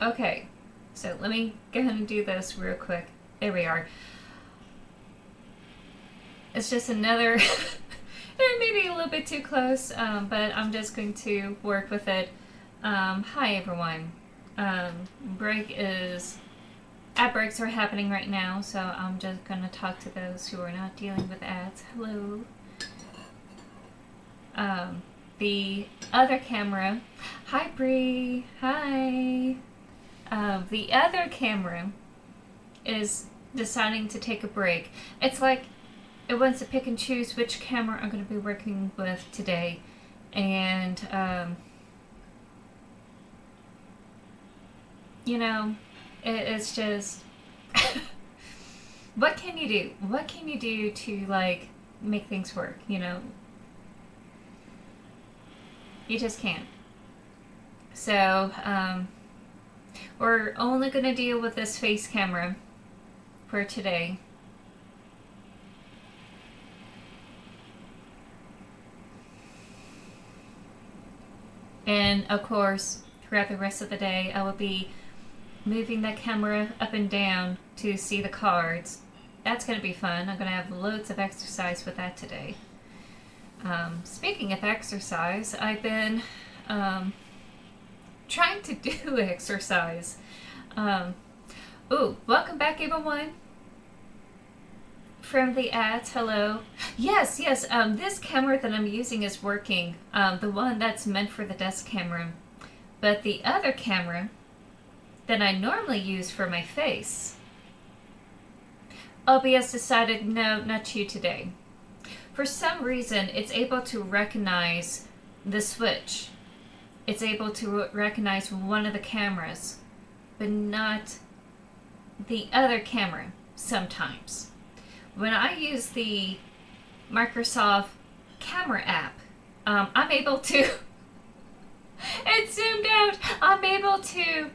Okay, so let me go ahead and do this real quick. There we are. It's just another, maybe a little bit too close, but I'm just going to work with it. Hi everyone. Break is, ad breaks are happening right now, so I'm just going to talk to those who are not dealing with ads. Hello. The other camera, hi Bree, hi. The other camera is deciding to take a break. It's like it wants to pick and choose which camera I'm going to be working with today. And, it's just. What can you do? What can you do to, like, make things work, You just can't. So, we're only going to deal with this face camera for today. And of course, throughout the rest of the day, I will be moving that camera up and down to see the cards. That's going to be fun. I'm going to have loads of exercise with that today. Speaking of exercise, I've been trying to do exercise. Welcome back everyone from the ads. Hello. Yes. This camera that I'm using is working. The one that's meant for the desk camera. But the other camera that I normally use for my face, OBS decided, no, not you today. For some reason, it's able to recognize the switch. It's able to recognize one of the cameras, but not the other camera sometimes. When I use the Microsoft camera app, I'm able to, it zoomed out, I'm able to,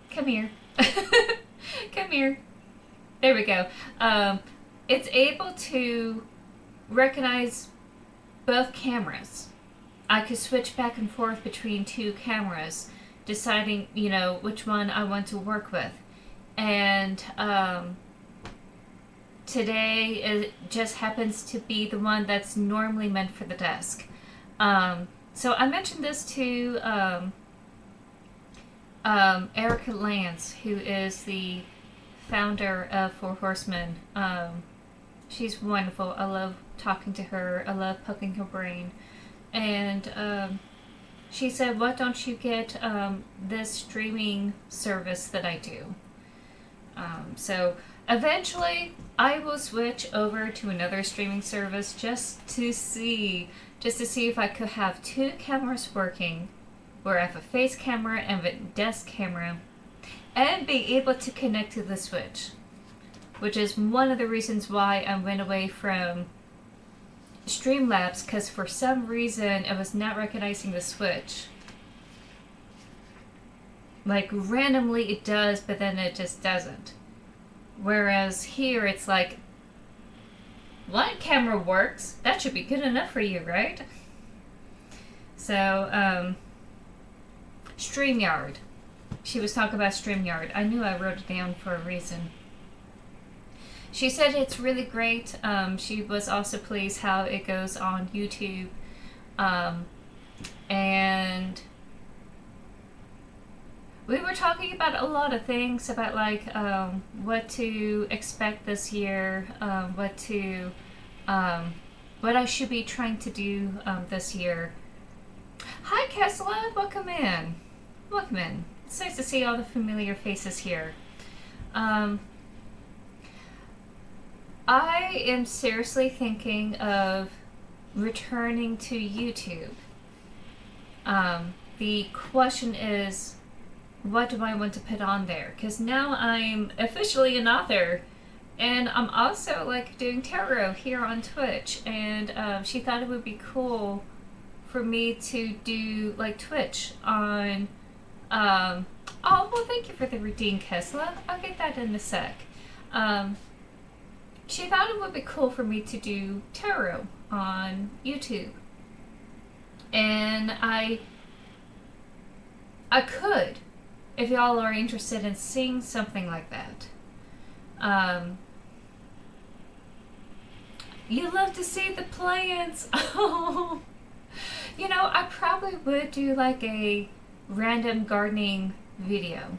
come here, come here, there we go. It's able to recognize both cameras. I could switch back and forth between two cameras, deciding, which one I want to work with. And today it just happens to be the one that's normally meant for the desk. So I mentioned this to Erica Lance, who is the founder of Four Horsemen. She's wonderful. I love talking to her. I love poking her brain. And she said, why don't you get this streaming service that I do? So eventually I will switch over to another streaming service just to see if I could have two cameras working, where I have a face camera and a desk camera, and be able to connect to the switch, which is one of the reasons why I went away from Streamlabs, because for some reason it was not recognizing the switch. Like randomly it does, but then it just doesn't. Whereas here it's like, one camera works, that should be good enough for you, right? So, StreamYard. She was talking about StreamYard. I knew I wrote it down for a reason. She said it's really great. She was also pleased how it goes on YouTube. And we were talking about a lot of things about like what to expect this year, what I should be trying to do this year. Hi Kesla, welcome in. Welcome in. It's nice to see all the familiar faces here. I am seriously thinking of returning to YouTube. The question is, what do I want to put on there? Because now I'm officially an author, and I'm also like doing tarot here on Twitch, and she thought it would be cool for me to do like Twitch on oh well, thank you for the redeem, Kesla. I'll get that in a sec. She thought it would be cool for me to do tarot on YouTube, and I could if y'all are interested in seeing something like that. You love to see the plants. Oh, you know, I probably would do like a random gardening video.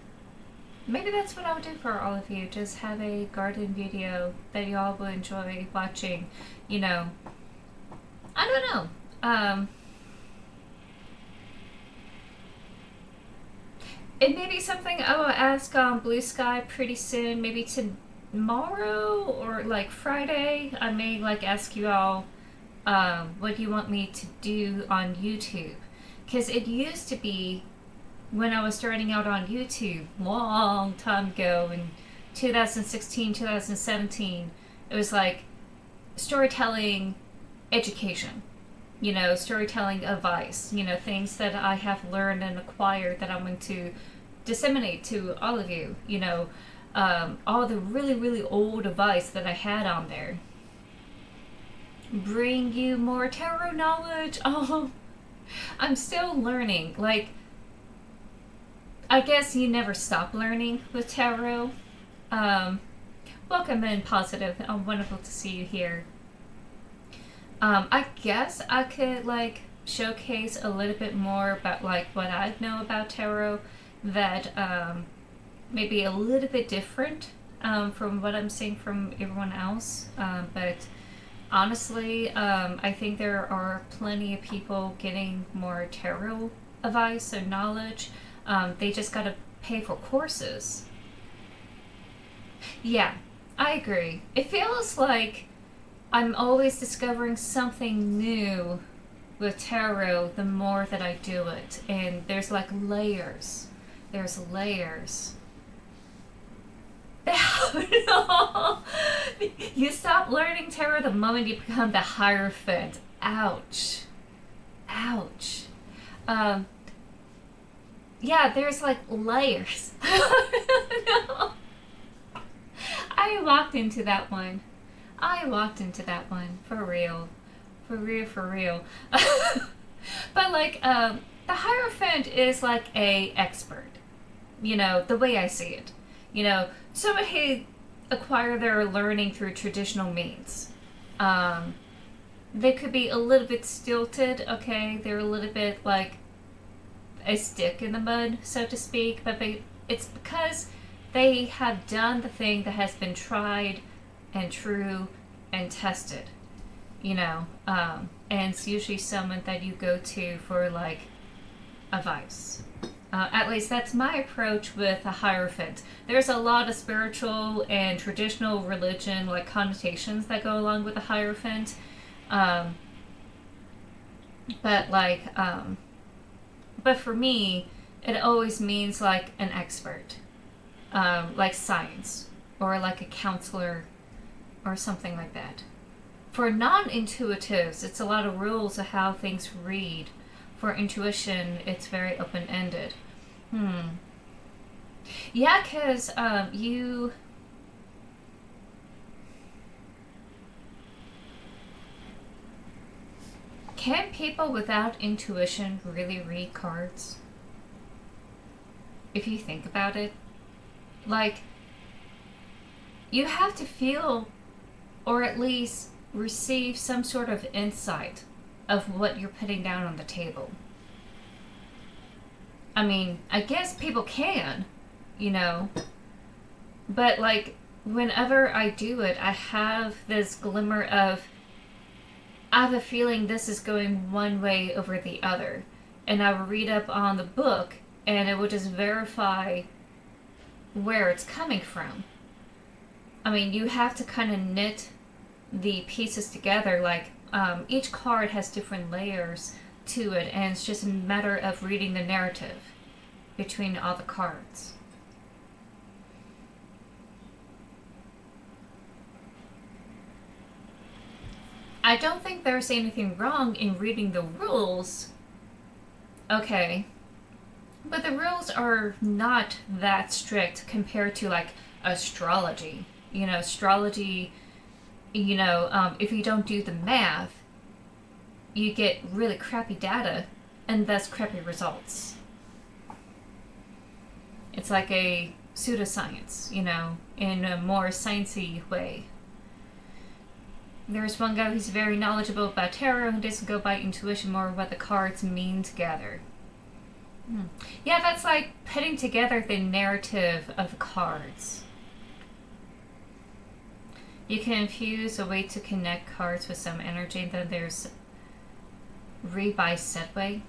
Maybe that's what I would do for all of you. Just have a garden video that y'all will enjoy watching. You know, I don't know. It may be something I will ask on Blue Sky pretty soon. Maybe tomorrow or like Friday. I may like ask you all what do you want me to do on YouTube. Because it used to be, when I was starting out on YouTube, long time ago in 2016, 2017, it was like storytelling education, you know, storytelling advice, you know, things that I have learned and acquired that I'm going to disseminate to all of you, you know, all the really, really old advice that I had on there. Bring you more tarot knowledge. Oh, I'm still learning. Like, I guess you never stop learning with tarot. Welcome in, Positive. Wonderful to see you here. I guess I could like showcase a little bit more about like what I know about tarot that may be a little bit different from what I'm seeing from everyone else. But honestly, I think there are plenty of people getting more tarot advice or knowledge. They just gotta pay for courses. Yeah, I agree. It feels like I'm always discovering something new with tarot the more that I do it. And there's like layers. There's layers. No. You stop learning tarot the moment you become the Hierophant. Ouch. Ouch. Yeah, there's like layers. No. I walked into that one. For real. For real. But like, the Hierophant is like a expert. You know, the way I see it. You know, someone who acquired their learning through traditional means. They could be a little bit stilted, okay? They're a little bit like a stick in the mud, so to speak, but it's because they have done the thing that has been tried and true and tested, you know, and it's usually someone that you go to for like advice. At least that's my approach with a Hierophant. There's a lot of spiritual and traditional religion like connotations that go along with a Hierophant, but for me, it always means like an expert, like science or like a counselor or something like that. For non-intuitives, it's a lot of rules of how things read. For intuition, it's very open-ended. Yeah, because you... Can people without intuition really read cards? If you think about it. Like, you have to feel, or at least receive some sort of insight of what you're putting down on the table. I mean, I guess people can, you know, but like, whenever I do it, I have this glimmer of, I have a feeling this is going one way over the other. And I will read up on the book, and it will just verify where it's coming from. I mean, you have to kind of knit the pieces together. Like, each card has different layers to it, and it's just a matter of reading the narrative between all the cards. I don't think there's anything wrong in reading the rules. Okay. But the rules are not that strict compared to like astrology. You know, astrology, you know, if you don't do the math, you get really crappy data and thus crappy results. It's like a pseudoscience, in a more sciencey way. There's one guy who's very knowledgeable about tarot who doesn't go by intuition, more what the cards mean together. Yeah, that's like putting together the narrative of cards. You can infuse a way to connect cards with some energy. Then there's read by set way.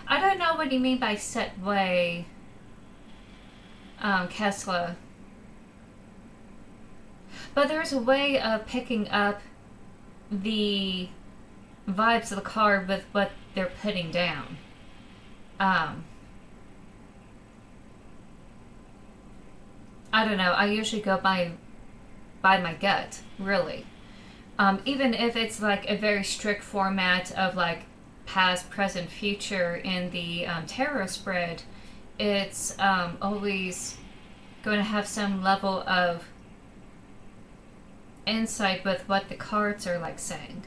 I don't know what you mean by set way, Kessler. But there's a way of picking up the vibes of the card with what they're putting down. I don't know. I usually go by my gut, really. Even if it's like a very strict format of like past, present, future in the tarot spread, it's always going to have some level of insight with what the cards are like saying.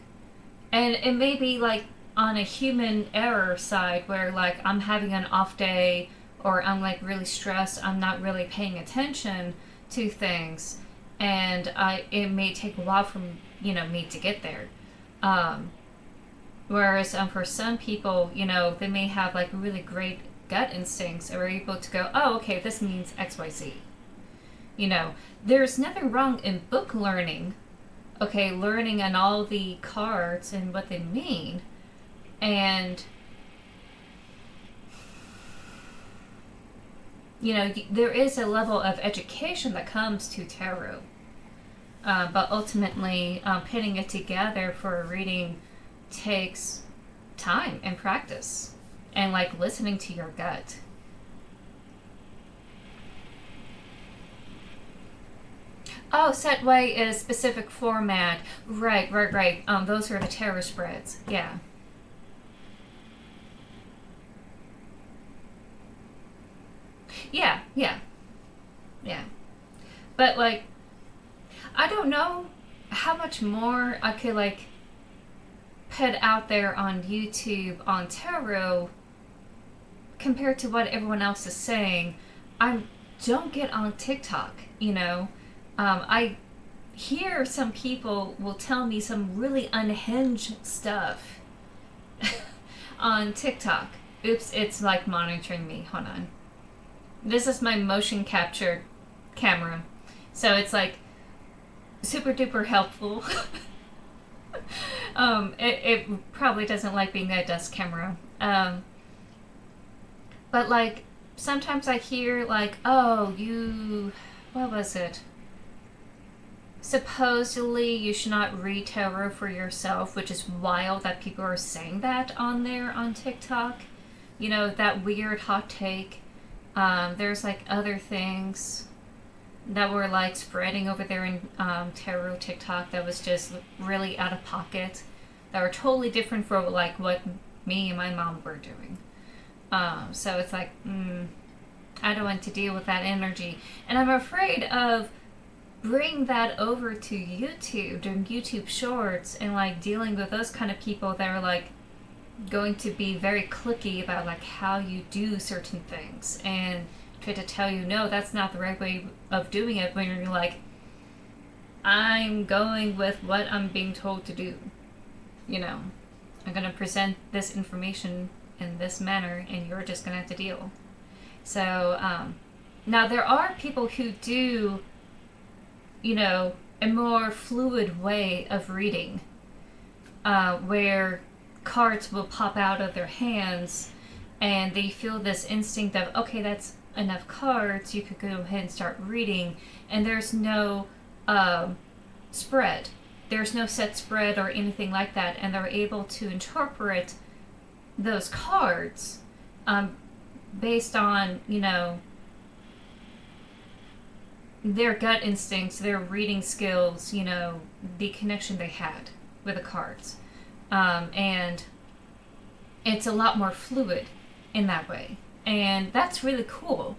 And it may be like on a human error side where like I'm having an off day or I'm like really stressed, I'm not really paying attention to things, and it may take a while for me to get there. Whereas for some people, they may have like really great gut instincts and are able to go, oh, okay, this means XYZ. There's nothing wrong in book learning, okay, learning on all the cards and what they mean, and there is a level of education that comes to tarot, but ultimately putting it together for a reading takes time and practice and like listening to your gut. Oh, set way is specific format. Right. Those are the tarot spreads. Yeah. Yeah. But like, I don't know how much more I could like put out there on YouTube on tarot compared to what everyone else is saying. I don't get on TikTok, I hear some people will tell me some really unhinged stuff on TikTok. Oops, it's like monitoring me. Hold on. This is my motion capture camera. So it's like super duper helpful. It probably doesn't like being a dust camera. But like sometimes I hear like, oh, what was it? Supposedly you should not read tarot for yourself, which is wild that people are saying that on there on TikTok. That weird hot take. There's like other things that were like spreading over there in tarot TikTok that was just really out of pocket, that were totally different from like what me and my mom were doing. So it's like, I don't want to deal with that energy. And I'm afraid of bring that over to YouTube, doing YouTube shorts, and like dealing with those kind of people that are like going to be very cliquey about like how you do certain things and try to tell you, no, that's not the right way of doing it, when you're like, I'm going with what I'm being told to do. I'm going to present this information in this manner and you're just going to have to deal. So now there are people who do a more fluid way of reading, where cards will pop out of their hands and they feel this instinct of, okay, that's enough cards, you could go ahead and start reading, and there's no spread. There's no set spread or anything like that, and they're able to interpret those cards based on, their gut instincts, their reading skills, the connection they had with the cards. And it's a lot more fluid in that way. And that's really cool.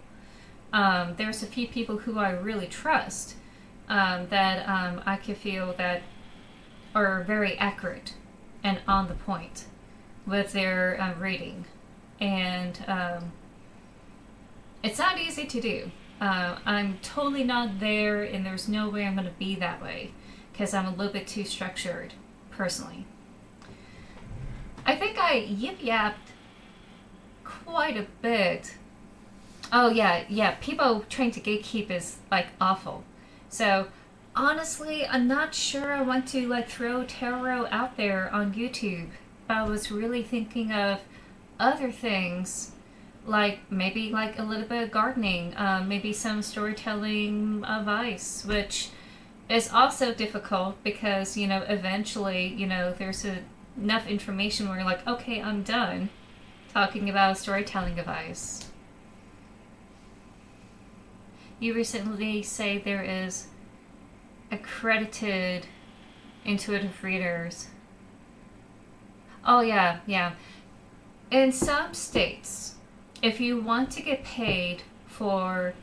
There's a few people who I really trust that I can feel that are very accurate and on the point with their reading. And it's not easy to do. I'm totally not there, and there's no way I'm going to be that way because I'm a little bit too structured, personally. I think I yip-yapped quite a bit. Oh, yeah, people trying to gatekeep is, like, awful. So, honestly, I'm not sure I want to, like, throw tarot out there on YouTube. But I was really thinking of other things, like maybe like a little bit of gardening, maybe some storytelling advice, which is also difficult because, eventually, there's enough information where you're like, okay, I'm done talking about storytelling advice. You recently say there is accredited intuitive readers. Oh, yeah. In some states, if you want to get paid for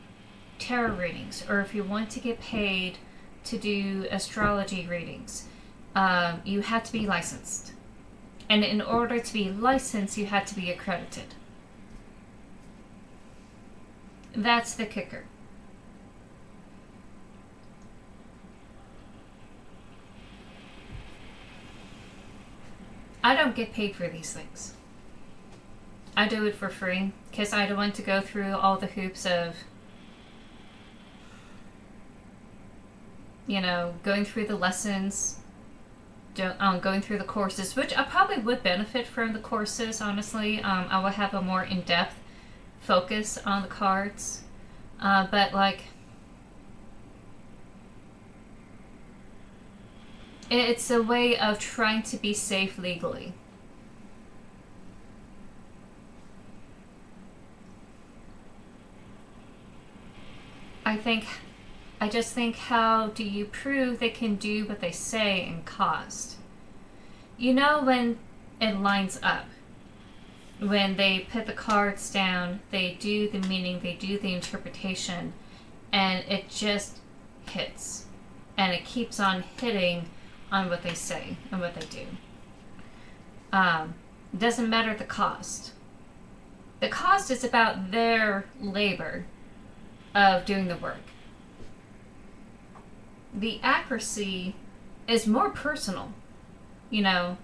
tarot readings, or if you want to get paid to do astrology readings, you had to be licensed. And in order to be licensed, you had to be accredited. That's the kicker. I don't get paid for these things. I do it for free because I don't want to go through all the hoops of, going through the lessons, going through the courses, which I probably would benefit from the courses, honestly. I would have a more in-depth focus on the cards. But, it's a way of trying to be safe legally. I just think, how do you prove they can do what they say and cost? When it lines up, when they put the cards down, they do the meaning, they do the interpretation, and it just hits. And it keeps on hitting on what they say and what they do. It doesn't matter the cost. The cost is about their labor of doing the work. The accuracy is more personal, and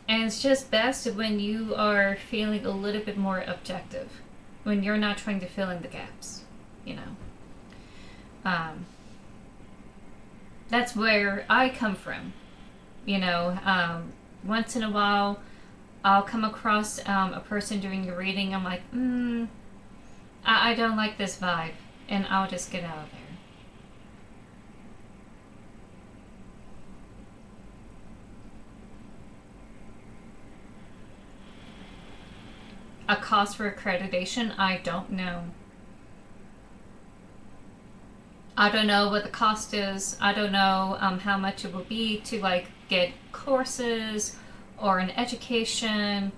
it's just best when you are feeling a little bit more objective, when you're not trying to fill in the gaps, that's where I come from. Once in a while I'll come across a person doing a reading. I'm like, I don't like this vibe, and I'll just get out of there. A cost for accreditation? I don't know. I don't know what the cost is. I don't know how much it will be to get courses or an education.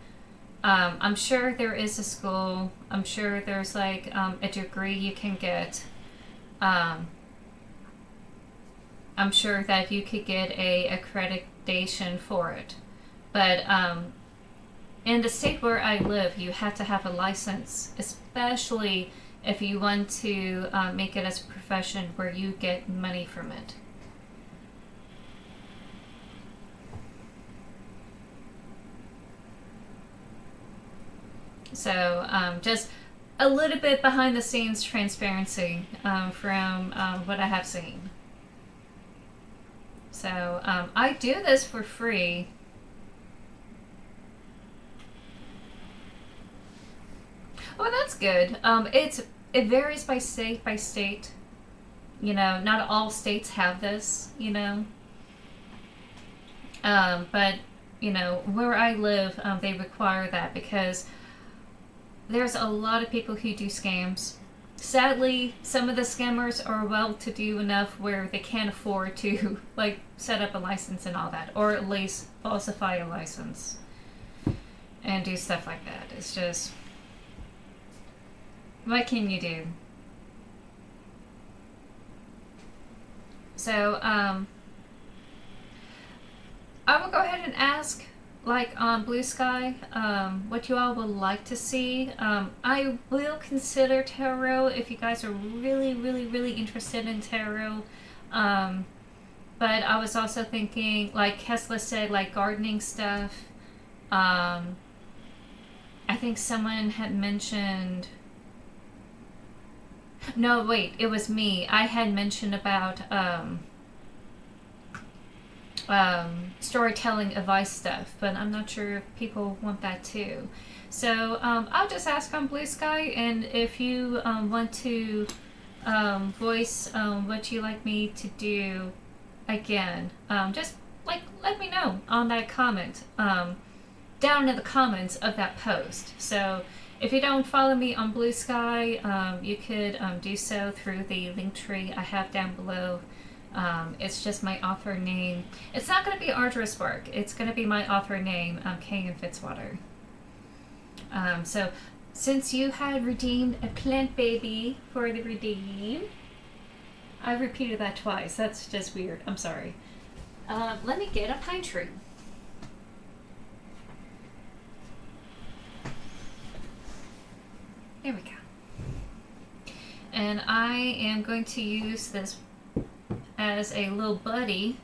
I'm sure there is a school. I'm sure there's a degree you can get. I'm sure that you could get a accreditation for it. But in the state where I live, you have to have a license, especially if you want to make it as a profession where you get money from it. So just a little bit behind the scenes transparency from what I have seen. So I do this for free. Well, that's good. It varies by state. Not all states have this. But where I live, they require that because there's a lot of people who do scams. Sadly, some of the scammers are well-to-do enough where they can't afford to set up a license and all that, or at least falsify a license and do stuff like that. It's just, what can you do? So, I will go go ahead and ask, like on Blue Sky, what you all would like to see. I will consider tarot if you guys are really, really, really interested in tarot. But I was also thinking, like Kesla said, like gardening stuff. I think someone had mentioned. No, wait, it was me. I had mentioned about storytelling advice stuff, but I'm not sure if people want that too. So I'll just ask on Blue Sky, and if you want to voice what you like me to do again, just like let me know on that comment down in the comments of that post. So if you don't follow me on Blue Sky, you could do so through the link tree I have down below. It's just my author name. It's not going to be arduous work. It's going to be my author name, K.N.Fitzwater. So since you had redeemed a plant baby for the redeem, I repeated that twice. That's just weird. I'm sorry. Let me get a pine tree. There we go. And I am going to use this as a little buddy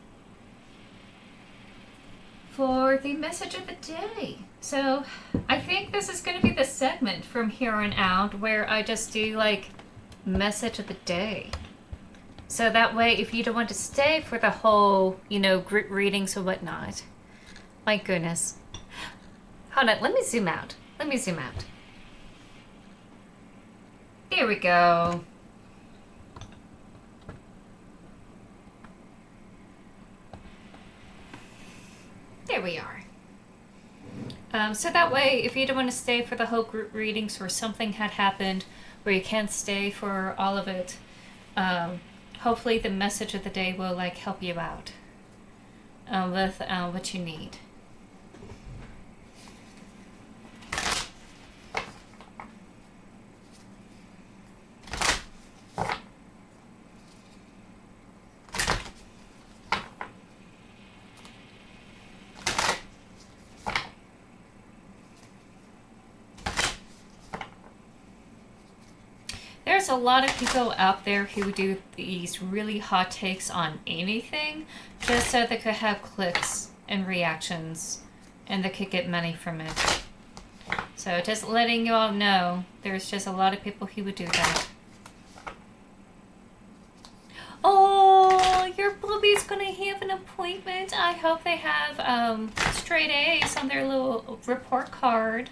for the message of the day. So I think this is going to be the segment from here on out where I just do like message of the day. So that way, if you don't want to stay for the whole, group readings or whatnot. My goodness. Hold on, let me zoom out. There we go. There we are. So that way, if you don't want to stay for the whole group readings or something had happened where you can't stay for all of it, hopefully the message of the day will help you out with what you need. There's a lot of people out there who do these really hot takes on anything just so they could have clicks and reactions and they could get money from it. So just letting you all know, there's just a lot of people who would do that. Oh, your Bluebee's gonna have an appointment. I hope they have straight A's on their little report card.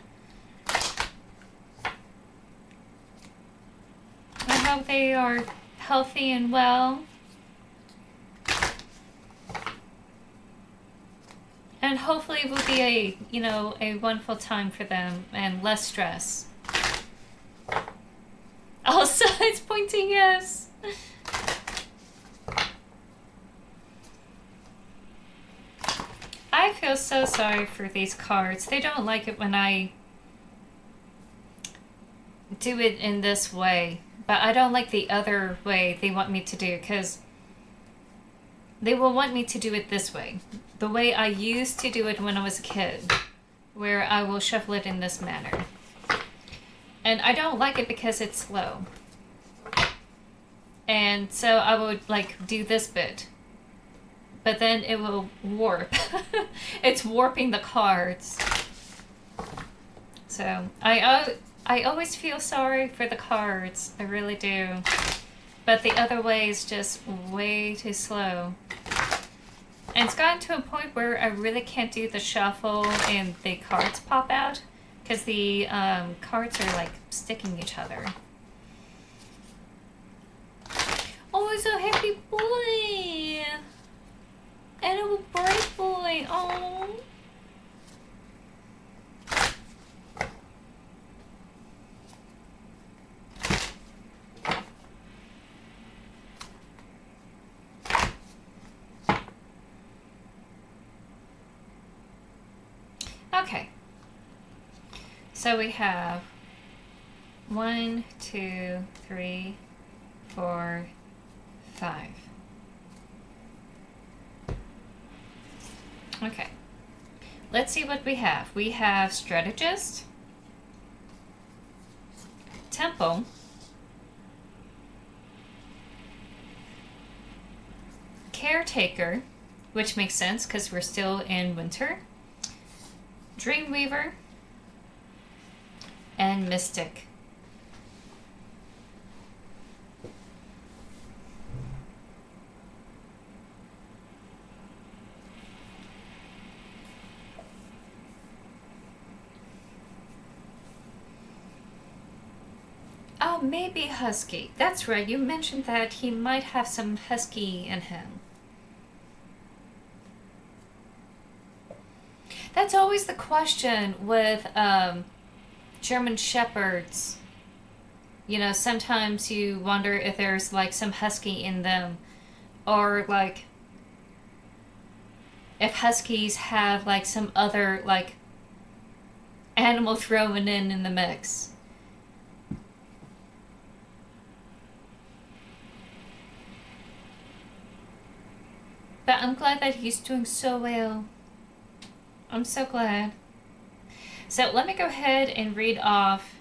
I hope they are healthy and well. And hopefully it will be a wonderful time for them and less stress. Also, it's pointing yes. I feel so sorry for these cards. They don't like it when I do it in this way. But I don't like the other way they want me to do, because they will want me to do it this way. The way I used to do it when I was a kid, where I will shuffle it in this manner. And I don't like it because it's slow. And so I would do this bit. But then it will warp. It's warping the cards. So I always feel sorry for the cards. I really do. But the other way is just way too slow. And it's gotten to a point where I really can't do the shuffle and the cards pop out. Because the cards are sticking each other. Oh, it's a happy boy! And a bright boy! Oh! Okay, so we have 1, 2, 3, 4, 5. Okay, let's see what we have. We have strategist, temple, caretaker, which makes sense because we're still in winter, dreamweaver, and mystic. Oh, maybe husky. That's right, you mentioned that he might have some husky in him. That's always the question with German Shepherds. You know, sometimes you wonder if there's like some husky in them, or like if huskies have like some other like animal thrown in the mix. But I'm glad that he's doing so well. I'm so glad. So let me go ahead and read off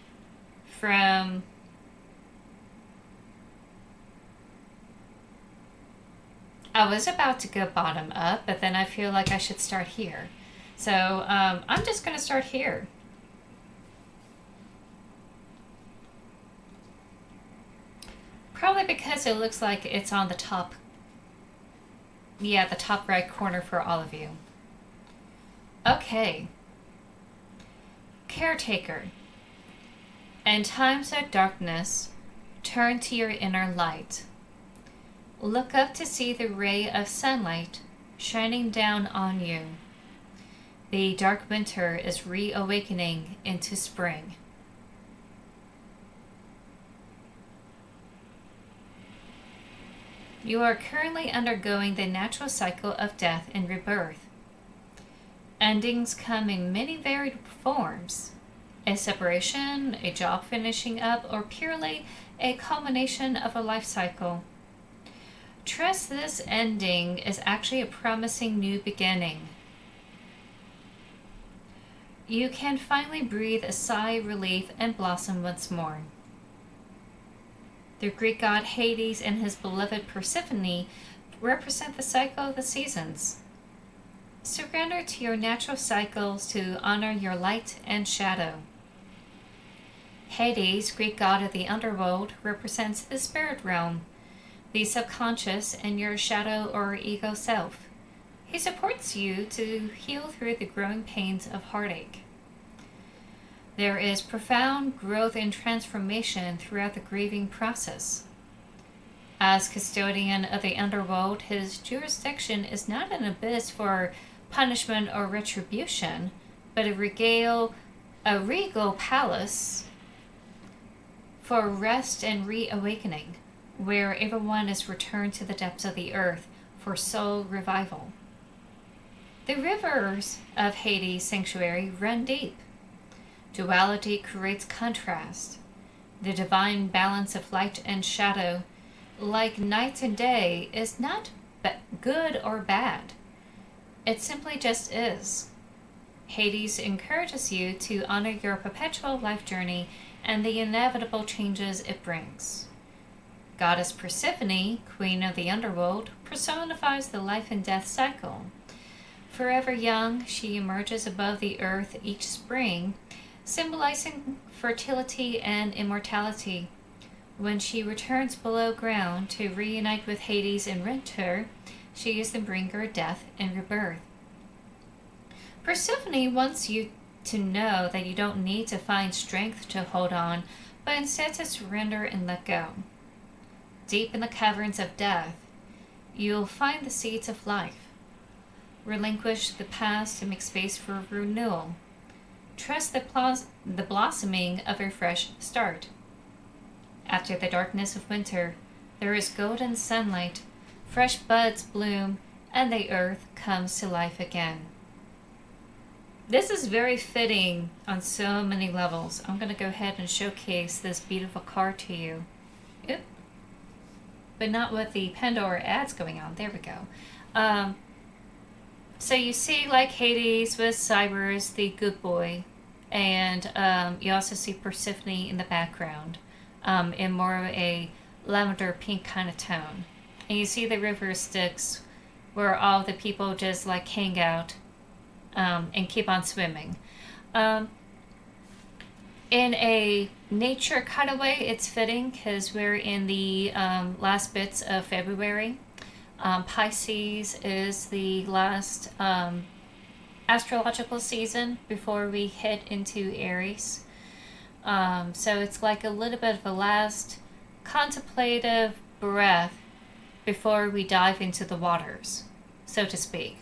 from I was about to go bottom up, but then I feel like I should start here. So I'm just going to start here. Probably because it looks like it's on the top. Yeah, the top right corner for all of you. Okay. Caretaker. In times of darkness, turn to your inner light. Look up to see the ray of sunlight shining down on you. The dark winter is reawakening into spring. You are currently undergoing the natural cycle of death and rebirth. Endings come in many varied forms. A separation, a job finishing up, or purely a culmination of a life cycle. Trust this ending is actually a promising new beginning. You can finally breathe a sigh of relief and blossom once more. The Greek god Hades and his beloved Persephone represent the cycle of the seasons. Surrender to your natural cycles to honor your light and shadow. Hades, Greek god of the underworld, represents the spirit realm, the subconscious, and your shadow or ego self. He supports you to heal through the growing pains of heartache. There is profound growth and transformation throughout the grieving process. As custodian of the underworld, his jurisdiction is not an abyss for punishment or retribution, but a regal palace for rest and reawakening, where everyone is returned to the depths of the earth for soul revival. The rivers of Hades' sanctuary run deep. Duality creates contrast. The divine balance of light and shadow, like night and day, is not good or bad. It simply just is. Hades encourages you to honor your perpetual life journey and the inevitable changes it brings. Goddess Persephone, queen of the underworld, personifies the life and death cycle. Forever young, she emerges above the earth each spring, symbolizing fertility and immortality. When she returns below ground to reunite with Hades in winter, she is the bringer of death and rebirth. Persephone wants you to know that you don't need to find strength to hold on, but instead to surrender and let go. Deep in the caverns of death, you'll find the seeds of life. Relinquish the past to make space for renewal. Trust the blossoming of a fresh start. After the darkness of winter, there is golden sunlight, fresh buds bloom, and the earth comes to life again. This is very fitting on so many levels. I'm going to go ahead and showcase this beautiful card to you. Oop. But not with the Pandora ads going on. There we go. So you see like Hades with Cyrus, the good boy, and you also see Persephone in the background, in more of a lavender pink kind of tone. And you see the river Styx, where all the people just like hang out and keep on swimming. Um, in a nature kind of way, it's fitting because we're in the last bits of February. Pisces is the last astrological season before we hit into Aries. So it's like a little bit of a last contemplative breath before we dive into the waters, so to speak.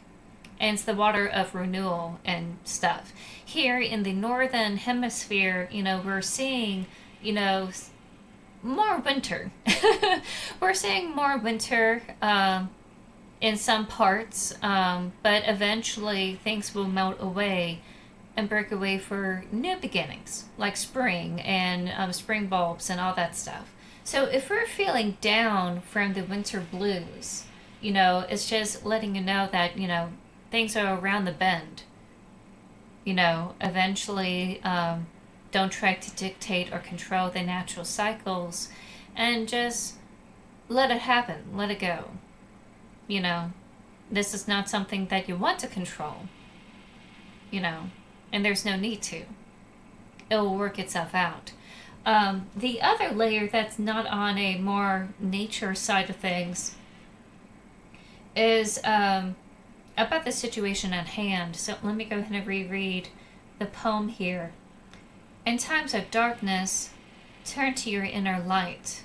And it's the water of renewal and stuff. Here in the northern hemisphere, we're seeing, more winter. We're seeing more winter in some parts, but eventually things will melt away and break away for new beginnings, like spring and spring bulbs and all that stuff. So if we're feeling down from the winter blues, it's just letting you know that, things are around the bend. Eventually, don't try to dictate or control the natural cycles and just let it happen, let it go. This is not something that you want to control, and there's no need to. It will work itself out. The other layer that's not on a more nature side of things is about the situation at hand. So let me go ahead and reread the poem here. In times of darkness, turn to your inner light.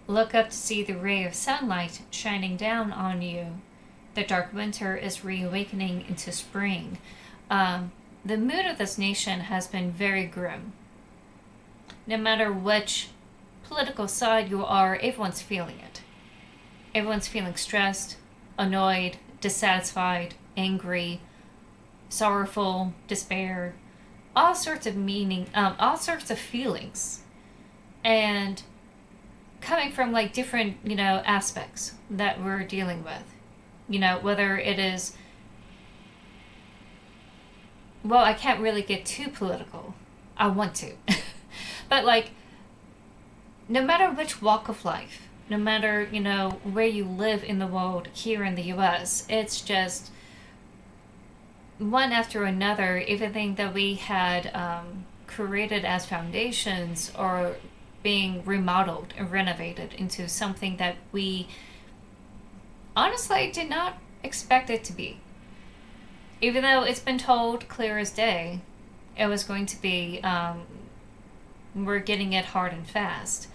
Look up to see the ray of sunlight shining down on you. The dark winter is reawakening into spring. The mood of this nation has been very grim. No matter which political side you are, everyone's feeling it. Everyone's feeling stressed, annoyed, dissatisfied, angry, sorrowful, despair, all sorts of all sorts of feelings. And coming from like different, aspects that we're dealing with. Whether it is, well, I can't really get too political. I want to. But like, no matter which walk of life, no matter, where you live in the world here in the US, it's just one after another, everything that we had created as foundations or being remodeled and renovated into something that we honestly did not expect it to be. Even though it's been told clear as day, it was going to be, we're getting it hard and fast.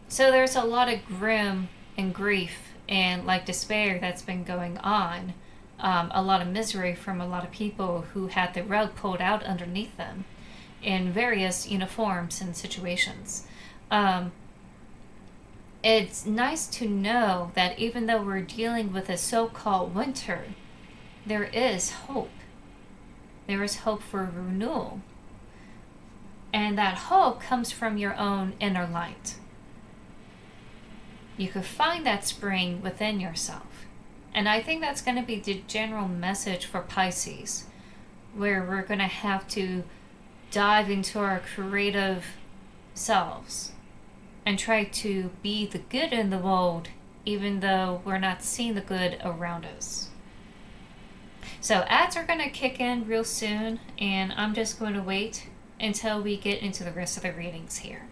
So there's a lot of grim and grief and like despair that's been going on. A lot of misery from a lot of people who had the rug pulled out underneath them in various forms and situations. It's nice to know that even though we're dealing with a so-called winter, there is hope. There is hope for renewal. And that hope comes from your own inner light. You could find that spring within yourself. And I think that's going to be the general message for Pisces, where we're going to have to dive into our creative selves and try to be the good in the world, even though we're not seeing the good around us. So ads are going to kick in real soon, and I'm just going to wait until we get into the rest of the readings here.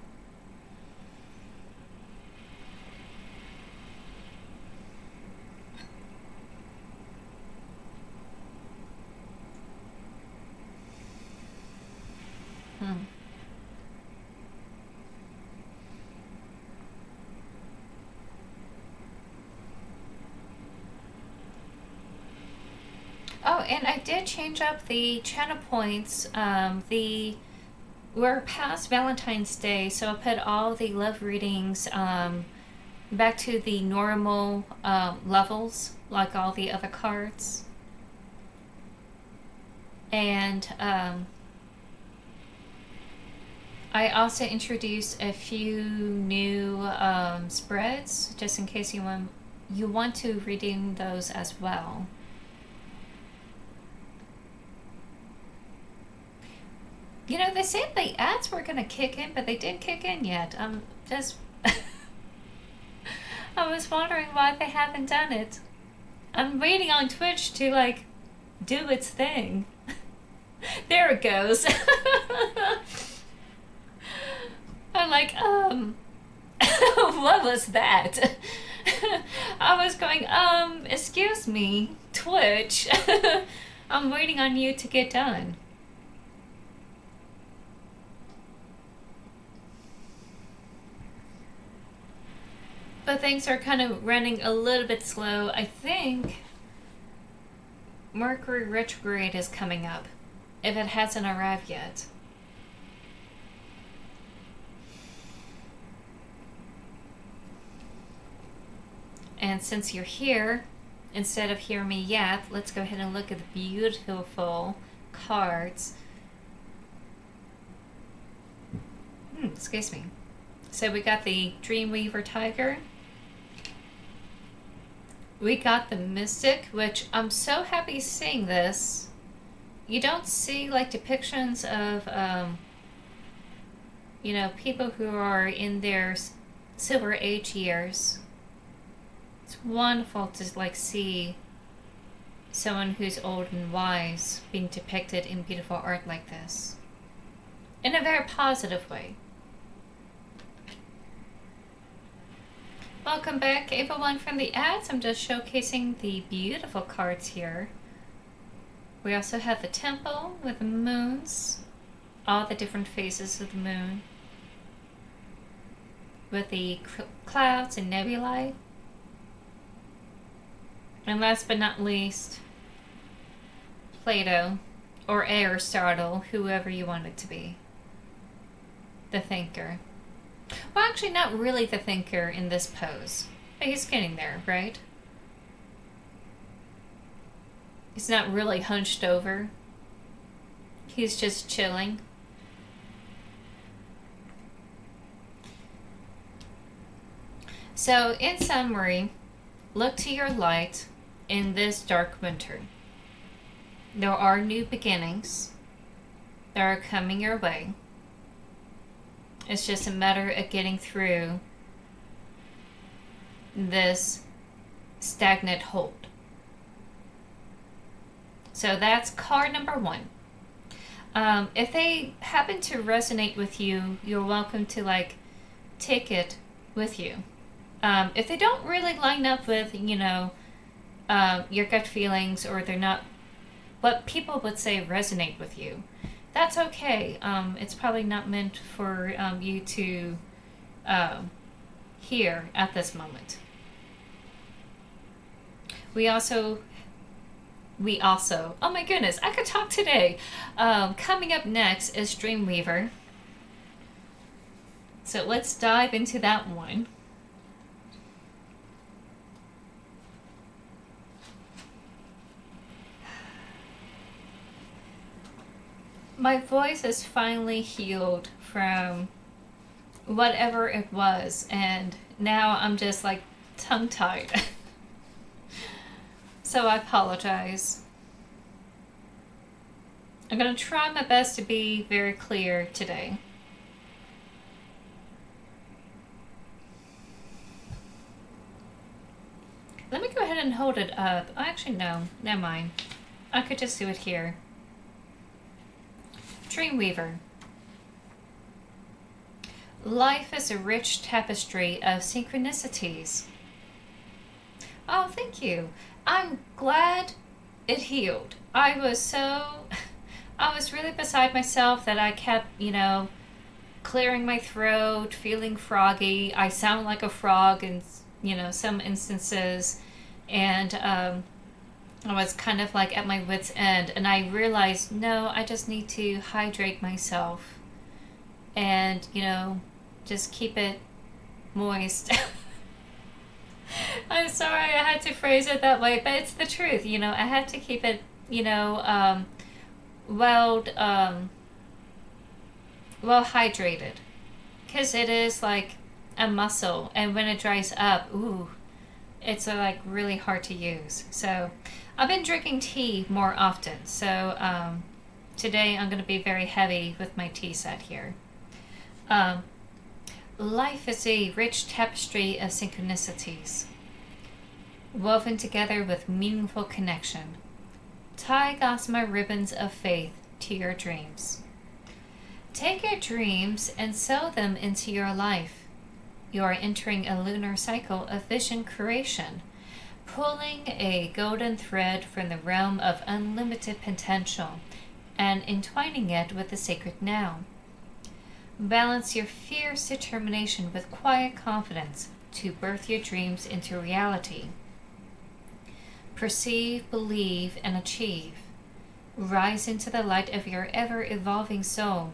Oh, and I did change up the channel points. We're past Valentine's Day, so I put all the love readings back to the normal levels, like all the other cards. And I also introduced a few new spreads, just in case you want you want to redeem those as well. You know, they said the ads were going to kick in, but they didn't kick in yet. Just I was wondering why they haven't done it. I'm waiting on Twitch to, like, do its thing. There it goes. I'm like, what was that? I was going, excuse me, Twitch. I'm waiting on you to get done. But things are kind of running a little bit slow. I think Mercury retrograde is coming up, if it hasn't arrived yet. And since you're here, instead of hearing me yap, let's go ahead and look at the beautiful cards. Excuse me. So we got the Dreamweaver Tiger. We got the Mystic, which I'm so happy seeing this. You don't see like depictions of, you know, people who are in their Silver Age years. It's wonderful to like see someone who's old and wise being depicted in beautiful art like this. In a very positive way. Welcome back, everyone, from the ads. I'm just showcasing the beautiful cards here. We also have the temple with the moons, all the different phases of the moon, with the clouds and nebulae. And last but not least, Plato, or Aristotle, whoever you want it to be. The thinker. Well, actually, not really the thinker in this pose. But he's getting there, right? He's not really hunched over. He's just chilling. So, in summary, look to your light in this dark winter. There are new beginnings that are coming your way. It's just a matter of getting through this stagnant hold. So that's card number 1. If they happen to resonate with you, you're welcome to like take it with you. If they don't really line up with, you know, your gut feelings, or they're not what people would say resonate with you, that's okay. It's probably not meant for you to hear at this moment. We also, oh my goodness, I could talk today. Coming up next is Dreamweaver. So let's dive into that one. My voice is finally healed from whatever it was, and now I'm just like tongue-tied. So I apologize. I'm going to try my best to be very clear today. Let me go ahead and hold it up. Actually, no, never mind. I could just do it here. Dreamweaver. Life is a rich tapestry of synchronicities. Oh, thank you. I'm glad it healed. I was really beside myself that I kept, you know, clearing my throat, feeling froggy. I sound like a frog in, you know, some instances. And I was kind of like at my wit's end, and I realized, no, I just need to hydrate myself and, you know, just keep it moist. I'm sorry I had to phrase it that way, but it's the truth, you know. I had to keep it, you know, well hydrated, because it is like a muscle, and when it dries up, ooh, it's like really hard to use. So I've been drinking tea more often. So today I'm going to be very heavy with my tea set here. Life is a rich tapestry of synchronicities, woven together with meaningful connection. Tie gossamer ribbons of faith to your dreams. Take your dreams and sew them into your life. You are entering a lunar cycle of vision creation, pulling a golden thread from the realm of unlimited potential and entwining it with the sacred now. Balance your fierce determination with quiet confidence to birth your dreams into reality. Perceive, believe, and achieve. Rise into the light of your ever-evolving soul.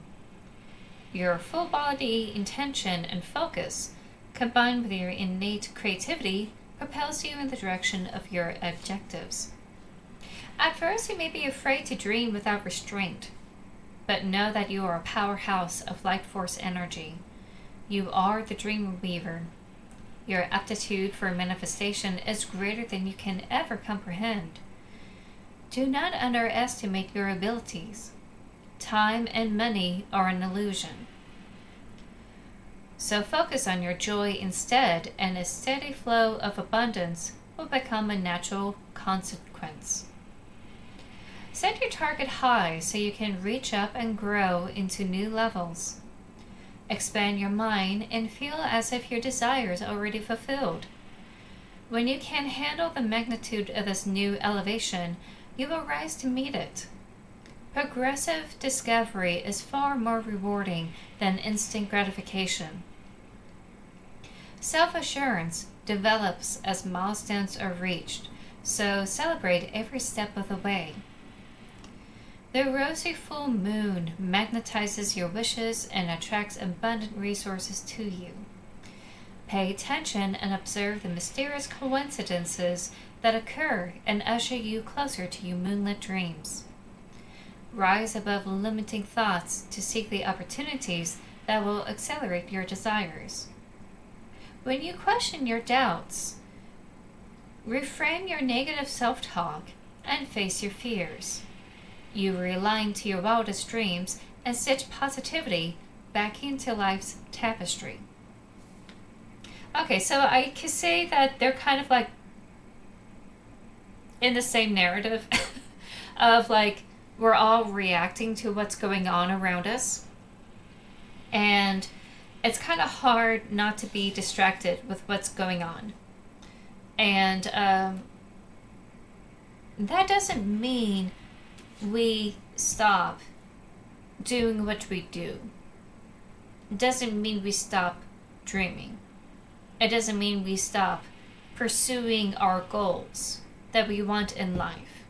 Your full-body intention and focus, combined with your innate creativity, propels you in the direction of your objectives. At first, you may be afraid to dream without restraint, but know that you are a powerhouse of light force energy. You are the dream weaver. Your aptitude for manifestation is greater than you can ever comprehend. Do not underestimate your abilities. Time and money are an illusion. So focus on your joy instead, and a steady flow of abundance will become a natural consequence. Set your target high so you can reach up and grow into new levels. Expand your mind and feel as if your desire is already fulfilled. When you can handle the magnitude of this new elevation, you will rise to meet it. Progressive discovery is far more rewarding than instant gratification. Self-assurance develops as milestones are reached, so celebrate every step of the way. The rosy full moon magnetizes your wishes and attracts abundant resources to you. Pay attention and observe the mysterious coincidences that occur and usher you closer to your moonlit dreams. Rise above limiting thoughts to seek the opportunities that will accelerate your desires. When you question your doubts, reframe your negative self-talk and face your fears. You realign to your wildest dreams and stitch positivity back into life's tapestry. Okay, so I could say that they're kind of like in the same narrative of like we're all reacting to what's going on around us. And it's kind of hard not to be distracted with what's going on. And that doesn't mean we stop doing what we do. It doesn't mean we stop dreaming. It doesn't mean we stop pursuing our goals that we want in life.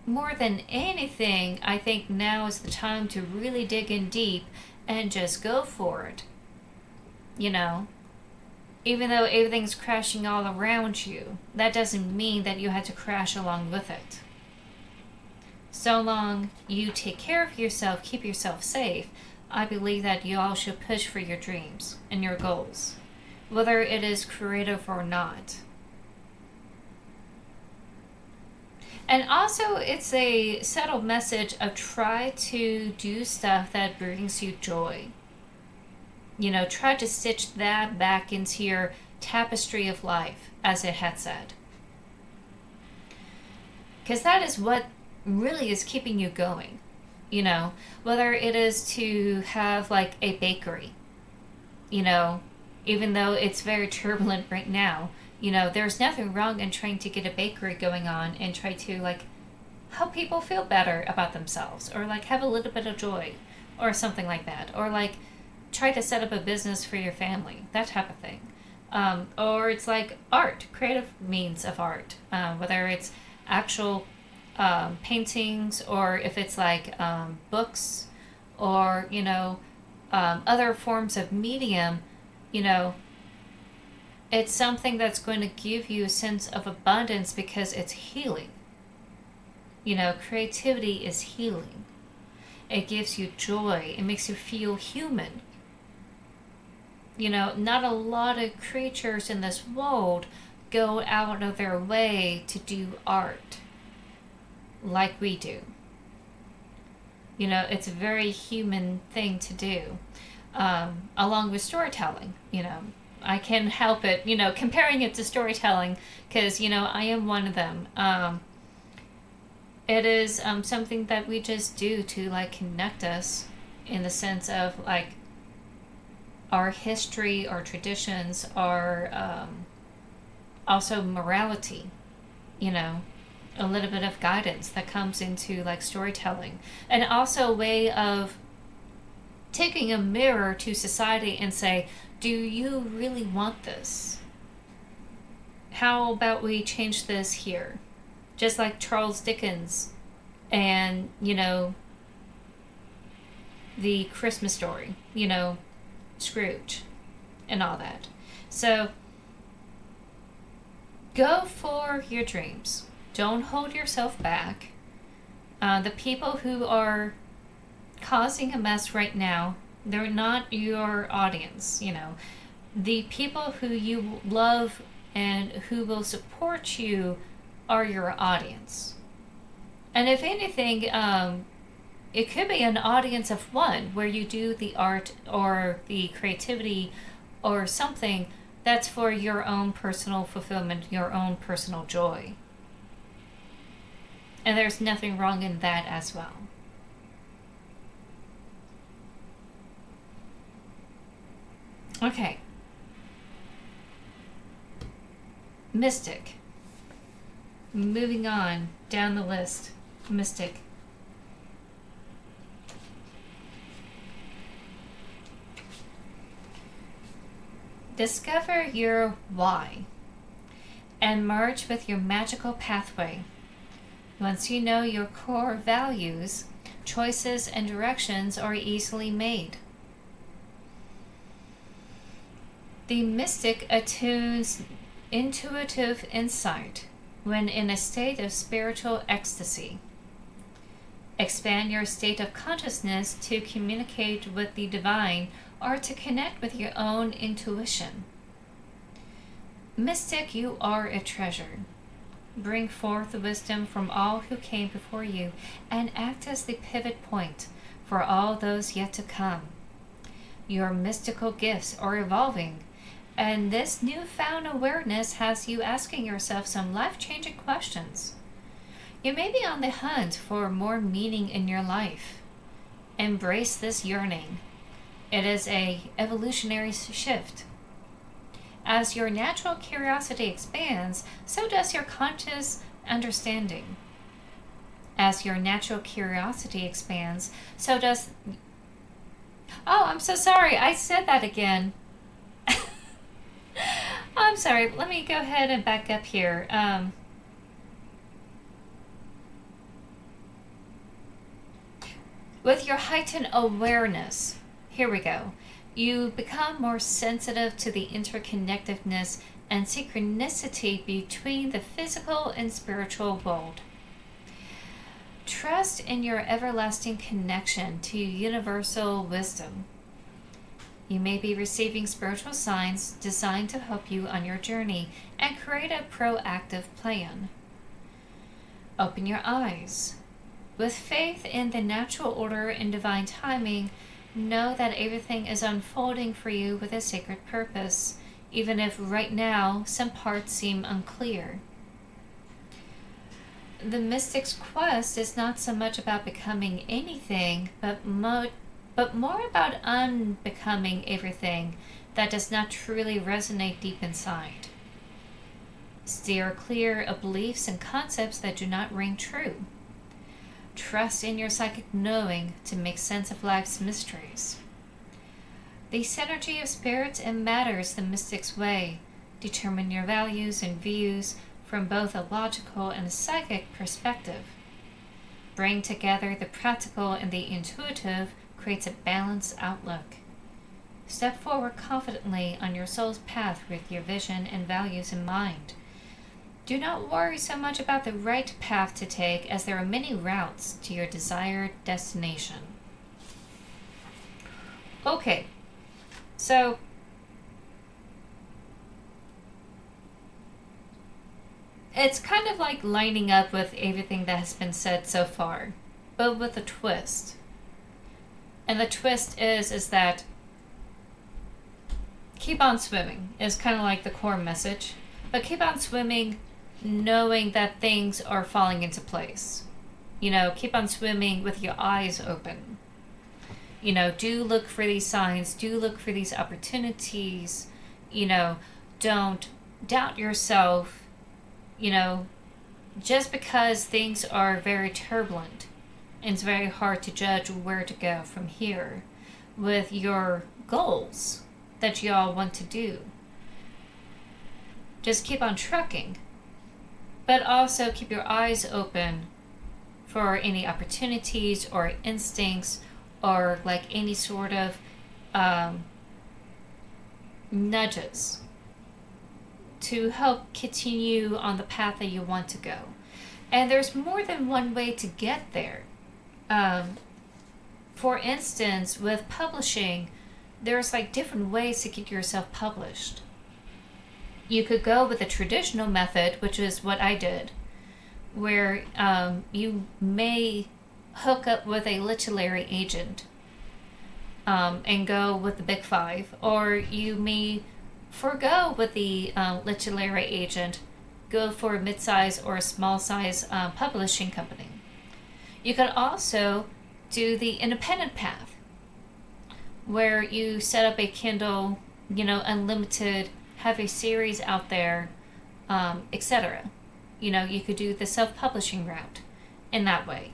More than anything, I think now is the time to really dig in deep and just go for it. You know, even though everything's crashing all around you, that doesn't mean that you had to crash along with it. So long you take care of yourself, keep yourself safe, I believe that you all should push for your dreams and your goals, whether it is creative or not. And also, it's a subtle message of try to do stuff that brings you joy. You know, try to stitch that back into your tapestry of life, as it had said. Because that is what really is keeping you going. You know, whether it is to have like a bakery, you know, even though it's very turbulent right now, you know, there's nothing wrong in trying to get a bakery going on and try to like help people feel better about themselves, or like have a little bit of joy or something like that, or like try to set up a business for your family, that type of thing. Or it's like art, creative means of art, whether it's actual paintings, or if it's like books, or, you know, other forms of medium, you know, it's something that's going to give you a sense of abundance because it's healing. You know, creativity is healing. It gives you joy. It makes you feel human. Not a lot of creatures in this world go out of their way to do art like we do. It's a very human thing to do, along with storytelling. I can help it, comparing it to storytelling, because, I am one of them. It is something that we just do to, like, connect us in the sense of, like, our history, our traditions, our also morality, a little bit of guidance that comes into, like, storytelling, and also a way of taking a mirror to society and say, do you really want this? How about we change this here? Just like Charles Dickens and, the Christmas Story, Scrooge and all that. So go for your dreams. Don't hold yourself back. The people who are causing a mess right now, they're not your audience. The people who you love and who will support you are your audience. And if anything, it could be an audience of one where you do the art or the creativity or something that's for your own personal fulfillment, your own personal joy. And there's nothing wrong in that as well. Okay. Mystic. Moving on down the list. Mystic. Discover your why and merge with your magical pathway. Once you know your core values, choices and directions are easily made. The mystic attunes intuitive insight when in a state of spiritual ecstasy. Expand your state of consciousness to communicate with the divine or to connect with your own intuition. Mystic, you are a treasure. Bring forth the wisdom from all who came before you and act as the pivot point for all those yet to come. Your mystical gifts are evolving, and this newfound awareness has you asking yourself some life-changing questions. You may be on the hunt for more meaning in your life. Embrace this yearning. It is an evolutionary shift. As your natural curiosity expands, so does your conscious understanding. As your natural curiosity expands, so does... Oh, I'm so sorry. I said that again. I'm sorry. Let me go ahead and back up here. With your heightened awareness, here we go. You become more sensitive to the interconnectedness and synchronicity between the physical and spiritual world. Trust in your everlasting connection to universal wisdom. You may be receiving spiritual signs designed to help you on your journey and create a proactive plan. Open your eyes. With faith in the natural order and divine timing, know that everything is unfolding for you with a sacred purpose, even if right now some parts seem unclear. The mystic's quest is not so much about becoming anything, but more about unbecoming everything that does not truly resonate deep inside. Steer clear of beliefs and concepts that do not ring true. Trust in your psychic knowing to make sense of life's mysteries. The synergy of spirits and matters the mystic's way. Determine your values and views from both a logical and a psychic perspective. Bring together the practical and the intuitive creates a balanced outlook. Step forward confidently on your soul's path with your vision and values in mind. Do not worry so much about the right path to take, as there are many routes to your desired destination. Okay, so it's kind of like lining up with everything that has been said so far, but with a twist. And the twist is that keep on swimming is kind of like the core message, but keep on swimming knowing that things are falling into place. You know, keep on swimming with your eyes open. You know, do look for these signs, do look for these opportunities. You know, don't doubt yourself. You know, just because things are very turbulent, and it's very hard to judge where to go from here with your goals that you all want to do. Just keep on trucking, but also keep your eyes open for any opportunities or instincts or like any sort of nudges to help continue on the path that you want to go. And there's more than one way to get there. For instance, with publishing, there's like different ways to get yourself published. You could go with the traditional method, which is what I did, where you may hook up with a literary agent and go with the big five, or you may forgo with the literary agent, go for a mid-size or a small-size publishing company. You could also do the independent path, where you set up a Kindle, you know, unlimited, have a series out there, etc. You know, you could do the self-publishing route in that way.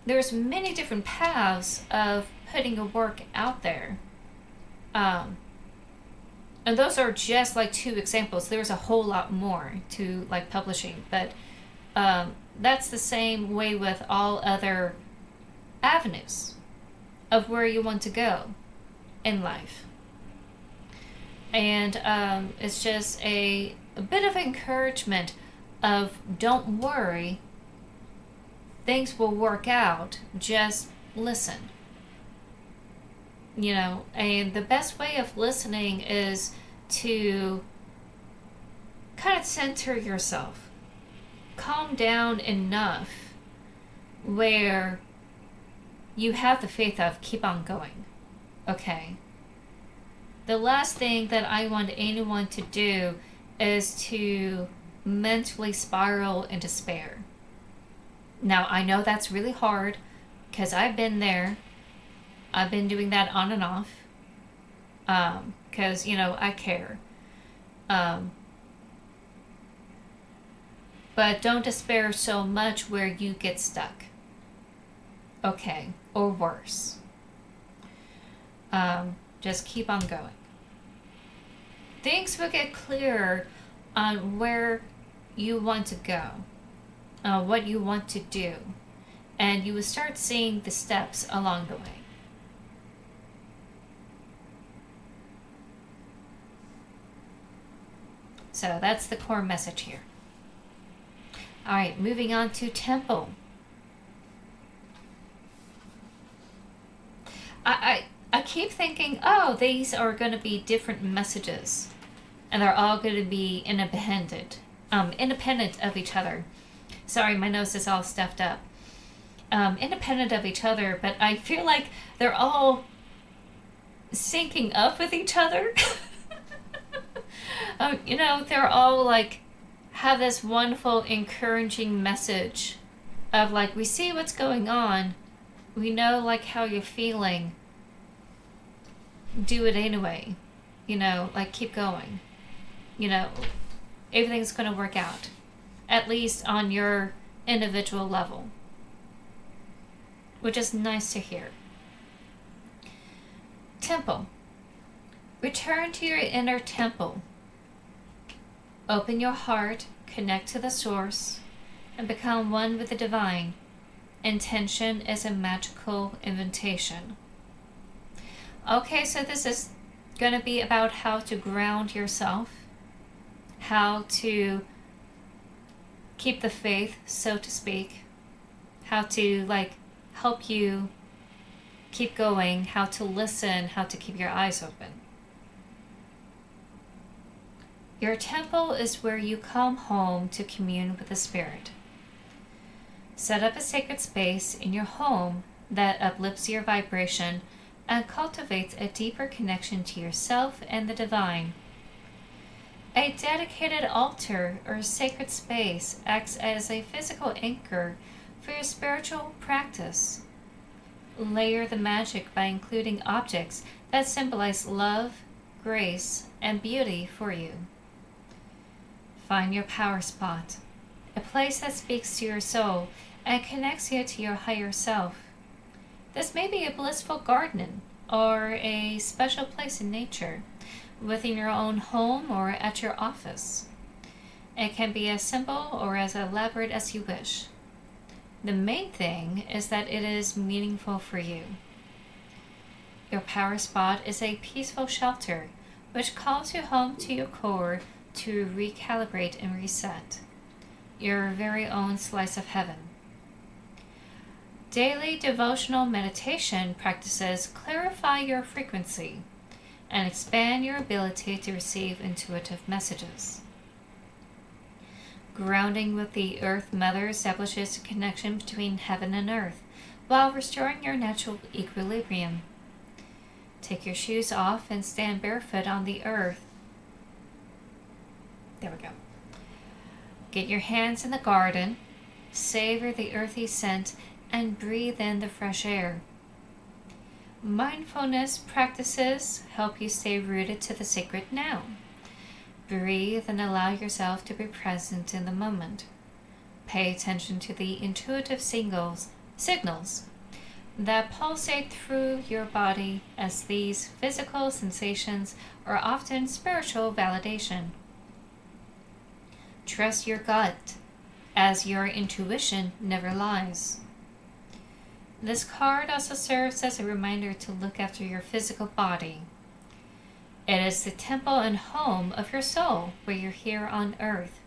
There's many different paths of putting your work out there. And those are just like 2 examples. There's a whole lot more to like publishing, but that's the same way with all other avenues of where you want to go in life. And it's just a bit of encouragement of don't worry, things will work out, just listen. You know, and the best way of listening is to kind of center yourself. Calm down enough where you have the faith of keep on going. Okay. The last thing that I want anyone to do is to mentally spiral in despair. Now, I know that's really hard because I've been there. I've been doing that on and off because, you know, I care. But don't despair so much where you get stuck. Okay, or worse. Just keep on going. Things will get clearer on where you want to go, what you want to do, and you will start seeing the steps along the way. So that's the core message here. All right, moving on to Temple. I keep thinking, oh, these are going to be different messages, and they're all going to be independent of each other. Sorry, my nose is all stuffed up. Independent of each other, but I feel like they're all syncing up with each other. You know, they're all like have this wonderful, encouraging message of like, we see what's going on, we know like how you're feeling, do it anyway, you know, like keep going, you know, everything's going to work out, at least on your individual level, which is nice to hear. Temple. Return to your inner temple. Open your heart, connect to the source, and become one with the divine. Intention is a magical invitation. Okay, so this is going to be about how to ground yourself, how to keep the faith, so to speak, how to like help you keep going, how to listen, how to keep your eyes open. Your temple is where you come home to commune with the Spirit. Set up a sacred space in your home that uplifts your vibration and cultivates a deeper connection to yourself and the divine. A dedicated altar or sacred space acts as a physical anchor for your spiritual practice. Layer the magic by including objects that symbolize love, grace, and beauty for you. Find your power spot, a place that speaks to your soul and connects you to your higher self. This may be a blissful garden or a special place in nature, within your own home or at your office. It can be as simple or as elaborate as you wish. The main thing is that it is meaningful for you. Your power spot is a peaceful shelter which calls you home to your core to recalibrate and reset, your very own slice of heaven. Daily devotional meditation practices clarify your frequency and expand your ability to receive intuitive messages. Grounding with the Earth Mother establishes a connection between heaven and earth while restoring your natural equilibrium. Take your shoes off and stand barefoot on the earth. There we go. Get your hands in the garden, savor the earthy scent, and breathe in the fresh air. Mindfulness practices help you stay rooted to the sacred now. Breathe and allow yourself to be present in the moment. Pay attention to the intuitive signals that pulsate through your body, as these physical sensations are often spiritual validation. Trust your gut, as your intuition never lies. This card also serves as a reminder to look after your physical body. It is the temple and home of your soul where you're here on earth.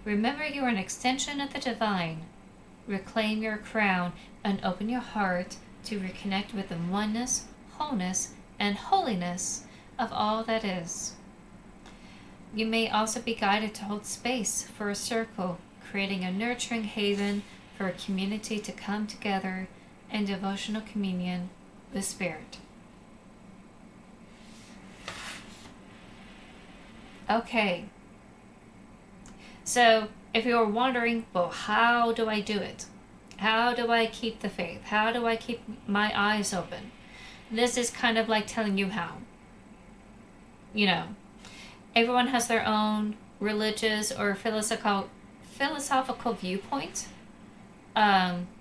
Remember you are an extension of the divine. Reclaim your crown and open your heart to reconnect with the oneness, wholeness, and holiness of all that is. You may also be guided to hold space for a circle, creating a nurturing haven for a community to come together in devotional communion with Spirit. Okay, so if you're wondering, well, how do I do it? How do I keep the faith? How do I keep my eyes open? This is kind of like telling you how. You know, everyone has their own religious or philosophical viewpoint.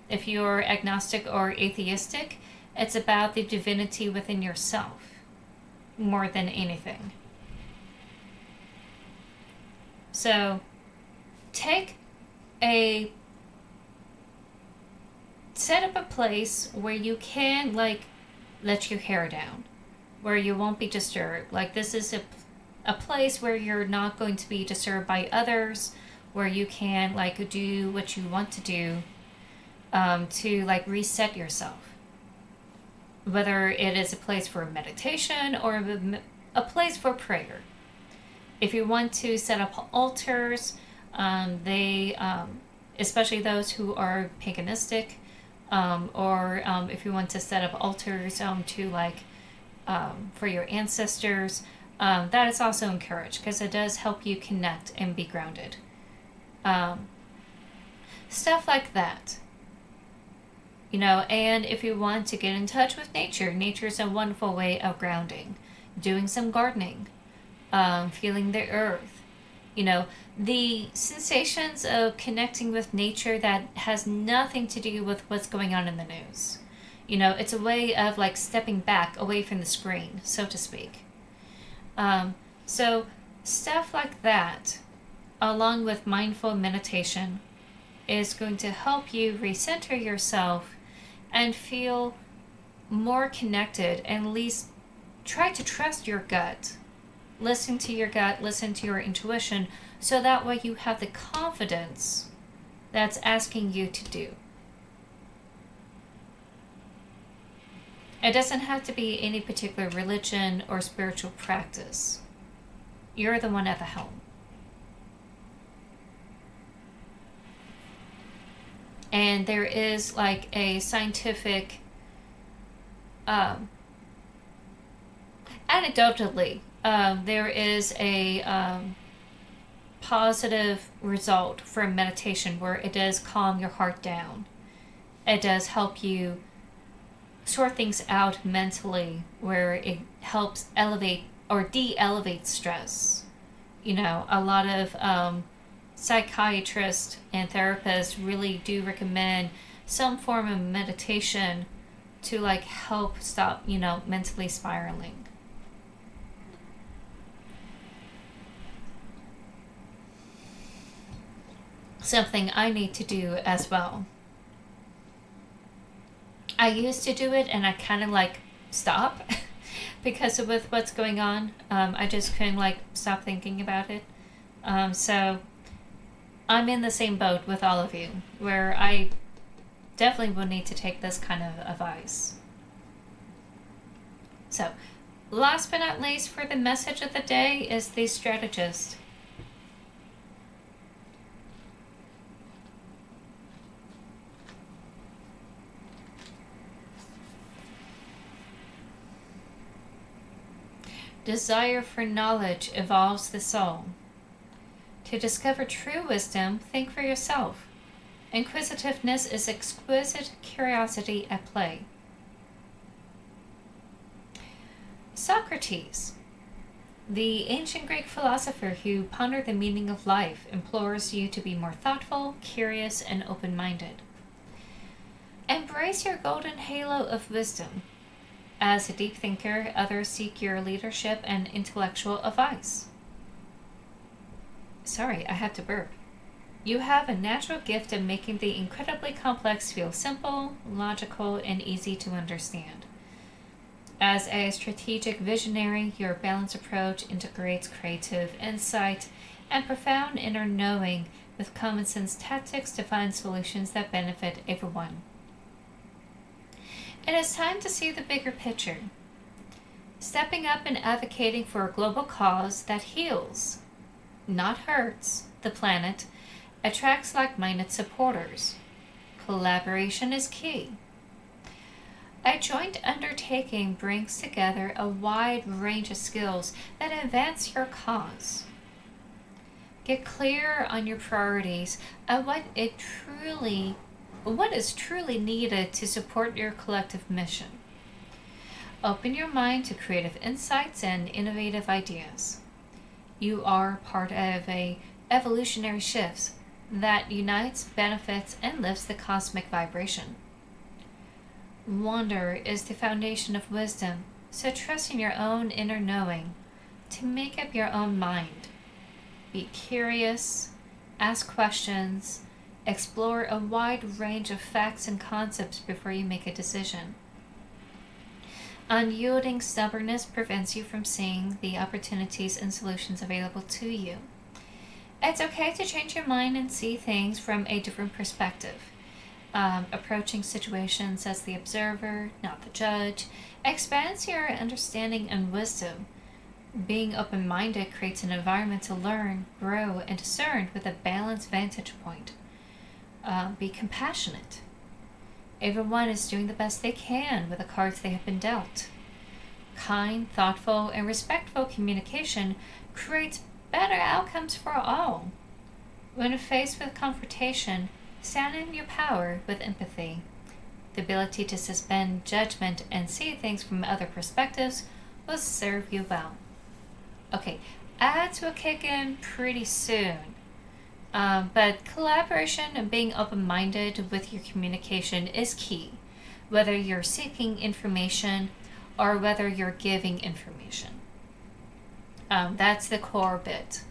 If you're agnostic or atheistic, it's about the divinity within yourself more than anything. So set up a place where you can let your hair down, where you won't be disturbed. Like, this is a place where you're not going to be disturbed by others, where you can do what you want to do to reset yourself. Whether it is a place for meditation or a place for prayer. If you want to set up altars, especially those who are paganistic, or if you want to set up altars for your ancestors, that is also encouraged because it does help you connect and be grounded. Stuff like that. And if you want to get in touch with nature, nature is a wonderful way of grounding. Doing some gardening. Feeling the earth, the sensations of connecting with nature that has nothing to do with what's going on in the news. It's a way of stepping back away from the screen, so to speak. So stuff like that, along with mindful meditation, is going to help you recenter yourself and feel more connected, and at least try to trust your gut. Listen to your gut, listen to your intuition, so that way you have the confidence that's asking you to do. It doesn't have to be any particular religion or spiritual practice. You're the one at the helm. And there is like a scientific, anecdotally, there is a positive result from meditation where it does calm your heart down. It does help you sort things out mentally, where it helps elevate or de-elevate stress. You know, a lot of psychiatrists and therapists really do recommend some form of meditation to like help stop, you know, mentally spiraling. Something I need to do as well. I used to do it and I kind of like stop because of with what's going on. I just couldn't like stop thinking about it. So I'm in the same boat with all of you, where I definitely will need to take this kind of advice. So, last but not least, for the message of the day is the strategist. Desire for knowledge evolves the soul. To discover true wisdom, think for yourself. Inquisitiveness is exquisite curiosity at play. Socrates, the ancient Greek philosopher who pondered the meaning of life, implores you to be more thoughtful, curious, and open-minded. Embrace your golden halo of wisdom. As a deep thinker, others seek your leadership and intellectual advice. Sorry, I had to burp. You have a natural gift of making the incredibly complex feel simple, logical, and easy to understand. As a strategic visionary, your balanced approach integrates creative insight and profound inner knowing with common sense tactics to find solutions that benefit everyone. It is time to see the bigger picture. Stepping up and advocating for a global cause that heals, not hurts, the planet, attracts like-minded supporters. Collaboration is key. A joint undertaking brings together a wide range of skills that advance your cause. Get clear on your priorities and what is truly needed to support your collective mission. Open your mind to creative insights and innovative ideas. You are part of a evolutionary shift that unites, benefits, and lifts the cosmic vibration. Wonder is the foundation of wisdom, so trust in your own inner knowing to make up your own mind. Be curious, ask questions, explore a wide range of facts and concepts before you make a decision. Unyielding stubbornness prevents you from seeing the opportunities and solutions available to you. It's okay to change your mind and see things from a different perspective. Approaching situations as the observer, not the judge, expands your understanding and wisdom. Being open-minded creates an environment to learn, grow, and discern with a balanced vantage point. Be compassionate. Everyone is doing the best they can with the cards they have been dealt. Kind, thoughtful, and respectful communication creates better outcomes for all. When faced with confrontation, stand in your power with empathy. The ability to suspend judgment and see things from other perspectives will serve you well. Okay, ads will kick in pretty soon. But collaboration and being open-minded with your communication is key, whether you're seeking information or whether you're giving information. That's the core bit.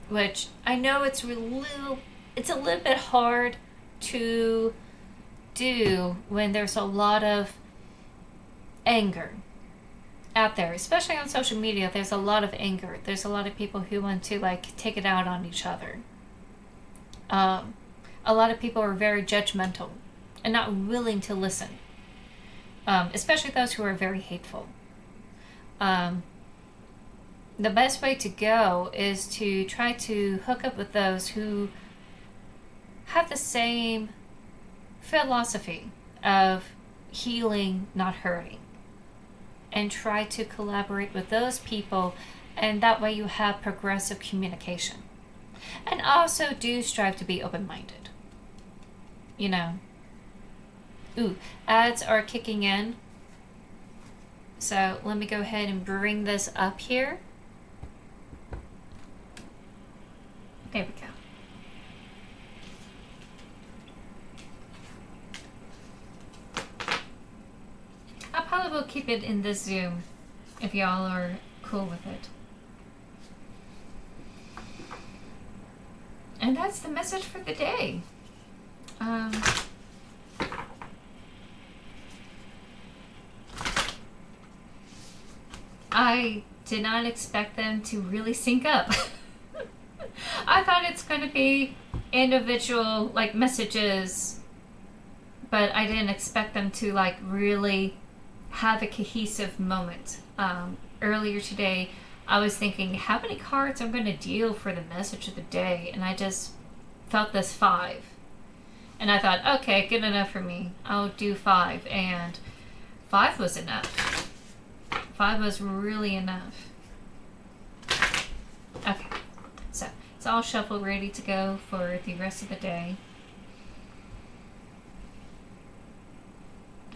Which I know it's a little bit hard to do when there's a lot of anger out there, especially on social media. There's a lot of anger. There's a lot of people who want to like take it out on each other. A lot of people are very judgmental and not willing to listen, especially those who are very hateful. the best way to go is to try to hook up with those who have the same philosophy of healing, not hurting, and try to collaborate with those people, and that way you have progressive communication. And also do strive to be open-minded. You know. Ooh, ads are kicking in. So let me go ahead and bring this up here. There we go. I probably will keep it in this Zoom if y'all are cool with it. And that's the message for the day. I did not expect them to really sync up. I thought it's going to be individual like messages, but I didn't expect them to like really have a cohesive moment. Earlier today, I was thinking, how many cards I'm going to deal for the message of the day, and I just felt this 5. And I thought, okay, good enough for me. I'll do 5, and 5 was enough. 5 was really enough. Okay, so it's all shuffled, ready to go for the rest of the day.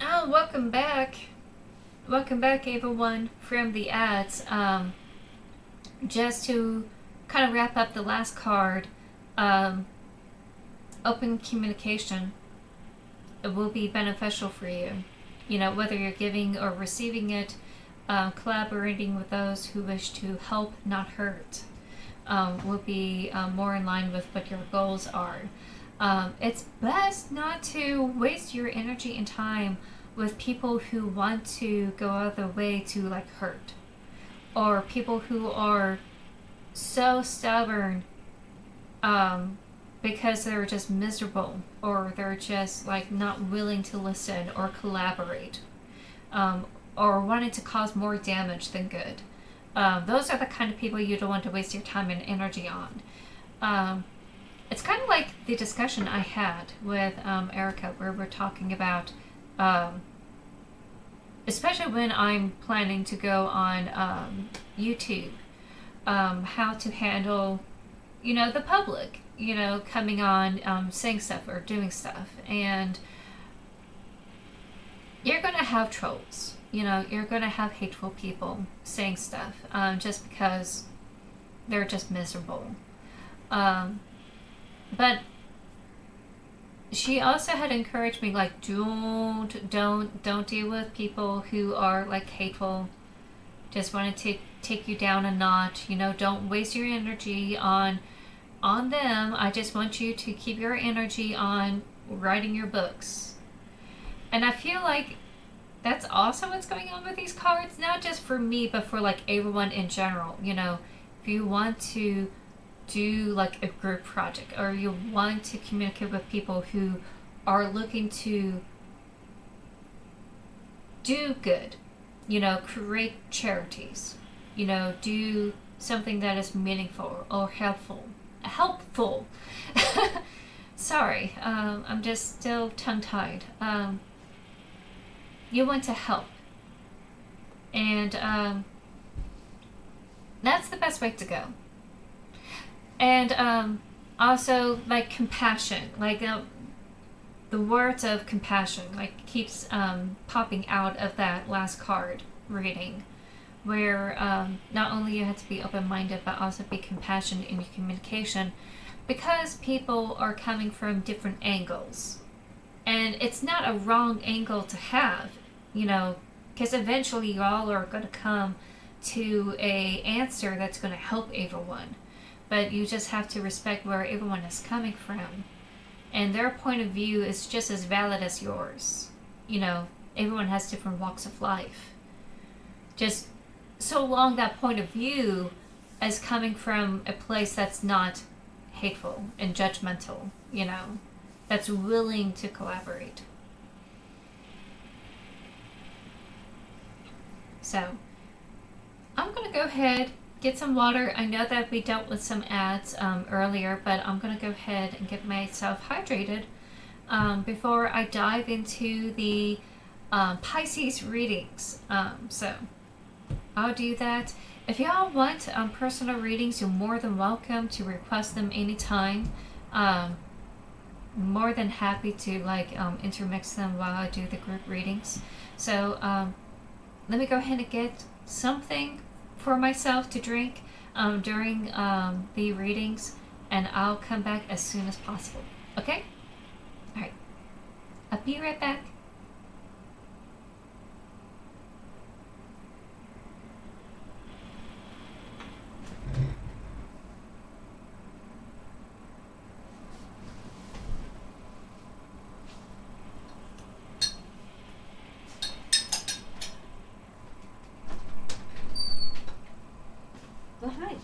Oh, welcome back. Welcome back, everyone, from the ads. Just to kind of wrap up the last card, open communication, it will be beneficial for you. You know, whether you're giving or receiving it, collaborating with those who wish to help, not hurt, will be more in line with what your goals are. It's best not to waste your energy and time with people who want to go out of their way to like hurt, or people who are so stubborn because they're just miserable, or they're just like not willing to listen or collaborate, or wanting to cause more damage than good. Those are the kind of people you don't want to waste your time and energy on. It's kind of like the discussion I had with Erica, where we're talking about, especially when I'm planning to go on YouTube, how to handle, you know, the public, you know, coming on, saying stuff or doing stuff. And you're going to have trolls. You know, you're going to have hateful people saying stuff just because they're just miserable. But she also had encouraged me, like, don't deal with people who are like hateful, just want to take you down a notch. You know, don't waste your energy on them. I just want you to keep your energy on writing your books. And I feel like that's also what's going on with these cards, not just for me, but for like everyone in general. You know, if you want to do like a group project, or you want to communicate with people who are looking to do good, you know, create charities, you know, do something that is meaningful or helpful. Sorry, I'm just still tongue-tied. You want to help, and that's the best way to go. And also, like, compassion, like the words of compassion, like, keeps popping out of that last card reading, where not only you have to be open-minded, but also be compassionate in your communication, because people are coming from different angles. And it's not a wrong angle to have, you know, because eventually you all are going to come to a answer that's going to help everyone. But you just have to respect where everyone is coming from. And their point of view is just as valid as yours. You know, everyone has different walks of life. Just so long that point of view is coming from a place that's not hateful and judgmental, you know, that's willing to collaborate. So, I'm going to go ahead get some water. I know that we dealt with some ads earlier, but I'm going to go ahead and get myself hydrated before I dive into the Pisces readings. So I'll do that. If y'all want personal readings, you're more than welcome to request them anytime. More than happy to intermix them while I do the group readings. So let me go ahead and get something for myself to drink during the readings, and I'll come back as soon as possible. Okay? All right. I'll be right back. Go ahead.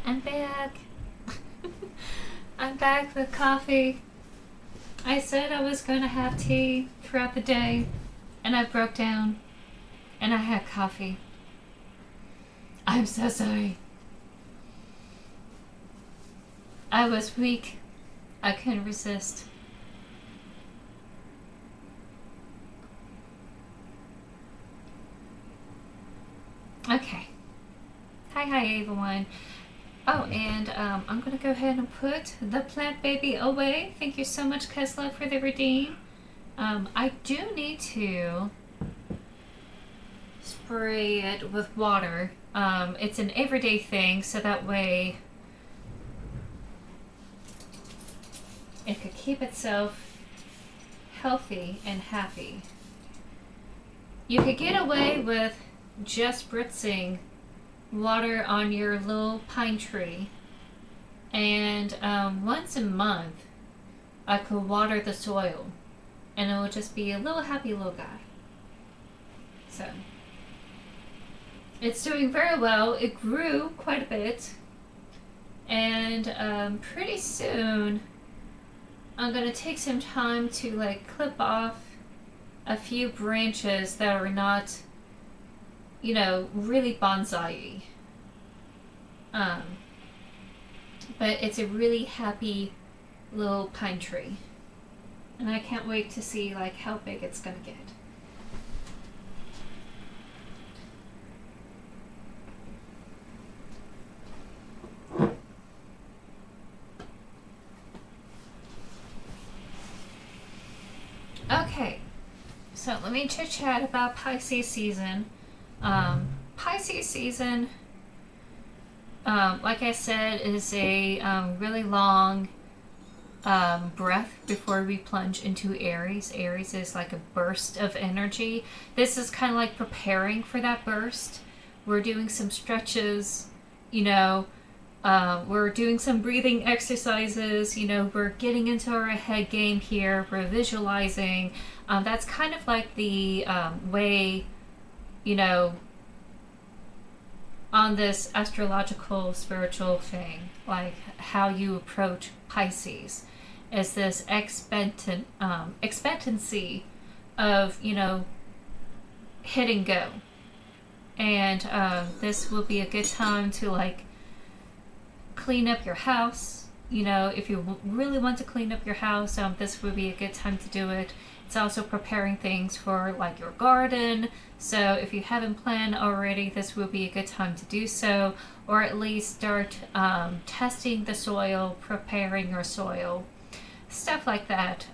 I'm back. I'm back with coffee. I said I was going to have tea throughout the day, and I broke down, and I had coffee. I'm so sorry. I was weak. I couldn't resist. Okay. Hi everyone. Oh, and I'm going to go ahead and put the plant baby away. Thank you so much, Kesla, for the redeem. I do need to spray it with water. It's an everyday thing, so that way it could keep itself healthy and happy. You could get away with just spritzing water on your little pine tree, and once a month I could water the soil, and it will just be a little happy little guy. So it's doing very well. It grew quite a bit, and pretty soon I'm gonna take some time to clip off a few branches that are not, really bonsai-y. But it's a really happy little pine tree. And I can't wait to see like how big it's gonna get. Okay, so let me chit chat about Pisces season. Pisces season, like I said, is a really long breath before we plunge into Aries. Aries is like a burst of energy. This is kind of like preparing for that burst. We're doing some stretches, you know, we're doing some breathing exercises, you know, we're getting into our head game here, we're visualizing. That's kind of like the way, you know, on this astrological spiritual thing, like how you approach Pisces, is this expectancy of, you know, hit and go. And this will be a good time to like clean up your house. You know, if you really want to clean up your house, this would be a good time to do it. It's also preparing things for like your garden. So if you haven't planned already, this will be a good time to do so, or at least start testing the soil, preparing your soil, stuff like that.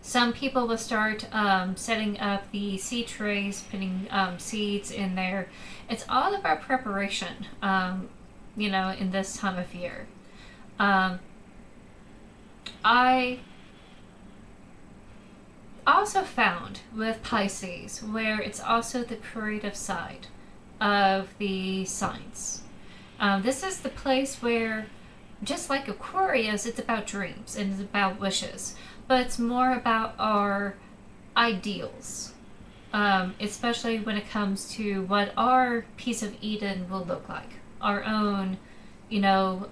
Some people will start setting up the seed trays, putting seeds in there. It's all about preparation, you know, in this time of year. I also found with Pisces where it's also the creative side of the signs. This is the place where, just like Aquarius, it's about dreams and it's about wishes, but it's more about our ideals, especially when it comes to what our piece of Eden will look like, our own, you know,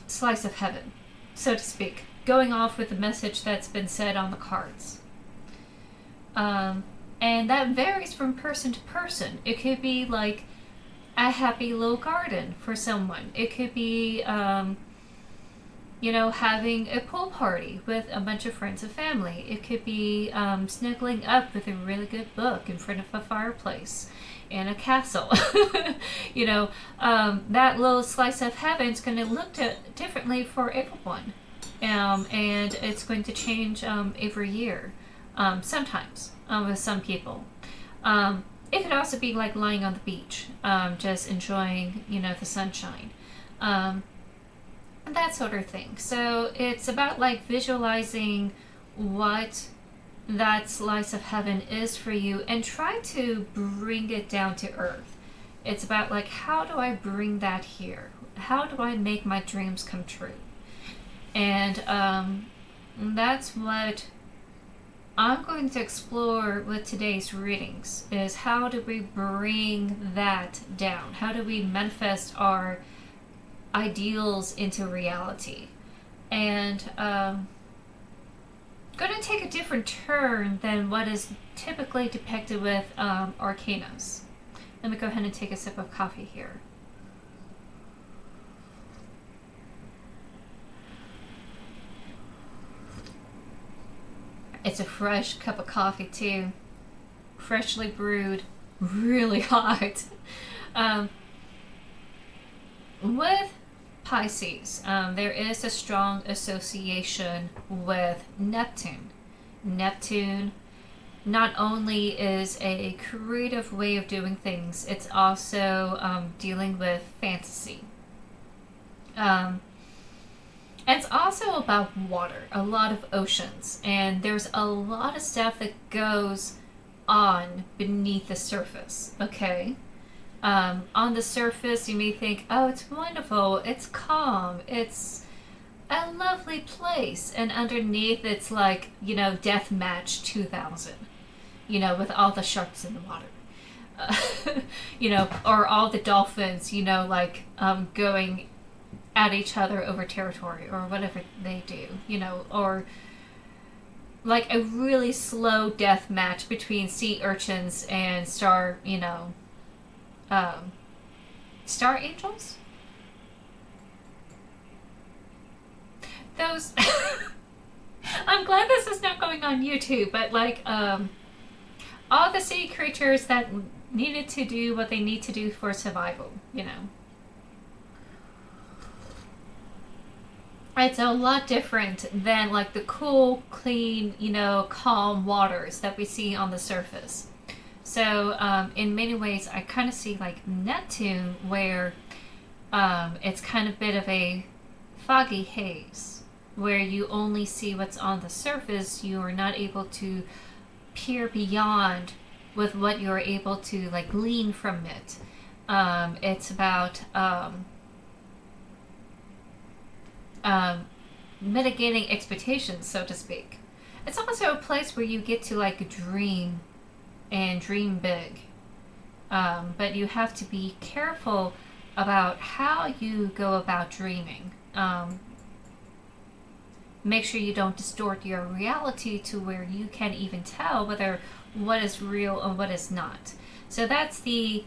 slice of heaven, so to speak, going off with the message that's been said on the cards. And that varies from person to person. It could be like a happy little garden for someone. It could be, you know, having a pool party with a bunch of friends and family. It could be snuggling up with a really good book in front of a fireplace in a castle. You know, that little slice of heaven is going to look differently for everyone. And it's going to change every year, sometimes, with some people. It could also be like lying on the beach, just enjoying, you know, the sunshine, that sort of thing. So it's about like visualizing what that slice of heaven is for you and try to bring it down to earth. It's about like, how do I bring that here? How do I make my dreams come true? And that's what I'm going to explore with today's readings, is how do we bring that down? How do we manifest our ideals into reality? And going to take a different turn than what is typically depicted with arcanas. Let me go ahead and take a sip of coffee here. It's a fresh cup of coffee too, freshly brewed, really hot. With Pisces, there is a strong association with Neptune. Neptune not only is a creative way of doing things, it's also dealing with fantasy. And it's also about water, a lot of oceans, and there's a lot of stuff that goes on beneath the surface, okay? On the surface, you may think, oh, it's wonderful, it's calm, it's a lovely place, and underneath it's like, you know, Death Match 2000, you know, with all the sharks in the water. You know, or all the dolphins, you know, like going at each other over territory or whatever they do, you know, or like a really slow death match between sea urchins and star angels. those I'm glad this is not going on YouTube, but like all the sea creatures that needed to do what they need to do for survival, you know. It's a lot different than like the cool, clean, you know, calm waters that we see on the surface. So in many ways, I kind of see like Neptune, where it's kind of a bit of a foggy haze, where you only see what's on the surface. You are not able to peer beyond with what you're able to like glean from it. It's about mitigating expectations, so to speak. It's also a place where you get to like dream and dream big. But you have to be careful about how you go about dreaming. Make sure you don't distort your reality to where you can't even tell whether what is real and what is not. So that's the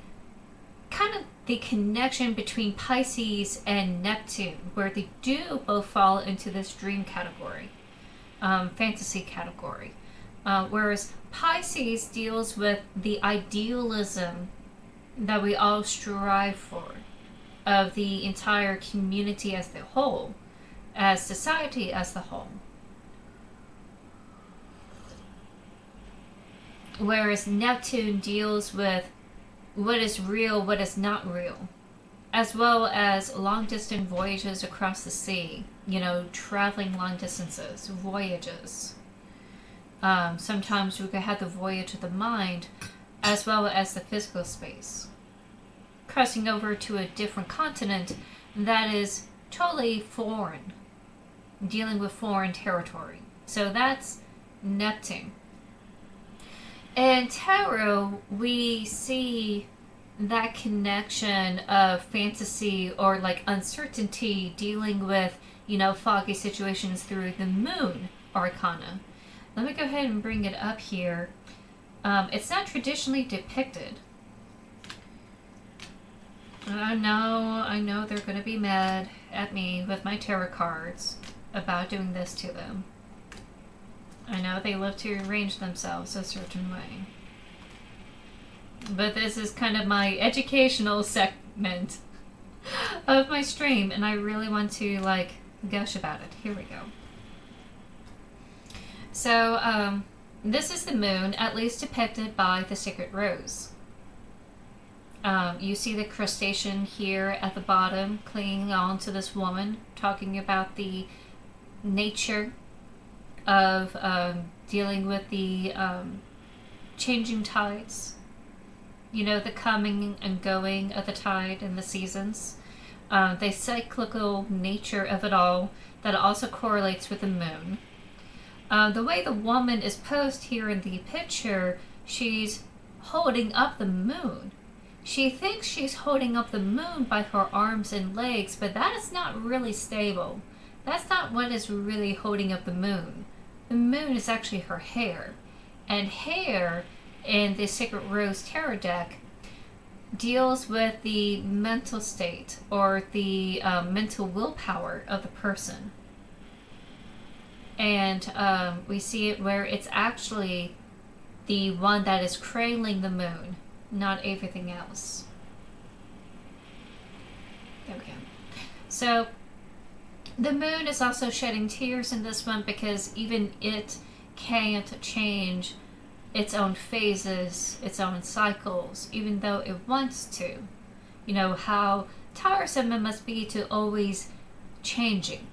kind of the connection between Pisces and Neptune, where they do both fall into this dream category, fantasy category. Whereas Pisces deals with the idealism that we all strive for, of the entire community as the whole, as society as the whole. Whereas Neptune deals with what is real, what is not real, as well as long distance voyages across the sea, you know, traveling long distances, voyages. Sometimes we could have the voyage of the mind as well as the physical space, crossing over to a different continent that is totally foreign, dealing with foreign territory. So that's Neptune. In tarot, we see that connection of fantasy or like uncertainty, dealing with, you know, foggy situations through the moon arcana. Let me go ahead and bring it up here. It's not traditionally depicted. I know they're going to be mad at me with my tarot cards about doing this to them. I know they love to arrange themselves a certain way. But this is kind of my educational segment of my stream, and I really want to like gush about it. Here we go. So, this is the moon, at least depicted by the Sacred Rose. You see the crustacean here at the bottom, clinging on to this woman, talking about the nature of dealing with the changing tides. You know, the coming and going of the tide and the seasons. The cyclical nature of it all that also correlates with the moon. The way the woman is posed here in the picture, she's holding up the moon. She thinks she's holding up the moon by her arms and legs, but that is not really stable. That's not what is really holding up the moon. The moon is actually her hair. And hair in the Sacred Rose Tarot deck deals with the mental state or the mental willpower of the person. And we see it where it's actually the one that is cradling the moon, not everything else. There we go. So the moon is also shedding tears in this one because even it can't change its own phases, its own cycles, even though it wants to. You know, how tiresome it must be to always changing,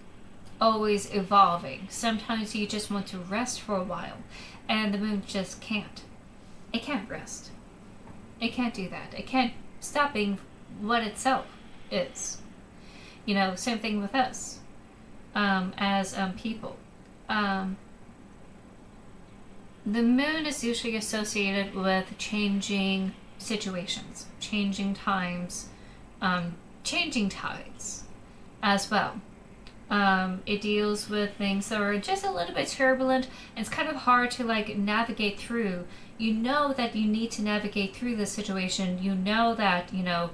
always evolving. Sometimes you just want to rest for a while, and the moon just can't. It can't rest. It can't do that. It can't stop being what itself is. You know, same thing with us as people. The moon is usually associated with changing situations, changing times, changing tides as well. It deals with things that are just a little bit turbulent, and it's kind of hard to like navigate through. You know that you need to navigate through this situation. You know that, you know,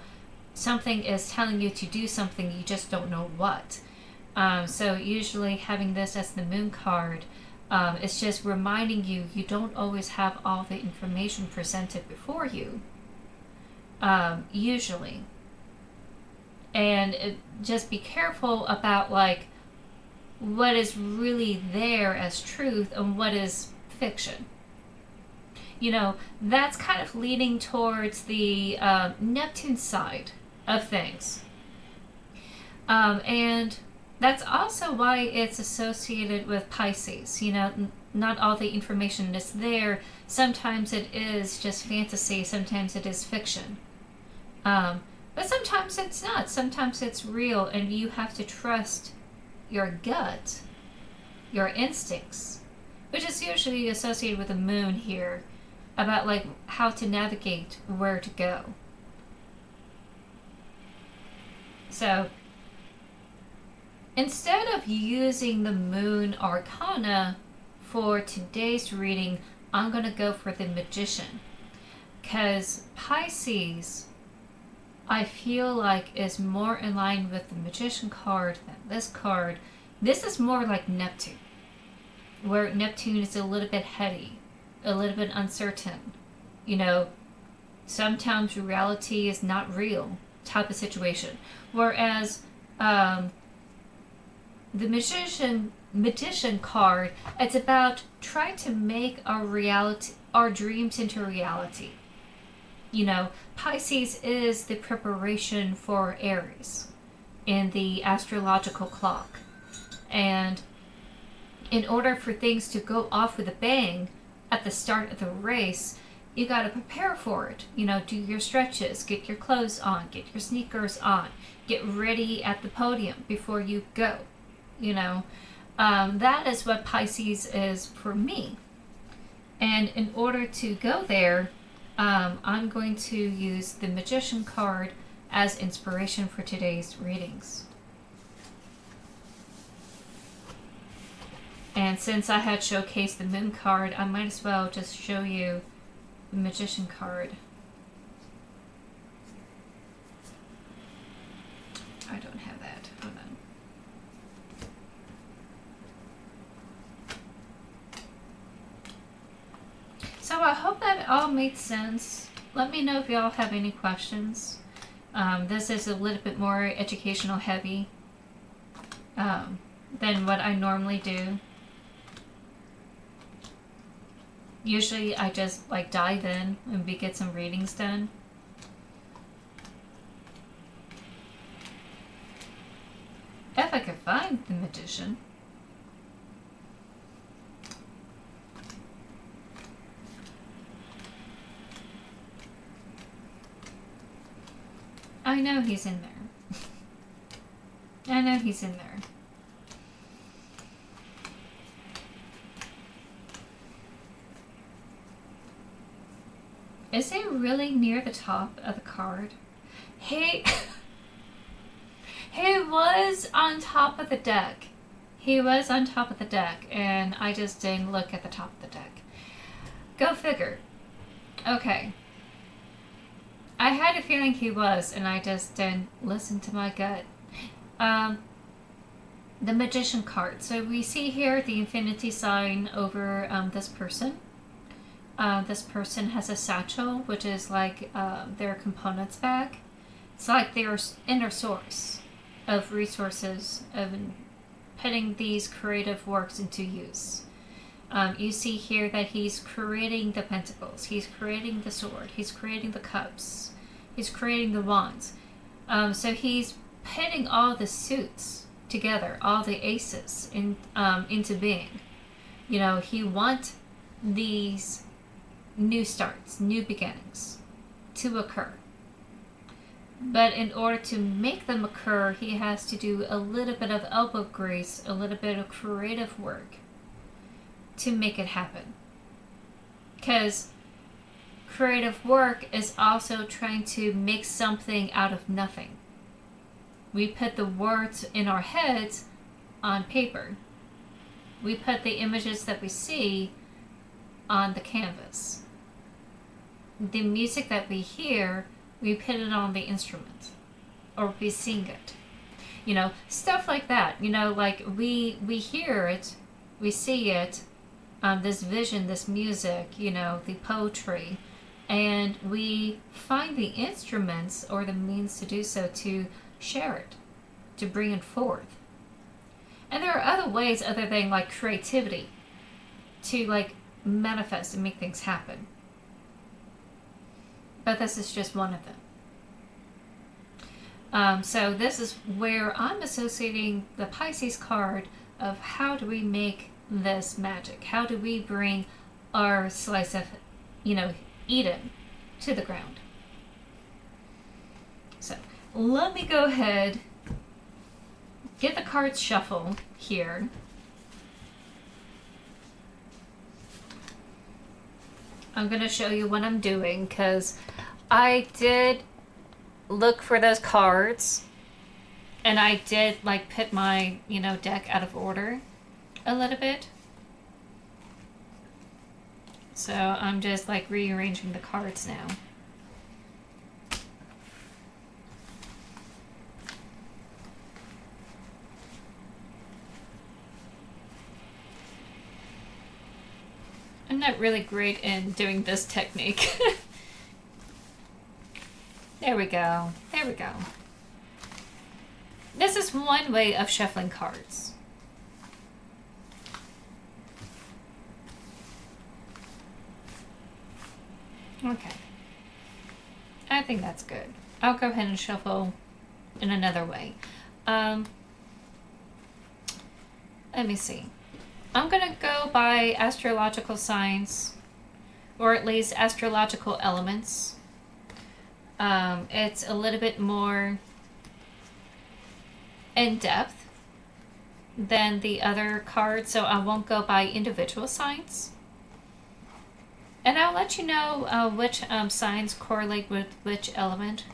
something is telling you to do something, you just don't know what. So usually having this as the moon card, it's just reminding you don't always have all the information presented before you, usually. And just be careful about like what is really there as truth and what is fiction. You know, that's kind of leaning towards the Neptune side of things. And that's also why it's associated with Pisces. You know, not all the information is there. Sometimes it is just fantasy, sometimes it is fiction. But sometimes it's not. Sometimes it's real, and you have to trust your gut, your instincts, which is usually associated with the moon here, about like how to navigate where to go. So instead of using the moon arcana for today's reading, I'm going to go for the magician, because Pisces, I feel like, is more in line with the magician card than this card. This is more like Neptune, where Neptune is a little bit heady, a little bit uncertain. You know, sometimes reality is not real type of situation. Whereas the magician card, it's about trying to make our dreams into reality. You know, Pisces is the preparation for Aries in the astrological clock. And in order for things to go off with a bang at the start of the race, you got to prepare for it. You know, do your stretches, get your clothes on, get your sneakers on, get ready at the podium before you go. You know, that is what Pisces is for me. And in order to go there, I'm going to use the Magician card as inspiration for today's readings. And since I had showcased the Moon card, I might as well just show you the Magician card. I don't have that. Hold on. So I hope that all made sense. Let me know if y'all have any questions. This is a little bit more educational heavy than what I normally do. Usually I just like dive in and we get some readings done. If I could find the Magician. I know he's in there. I know he's in there. Is it really near the top of the card? He was on top of the deck. He was on top of the deck, and I just didn't look at the top of the deck. Go figure. Okay. I had a feeling he was, and I just didn't listen to my gut. The Magician card. So we see here the infinity sign over this person. This person has a satchel, which is like their components bag. It's like their inner source of resources, of putting these creative works into use. You see here that he's creating the pentacles, he's creating the sword, he's creating the cups, he's creating the wands. So he's putting all the suits together, all the aces into being. You know, he wants these new starts, new beginnings to occur. But in order to make them occur, he has to do a little bit of elbow grease, a little bit of creative work to make it happen. Because creative work is also trying to make something out of nothing. We put the words in our heads on paper. We put the images that we see on the canvas. The music that we hear, we put it on the instrument, or we sing it. You know, stuff like that. You know, like we hear it, we see it, this vision, this music, you know, the poetry, and we find the instruments or the means to do so to share it, to bring it forth. And there are other ways other than like creativity to like manifest and make things happen. But this is just one of them. So this is where I'm associating the Pisces card of how do we make this magic? How do we bring our slice of, you know, Eden to the ground? So let me go ahead, get the cards shuffled here. I'm going to show you what I'm doing because I did look for those cards and I did like put my, you know, deck out of order a little bit. So I'm just like rearranging the cards now. I'm not really great in doing this technique. There we go. There we go. This is one way of shuffling cards. Okay. I think that's good. I'll go ahead and shuffle in another way. Let me see. I'm going to go by astrological signs, or at least astrological elements. It's a little bit more in depth than the other cards, so I won't go by individual signs. And I'll let you know which signs correlate with which element,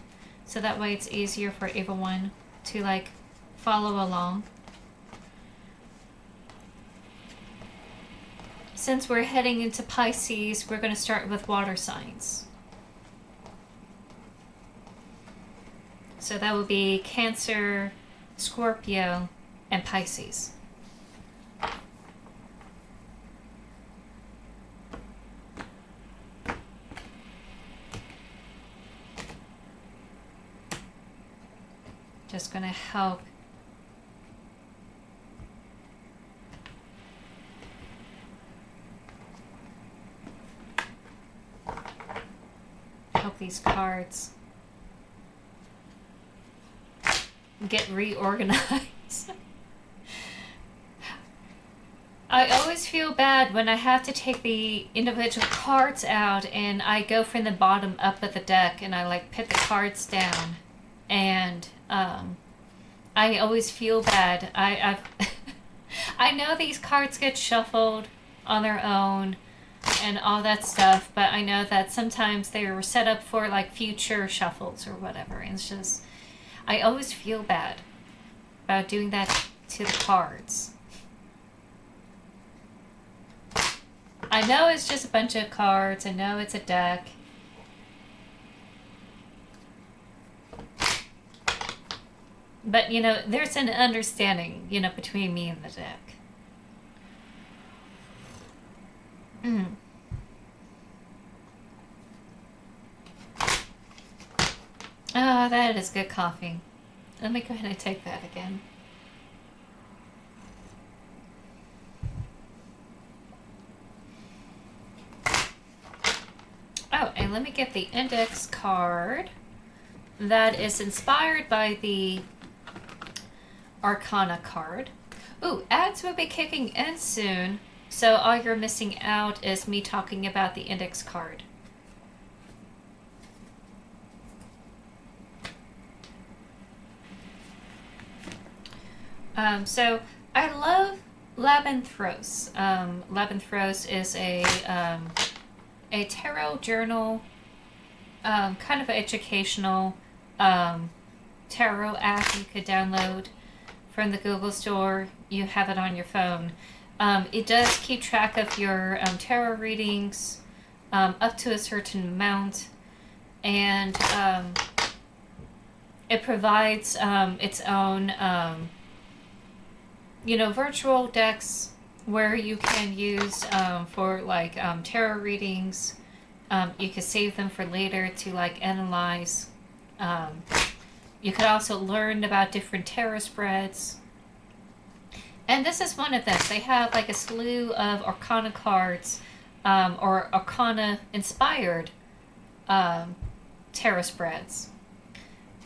so that way it's easier for everyone to like follow along. Since we're heading into Pisces, we're going to start with water signs. So that would be Cancer, Scorpio, and Pisces. Just going to help these cards get reorganized. I always feel bad when I have to take the individual cards out and I go from the bottom up of the deck and I like put the cards down, and I always feel bad. I know these cards get shuffled on their own and all that stuff, but I know that sometimes they were set up for like future shuffles or whatever, and it's just, I always feel bad about doing that to the cards. I know it's just a bunch of cards, I know it's a deck, but you know, there's an understanding, you know, between me and the deck. Oh, that is good coffee. Let me go ahead and take that again. Oh, and let me get the index card that is inspired by the Arcana card. Ooh, ads will be kicking in soon, so all you're missing out is me talking about the index card. So I love Labyrinthos. Labyrinthos is a tarot journal, kind of educational tarot app you could download from the Google Store. You have it on your phone. It does keep track of your tarot readings up to a certain amount, and It provides its own, virtual decks where you can use for like tarot readings. You could save them for later to like analyze. You could also learn about different tarot spreads. And this is one of them. They have like a slew of Arcana cards or Arcana inspired tarot spreads.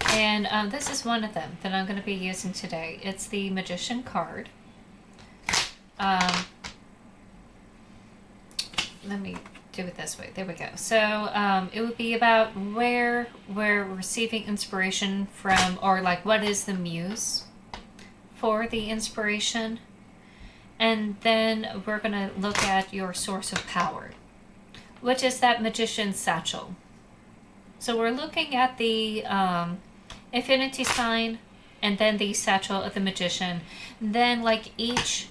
And this is one of them that I'm going to be using today. It's the Magician card. Let me do it this way. There we go. So it would be about where we're receiving inspiration from, or like what is the muse for the inspiration. And then we're going to look at your source of power, which is that Magician's satchel. So we're looking at the infinity sign and then the satchel of the Magician. Then like each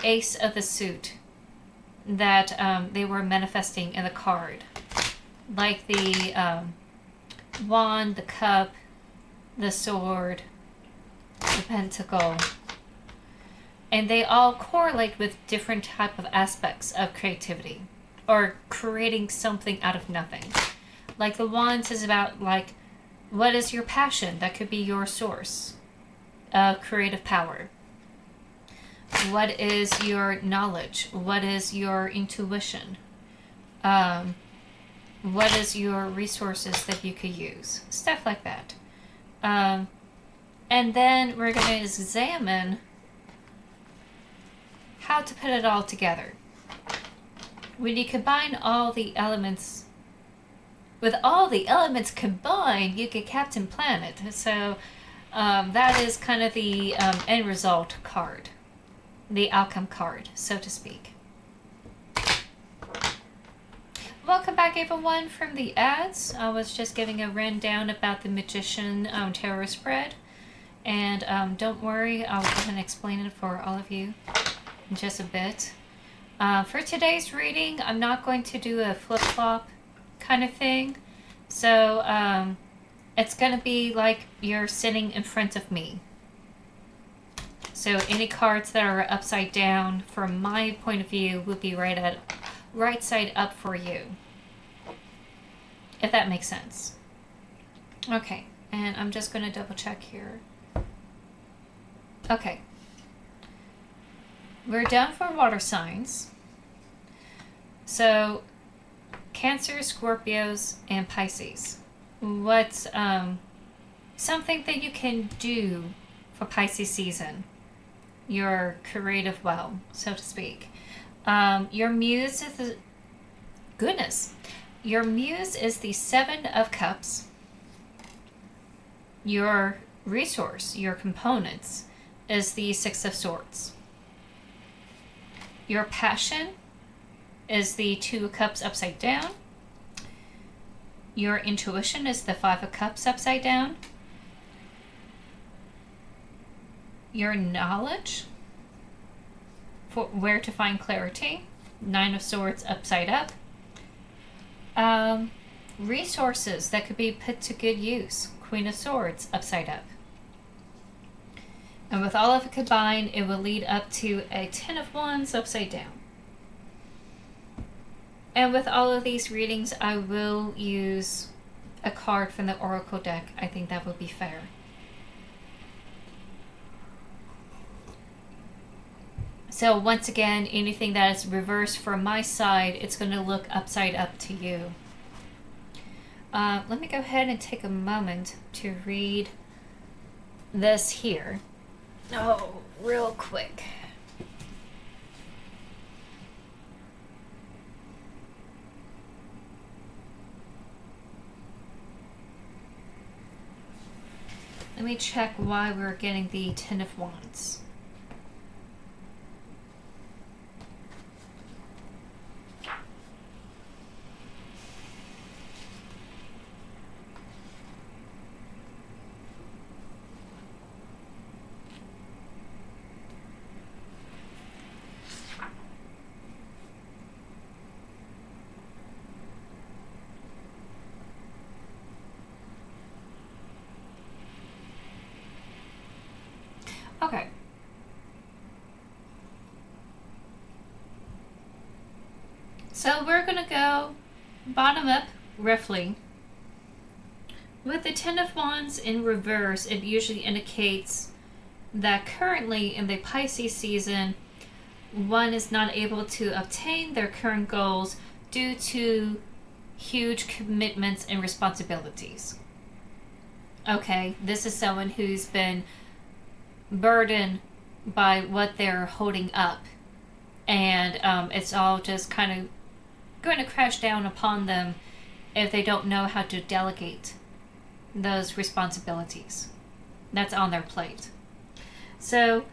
ace of the suit that they were manifesting in the card. Like the wand, the cup, the sword, the pentacle. And they all correlate with different type of aspects of creativity or creating something out of nothing. Like the wands is about like, what is your passion? That could be your source of creative power. What is your knowledge? What is your intuition? What is your resources that you could use? Stuff like that. And then we're going to examine how to put it all together. When you combine all the elements, with all the elements combined, you get Captain Planet. So that is kind of the end result card. The outcome card, so to speak. Welcome back, everyone, from the ads. I was just giving a rundown about the Magician tarot spread. And don't worry, I'll go ahead and explain it for all of you in just a bit. For today's reading, I'm not going to do a flip-flop kind of thing. So it's going to be like you're sitting in front of me. So any cards that are upside down, from my point of view, would be right side up for you. If that makes sense. Okay, and I'm just going to double check here. Okay. We're done for water signs. So, Cancer, Scorpios, and Pisces. What's something that you can do for Pisces season? Your creative well, so to speak. Your muse is the... Goodness. Your muse is the Seven of Cups. Your resource, your components, is the Six of Swords. Your passion is the Two of Cups upside down. Your intuition is the Five of Cups upside down. Your knowledge, for where to find clarity, Nine of Swords upside up. Resources that could be put to good use, Queen of Swords upside up. And with all of it combined, it will lead up to a Ten of Wands upside down. And with all of these readings, I will use a card from the Oracle deck. I think that would be fair. So once again, anything that is reversed from my side, it's going to look upside up to you. Let me go ahead and take a moment to read this here. Oh, real quick. Let me check why we're getting the Ten of Wands. Okay. So we're going to go bottom up roughly. With the Ten of Wands in reverse, it usually indicates that currently in the Pisces season, one is not able to obtain their current goals due to huge commitments and responsibilities. Okay, this is someone who's been burdened by what they're holding up, and it's all just kind of going to crash down upon them if they don't know how to delegate those responsibilities that's on their plate. So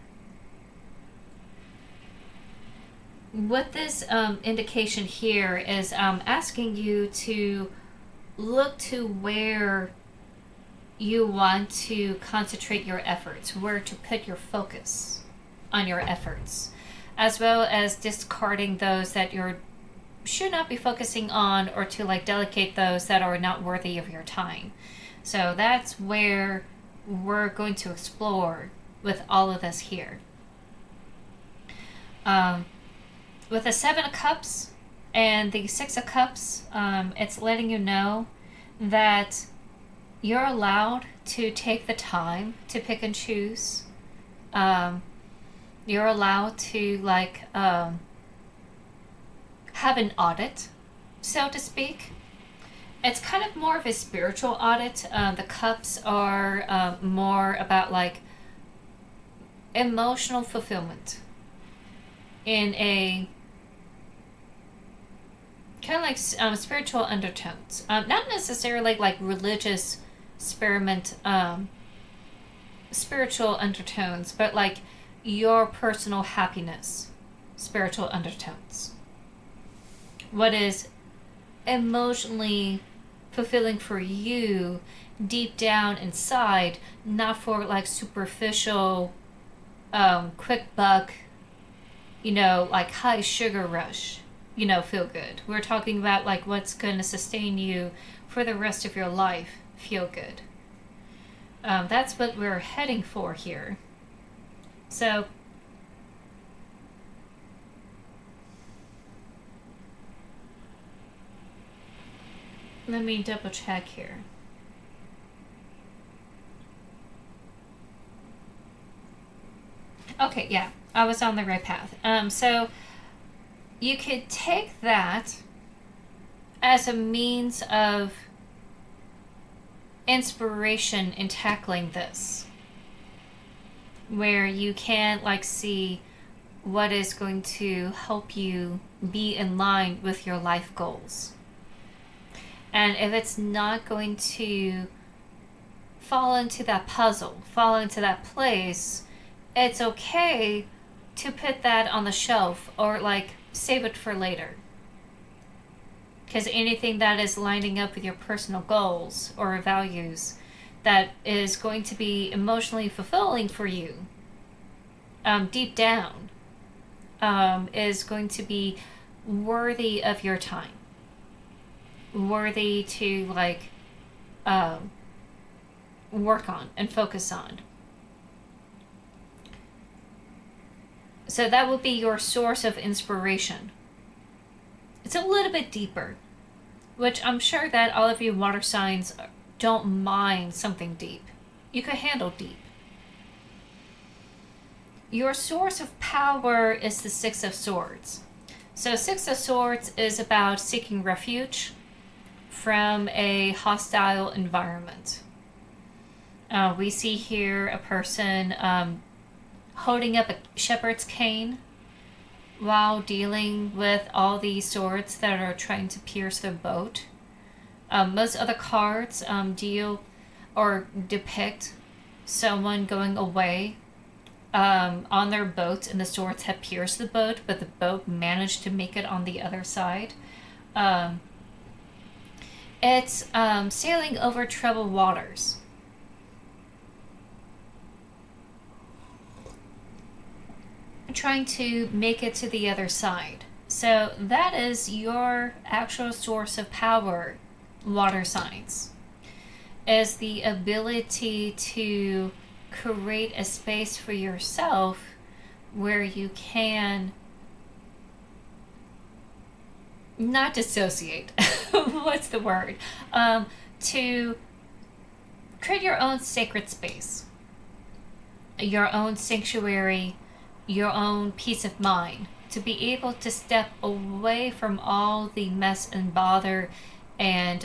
what this indication here is asking you to look to where you want to concentrate your efforts, where to put your focus on your efforts, as well as discarding those that you should not be focusing on, or to like delegate those that are not worthy of your time. So that's where we're going to explore with all of this here. With the Seven of Cups and the Six of Cups, it's letting you know that you're allowed to take the time to pick and choose. You're allowed to have an audit, so to speak. It's kind of more of a spiritual audit. The cups are more about like emotional fulfillment in a kind of like spiritual undertones. Not necessarily like religious spiritual undertones, but like your personal happiness, spiritual undertones. What is emotionally fulfilling for you deep down inside, not for like superficial, quick buck, like high sugar rush, feel good. We're talking about like what's going to sustain you for the rest of your life, feel good. That's what we're heading for here. So let me double check here. Okay, yeah, I was on the right path. So you could take that as a means of inspiration in tackling this, where you can like see what is going to help you be in line with your life goals. And if it's not going to fall into that puzzle, fall into that place, it's okay to put that on the shelf or like save it for later. Because anything that is lining up with your personal goals or values that is going to be emotionally fulfilling for you, deep down, is going to be worthy of your time. Worthy to like work on and focus on. So that will be your source of inspiration. It's a little bit deeper, which I'm sure that all of you water signs don't mind something deep. You can handle deep. Your source of power is the Six of Swords. So Six of Swords is about seeking refuge from a hostile environment. We see here a person holding up a shepherd's cane while dealing with all these swords that are trying to pierce their boat. Most other cards deal or depict someone going away on their boat, and the swords have pierced the boat, but the boat managed to make it on the other side. It's sailing over troubled waters. Trying to make it to the other side. So that is your actual source of power, water signs, is the ability to create a space for yourself where you can not dissociate. What's the word? To create your own sacred space, your own sanctuary, your own peace of mind, to be able to step away from all the mess and bother and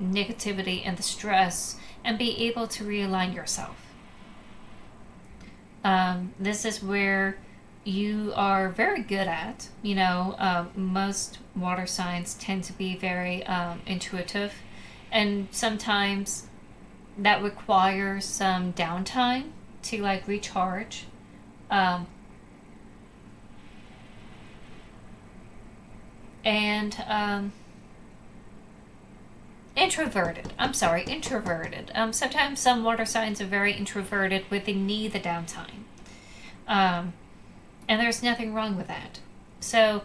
negativity and the stress, and be able to realign yourself. This is where you are very good at. Most water signs tend to be very intuitive, and sometimes that requires some downtime to like recharge. Introverted. Sometimes some water signs are very introverted, where they need the downtime. And there's nothing wrong with that. So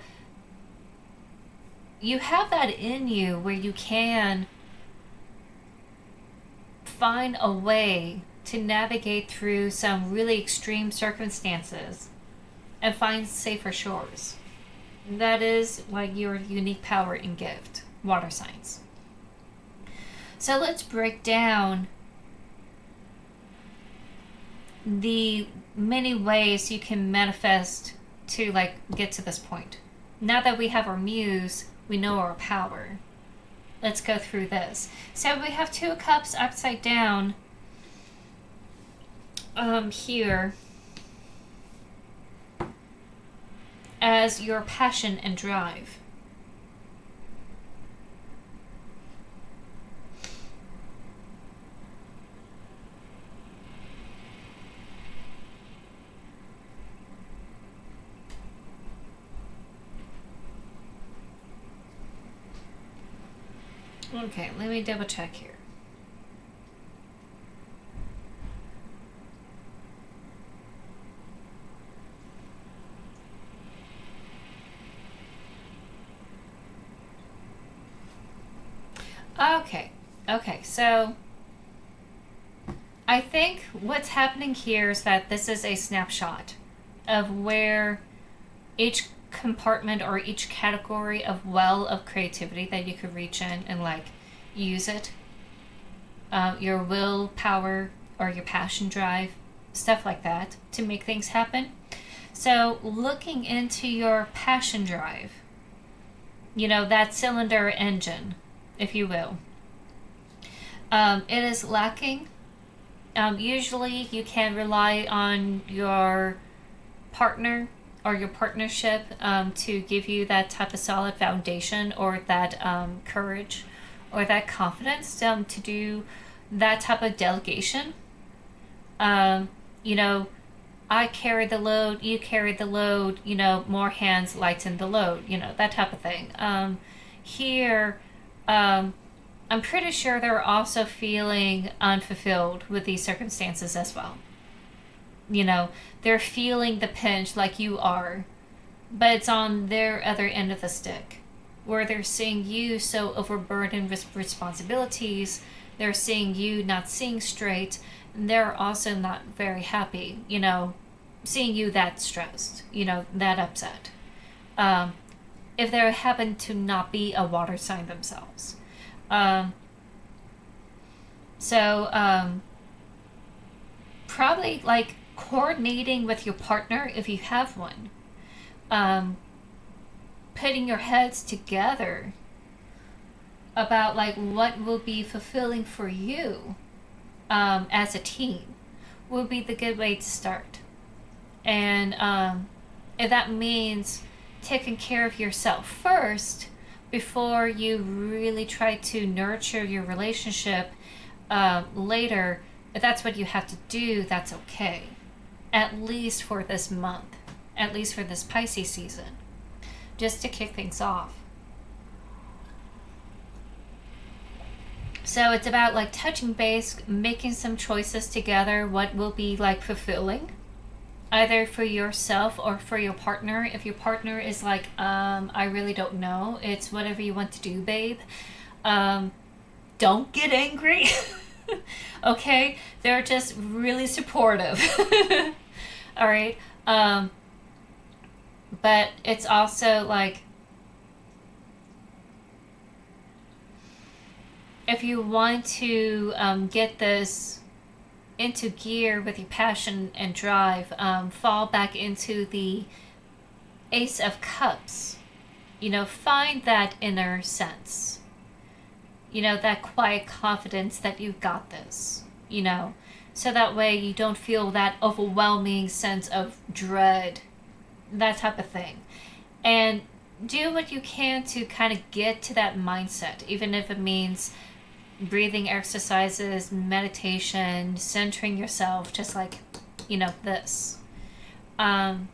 you have that in you where you can find a way to navigate through some really extreme circumstances and find safer shores. That is like your unique power and gift, water signs. So let's break down the many ways you can manifest to like get to this point. Now that we have our muse, we know our power. Let's go through this. So we have 2 cups upside down here as your passion and drive. Okay, let me double check here. Okay, so I think what's happening here is that this is a snapshot of where each compartment or each category of well of creativity that you could reach in and like use it, your willpower or your passion drive, stuff like that, to make things happen. So looking into your passion drive, that cylinder engine, if you will, it is lacking. Usually you can rely on your partner or your partnership to give you that type of solid foundation, or that courage or that confidence to do that type of delegation. I carry the load, you carry the load, more hands lighten the load, that type of thing. Here, I'm pretty sure they're also feeling unfulfilled with these circumstances as well. They're feeling the pinch like you are, but it's on their other end of the stick, where they're seeing you so overburdened with responsibilities. They're seeing you not seeing straight, and they're also not very happy, seeing you that stressed, that upset. If they happen to not be a water sign themselves. Probably like coordinating with your partner if you have one, putting your heads together about like what will be fulfilling for you as a team will be the good way to start. And if that means taking care of yourself first before you really try to nurture your relationship later, if that's what you have to do, that's okay. At least for this month, at least for this Pisces season, just to kick things off. So it's about like touching base, making some choices together, what will be like fulfilling, either for yourself or for your partner. If your partner is like, I really don't know, it's whatever you want to do, babe. Don't get angry. Okay? They're just really supportive. All right? But it's also like, if you want to get this into gear with your passion and drive, fall back into the Ace of Cups. Find that inner sense. That quiet confidence that you've got this. So that way you don't feel that overwhelming sense of dread, that type of thing. And do what you can to kind of get to that mindset, even if it means breathing exercises, meditation, centering yourself, just like, this. And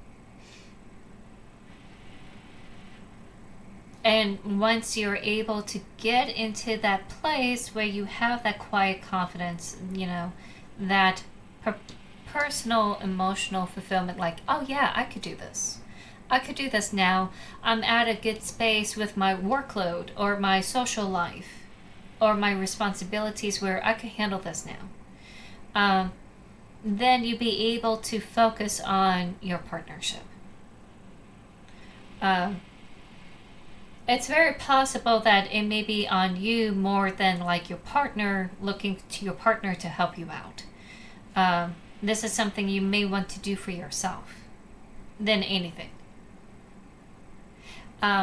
once you're able to get into that place where you have that quiet confidence, that personal emotional fulfillment, like, oh yeah, I could do this. I could do this now. I'm at a good space with my workload or my social life or my responsibilities where I could handle this now. Then you'll be able to focus on your partnership. It's very possible that it may be on you more than like your partner, looking to your partner to help you out. This is something you may want to do for yourself than anything.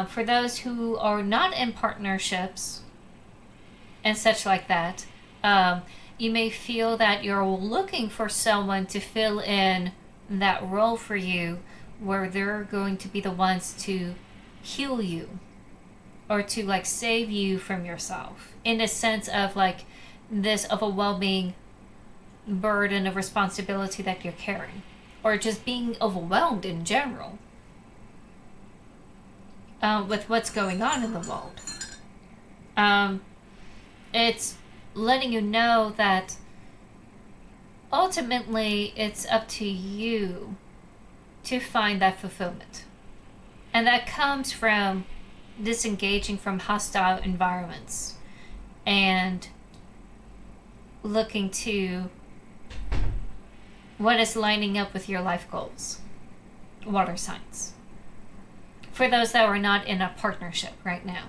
For those who are not in partnerships and such like that, you may feel that you're looking for someone to fill in that role for you, where they're going to be the ones to heal you or to like save you from yourself, in a sense of like this overwhelming burden of responsibility that you're carrying, or just being overwhelmed in general with what's going on in the world. It's letting you know that ultimately it's up to you to find that fulfillment. And that comes from disengaging from hostile environments and looking to what is lining up with your life goals. Water signs. For those that are not in a partnership right now.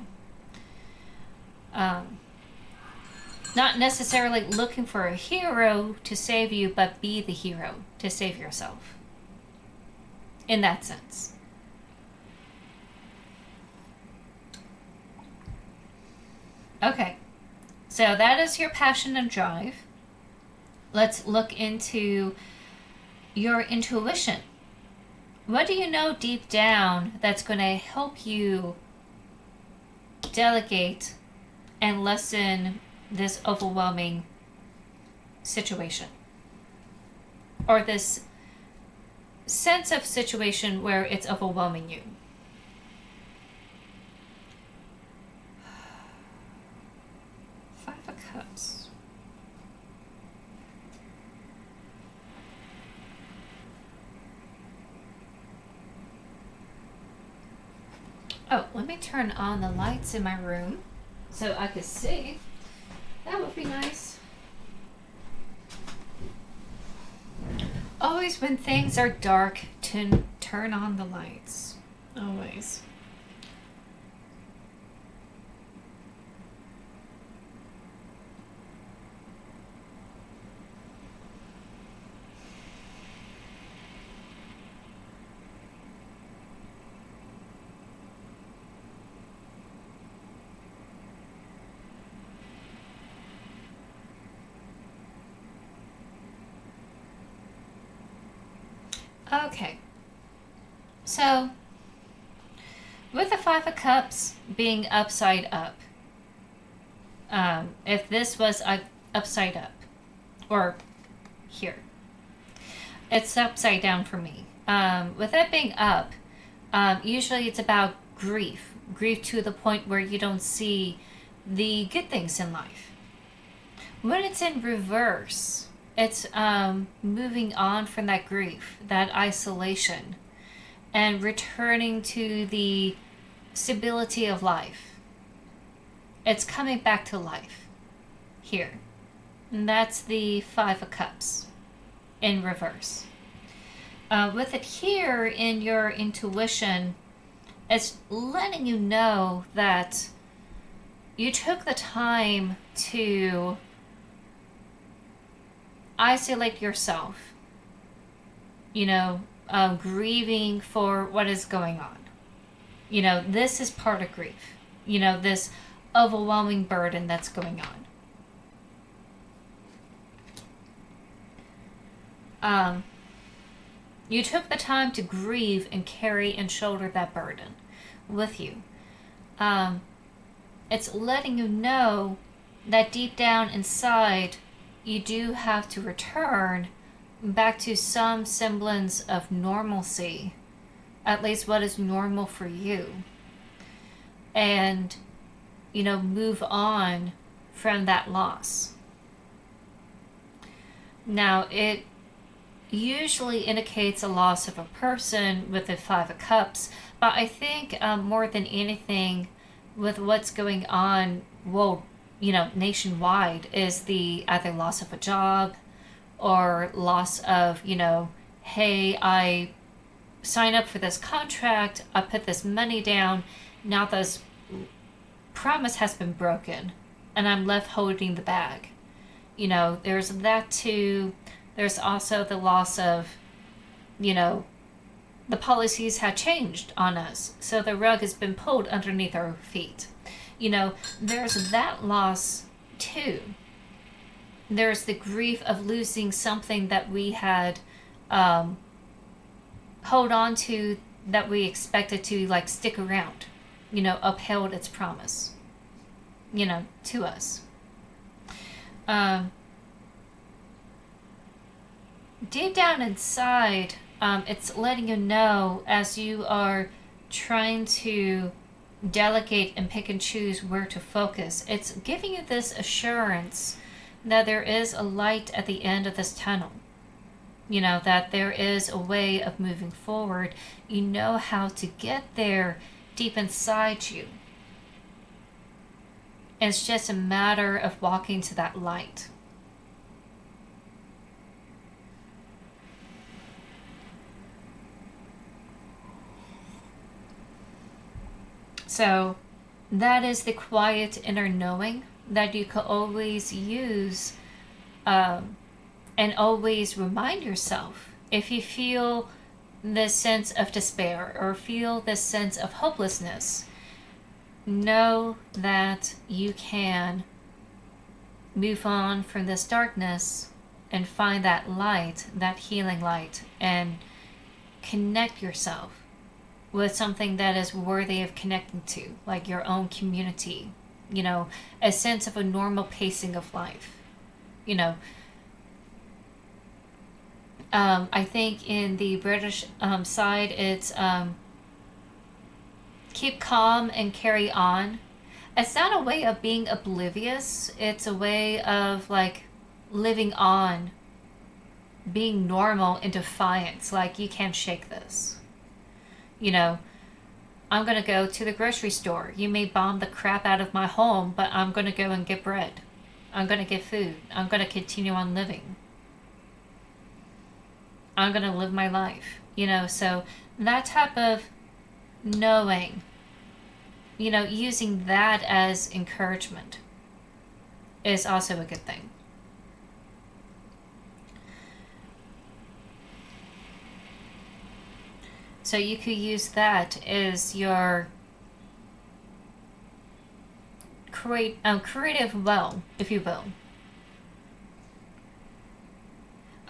Not necessarily looking for a hero to save you, but be the hero to save yourself. In that sense. Okay, so that is your passion and drive. Let's look into your intuition. What do you know deep down that's going to help you delegate and lessen this overwhelming situation? Or this sense of situation where it's overwhelming you? Five of Cups. Oh, let me turn on the lights in my room so I could see. That would be nice. Always when things are dark, turn on the lights. Always. Okay, so with the Five of Cups being upside up, if this was upside up, or here, it's upside down for me. With it being up, usually it's about grief to the point where you don't see the good things in life. When it's in reverse, it's moving on from that grief, that isolation, and returning to the stability of life. It's coming back to life here. And that's the Five of Cups in reverse. With it here in your intuition, it's letting you know that you took the time to isolate yourself, grieving for what is going on. This is part of grief, this overwhelming burden that's going on. You took the time to grieve and carry and shoulder that burden with you. It's letting you know that deep down inside, you do have to return back to some semblance of normalcy, at least what is normal for you, and move on from that loss. Now, it usually indicates a loss of a person with the Five of Cups, but I think more than anything, with what's going on, nationwide, is the either loss of a job or loss of, hey, I sign up for this contract, I put this money down, now this promise has been broken, and I'm left holding the bag. There's that too. There's also the loss of, the policies had changed on us, so the rug has been pulled underneath our feet. There's that loss too. There's the grief of losing something that we had hold on to, that we expected to stick around, upheld its promise, to us. Deep down inside, it's letting you know, as you are trying to delegate and pick and choose where to focus, it's giving you this assurance that there is a light at the end of this tunnel. That there is a way of moving forward. You know how to get there deep inside you. It's just a matter of walking to that light. So that is the quiet inner knowing that you can always use, and always remind yourself if you feel this sense of despair or feel this sense of hopelessness. Know that you can move on from this darkness and find that light, that healing light, and connect yourself with something that is worthy of connecting to, like your own community, a sense of a normal pacing of life. I think in the British side, it's keep calm and carry on. It's not a way of being oblivious. It's a way of living on, being normal in defiance. You can't shake this. I'm going to go to the grocery store. You may bomb the crap out of my home, but I'm going to go and get bread. I'm going to get food. I'm going to continue on living. I'm going to live my life. So that type of knowing, using that as encouragement is also a good thing. So you could use that as your creative well, if you will.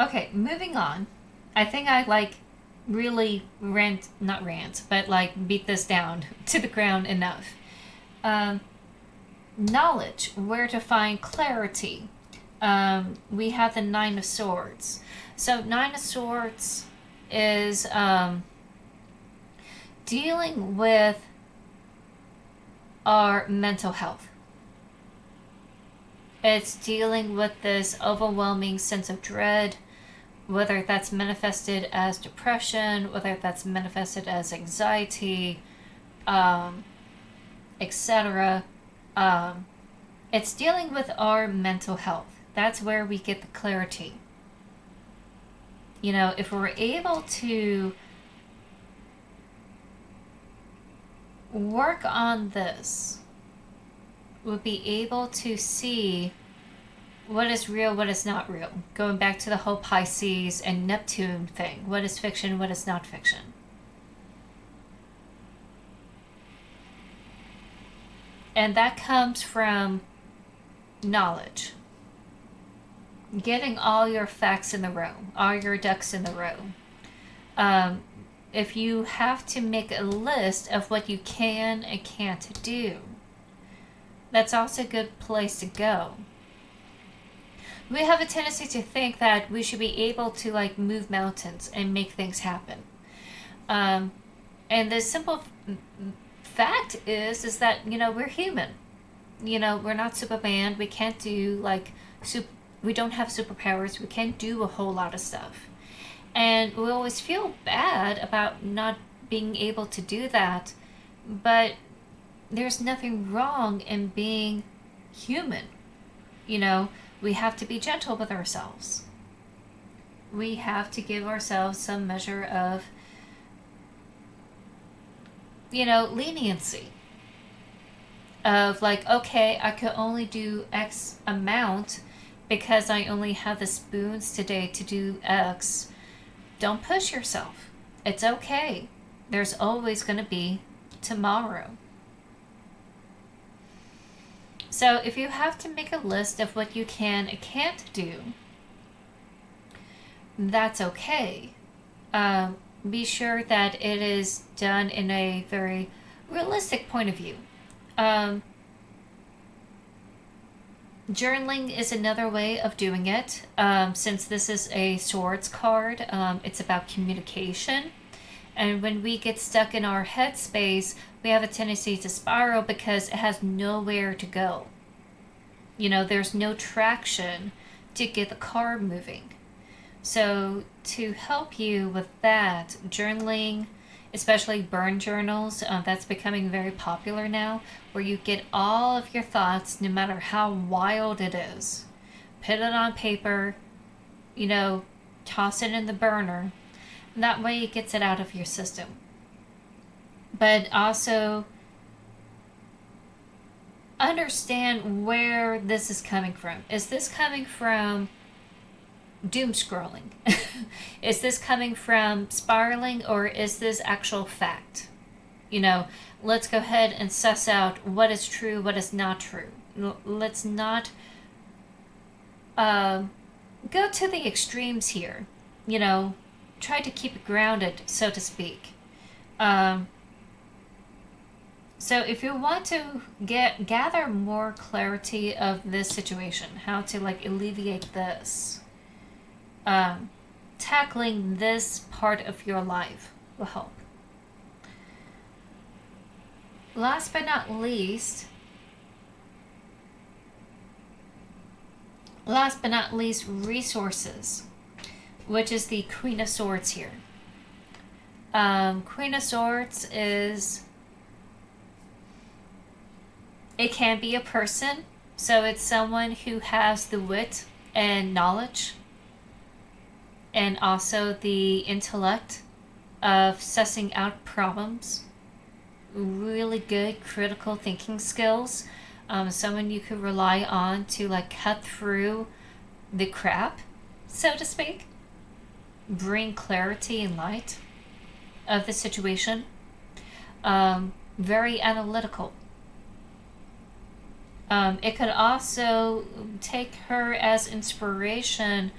Okay, moving on. I think I really not rant, but beat this down to the ground enough. Knowledge, where to find clarity. We have the Nine of Swords. So Nine of Swords is dealing with our mental health. It's dealing with this overwhelming sense of dread, whether that's manifested as depression, whether that's manifested as anxiety, etc. It's dealing with our mental health. That's where we get the clarity. You know, if we're able to work on this, we'll be able to see what is real, what is not real. Going back to the whole Pisces and Neptune thing. What is fiction, what is not fiction? And that comes from knowledge. Getting all your facts in the row, all your ducks in the row. If you have to make a list of what you can and can't do, that's also a good place to go. We have a tendency to think that we should be able to like move mountains and make things happen. And the simple fact is that, you know, we're human. You know, we're not Superman. We can't do like, we don't have superpowers. We can't do a whole lot of stuff. And we always feel bad about not being able to do that. But there's nothing wrong in being human. You know, we have to be gentle with ourselves. We have to give ourselves some measure of, you know, leniency. Of like, okay, I could only do X amount because I only have the spoons today to do X. Don't push yourself. It's okay. There's always going to be tomorrow. So if you have to make a list of what you can and can't do, that's okay. Be sure that it is done in a very realistic point of view. Journaling is another way of doing it. Since this is a swords card, it's about communication. And when we get stuck in our headspace, we have a tendency to spiral because it has nowhere to go. You know, there's no traction to get the car moving. So to help you with that, journaling, especially burn journals, that's becoming very popular now, where you get all of your thoughts, no matter how wild it is. Put it on paper, you know, toss it in the burner. That way it gets it out of your system. But also understand where this is coming from. Is this coming from doom scrolling? Is this coming from spiraling, or is this actual fact? You know, let's go ahead and suss out what is true, what is not true. Let's not go to the extremes here. You know, try to keep it grounded, so to speak. So if you want to gather more clarity of this situation, how to like alleviate this, tackling this part of your life will help. Last but not least, resources, which is the Queen of Swords here. Queen of Swords is, it can be a person, so it's someone who has the wit and knowledge and also the intellect of sussing out problems, really good critical thinking skills, someone you could rely on to like cut through the crap, so to speak, bring clarity and light of the situation, very analytical. It could also take her as inspiration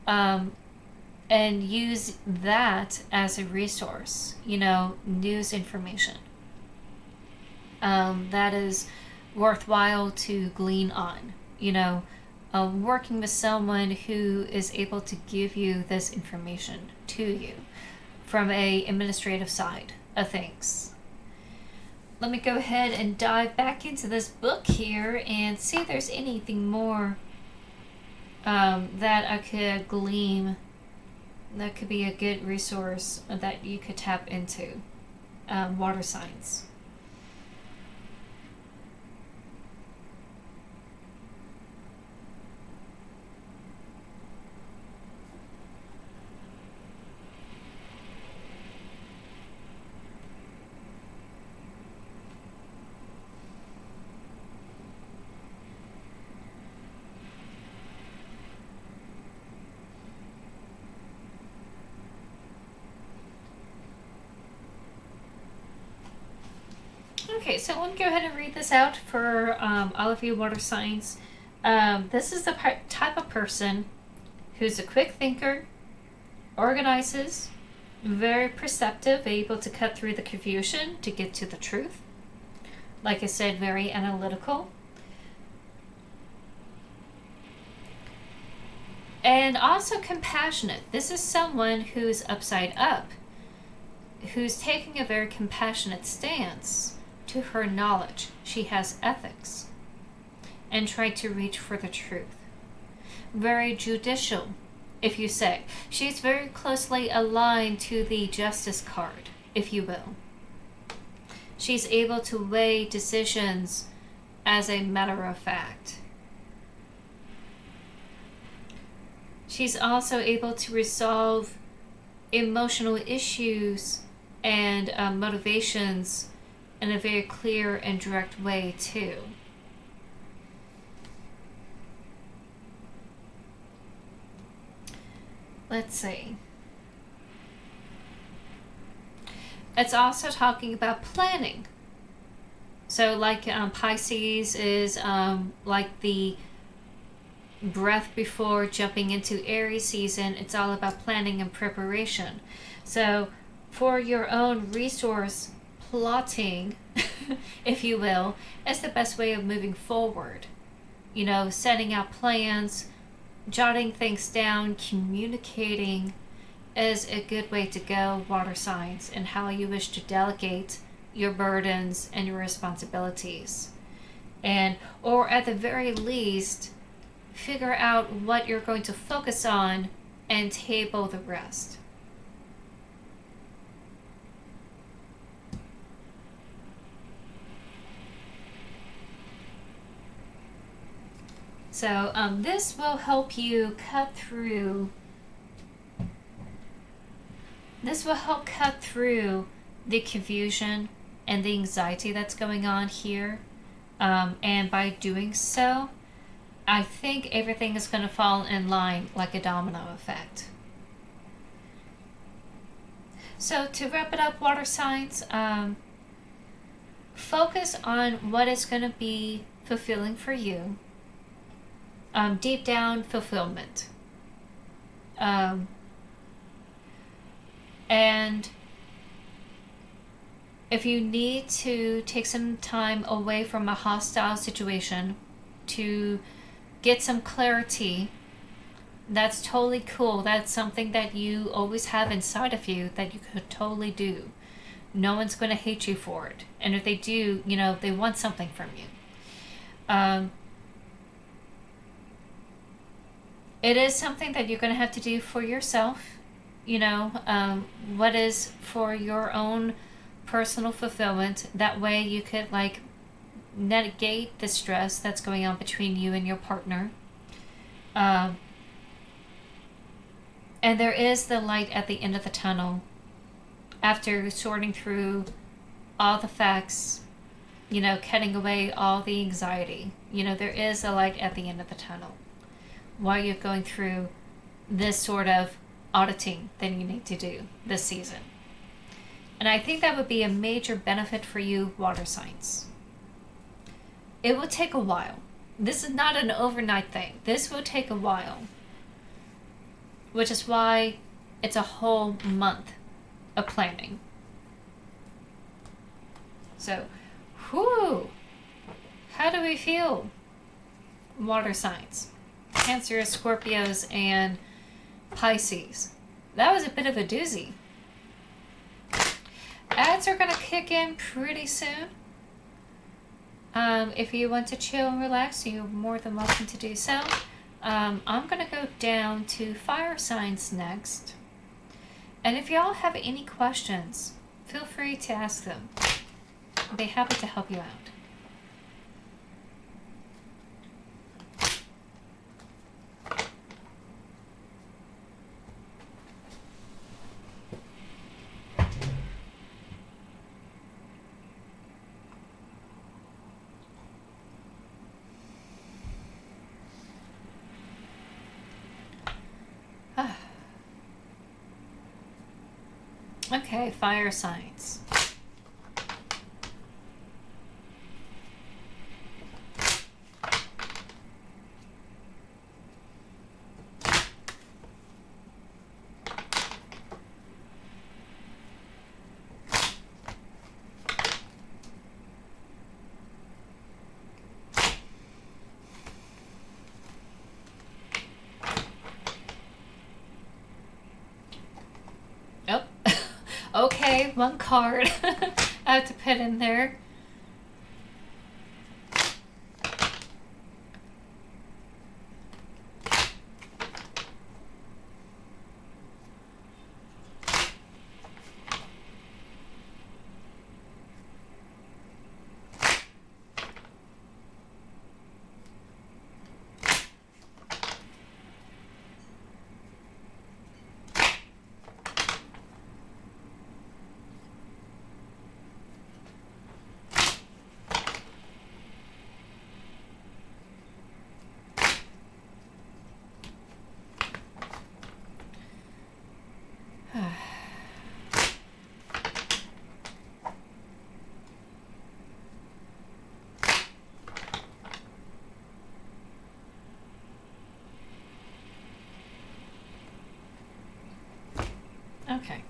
and use that as a resource, you know, news information. That is worthwhile to glean on, you know, working with someone who is able to give you this information to you from a administrative side of things. Let me go ahead and dive back into this book here and see if there's anything more that I could glean that could be a good resource that you could tap into. Water signs. Okay, so let me go ahead and read this out for all of you water signs. This is the type of person who's a quick thinker, organizes, very perceptive, able to cut through the confusion to get to the truth. Like I said, very analytical. And also compassionate. This is someone who's upside up, who's taking a very compassionate stance to her knowledge. She has ethics and tried to reach for the truth. Very judicial, if you say. She's very closely aligned to the justice card, if you will. She's able to weigh decisions as a matter of fact. She's also able to resolve emotional issues and motivations in a very clear and direct way too. Let's see. It's also talking about planning. So like Pisces is like the breath before jumping into Aries season. It's all about planning and preparation. So for your own resource plotting, if you will, is the best way of moving forward. You know, setting out plans, jotting things down, communicating is a good way to go, water signs, and how you wish to delegate your burdens and your responsibilities. And, or at the very least, figure out what you're going to focus on and table the rest. So this will help you cut through. This will help cut through the confusion and the anxiety that's going on here. And by doing so, I think everything is going to fall in line like a domino effect. So to wrap it up, water signs, focus on what is going to be fulfilling for you. Deep down fulfillment. And if you need to take some time away from a hostile situation to get some clarity, that's totally cool. That's something that you always have inside of you that you could totally do. No one's going to hate you for it. And if they do, you know, they want something from you. It is something that you're going to have to do for yourself. You know, what is for your own personal fulfillment. That way you could like negate the stress that's going on between you and your partner. And there is the light at the end of the tunnel. After sorting through all the facts, you know, cutting away all the anxiety, you know, there is a light at the end of the tunnel while you're going through this sort of auditing that you need to do this season. And I think that would be a major benefit for you, water signs. It will take a while. This is not an overnight thing. This will take a while. Which is why it's a whole month of planning. So, whew, how do we feel? Water signs. Cancer, Scorpios, and Pisces. That was a bit of a doozy. Ads are going to kick in pretty soon. If you want to chill and relax, you're more than welcome to do so. I'm going to go down to fire signs next. And if y'all have any questions, feel free to ask them. I'll be happy to help you out. Okay, fire signs. one card I have to put in there. Okay.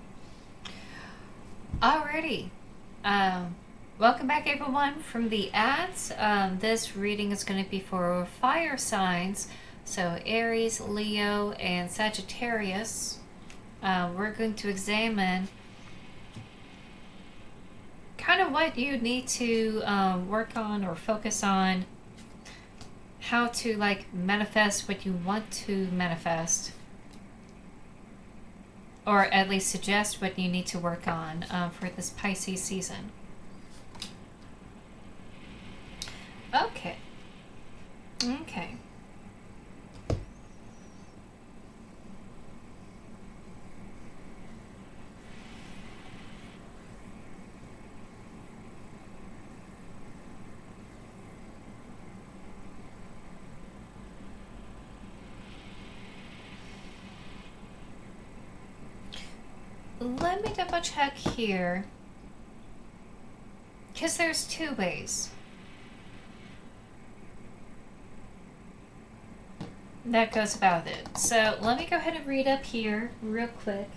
Alrighty. Welcome back, everyone, from the ads. This reading is going to be for fire signs, so Aries, Leo, and Sagittarius. We're going to examine kind of what you need to work on or focus on, how to like manifest what you want to manifest, or at least suggest what you need to work on for this Pisces season. Okay. Okay. Let me double check here, because there's two ways that goes about it. So let me go ahead and read up here real quick.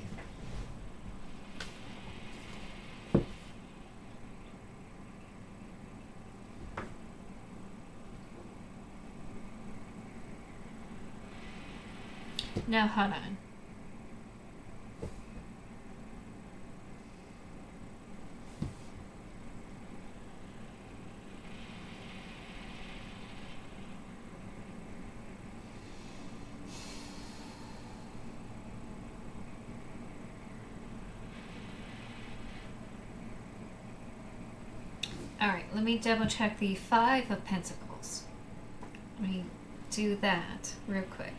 Now, hold on. Alright, let me double check the Five of Pentacles. Let me do that real quick.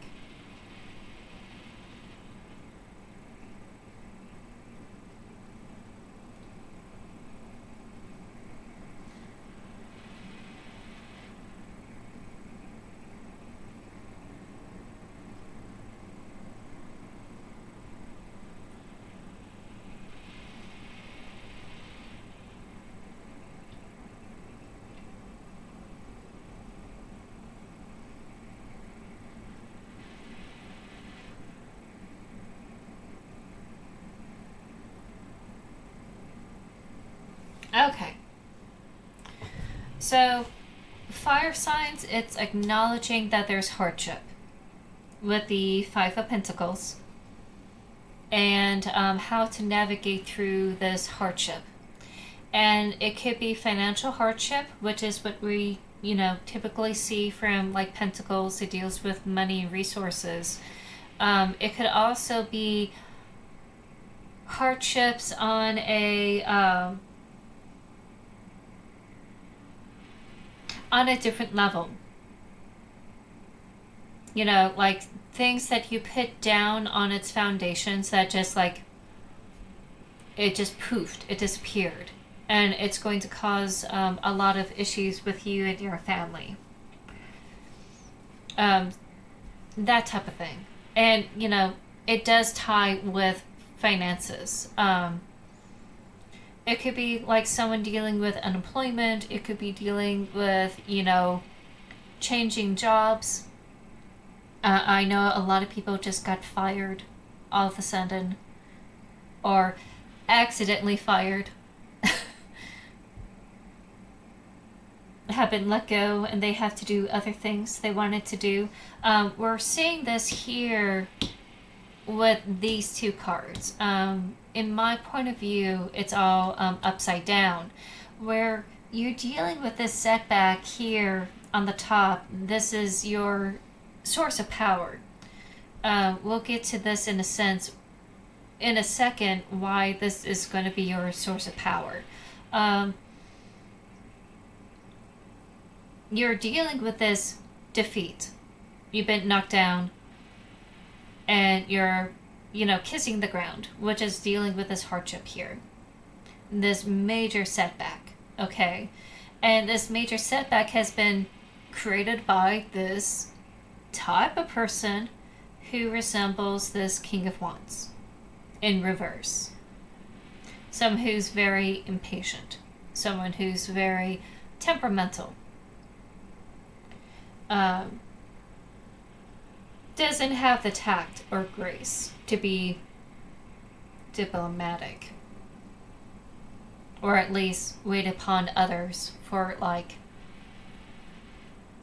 Okay. So, fire signs, it's acknowledging that there's hardship with the Five of Pentacles and how to navigate through this hardship. And it could be financial hardship, which is what we, typically see from like Pentacles. It deals with money and resources. It could also be hardships on a different level. Like things that you put down on its foundations that just like, it just poofed, it disappeared. And it's going to cause a lot of issues with you and your family. That type of thing. And, it does tie with finances. It could be like someone dealing with unemployment. It could be dealing with, changing jobs. I know a lot of people just got fired all of a sudden, or accidentally fired, have been let go, and they have to do other things they wanted to do. We're seeing this here with these two cards. in my point of view, it's all upside down, where you're dealing with this setback here on the top. This is your source of power. We'll get to this in a second, why this is going to be your source of power. You're dealing with this defeat. You've been knocked down, and you're, kissing the ground, which is dealing with this hardship here. This major setback, okay? And this major setback has been created by this type of person who resembles this King of Wands in reverse. Someone who's very impatient. Someone who's very temperamental. Doesn't have the tact or grace to be diplomatic, or at least wait upon others for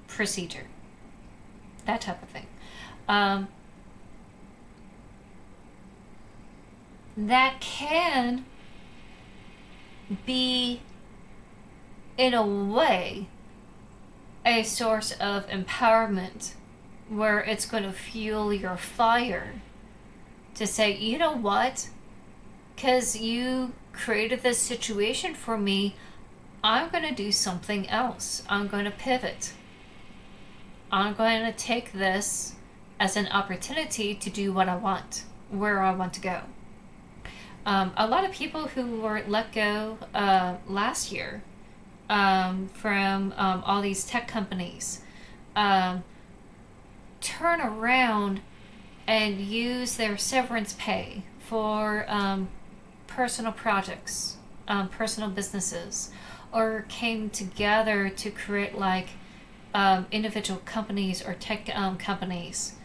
procedure, that type of thing. That can be, in a way, a source of empowerment, where it's going to fuel your fire to say, you know what? Because you created this situation for me, I'm going to do something else. I'm going to pivot. I'm going to take this as an opportunity to do what I want, where I want to go. A lot of people who were let go last year from all these tech companies turn around and use their severance pay for personal projects, personal businesses, or came together to create individual companies or tech companies,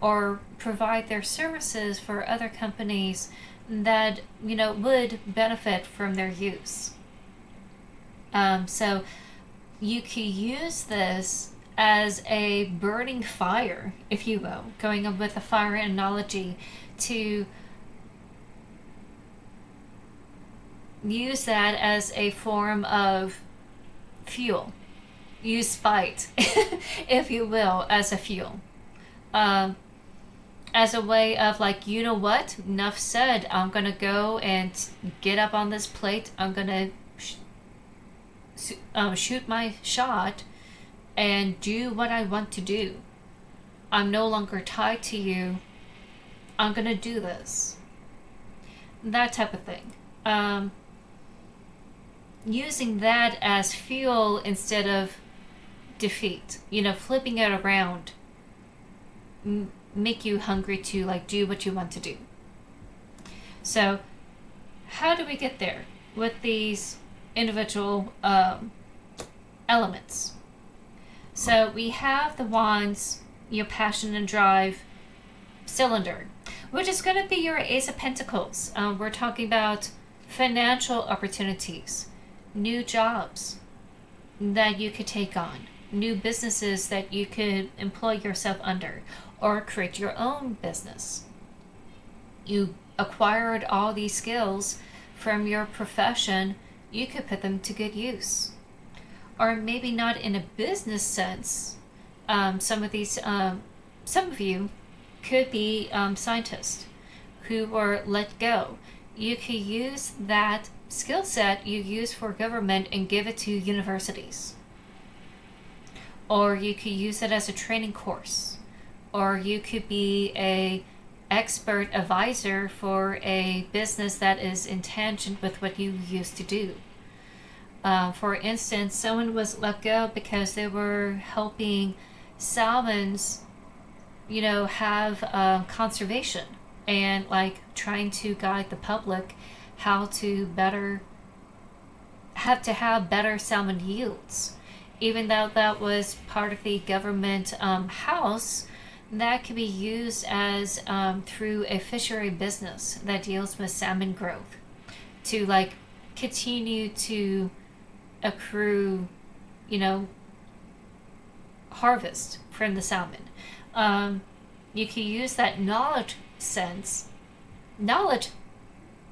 or provide their services for other companies that would benefit from their use. So you could use this as a burning fire, if you will, going up with a fire analogy, to use that as a form of fuel. Use spite, if you will, as a fuel. As a way of you know what? Enough said. I'm going to go and get up on this plate. I'm going to shoot my shot and do what I want to do. I'm no longer tied to you. I'm going to do this. That type of thing. Using that as fuel instead of defeat. Flipping it around. Make you hungry to do what you want to do. So how do we get there with these individual elements? So we have the Wands, your passion and drive cylinder, which is going to be your Ace of Pentacles. We're talking about financial opportunities, new jobs that you could take on, new businesses that you could employ yourself under, or create your own business. You acquired all these skills from your profession, you could put them to good use. Or maybe not in a business sense. Some of you could be scientists who were let go. You could use that skill set you use for government and give it to universities. Or you could use it as a training course. Or you could be a expert advisor for a business that is in tangent with what you used to do. For instance, someone was let go because they were helping salmons, have conservation, and trying to guide the public how to have better salmon yields. Even though that was part of the government house, that could be used as through a fishery business that deals with salmon growth to continue to accrue, harvest from the salmon. You can use that knowledge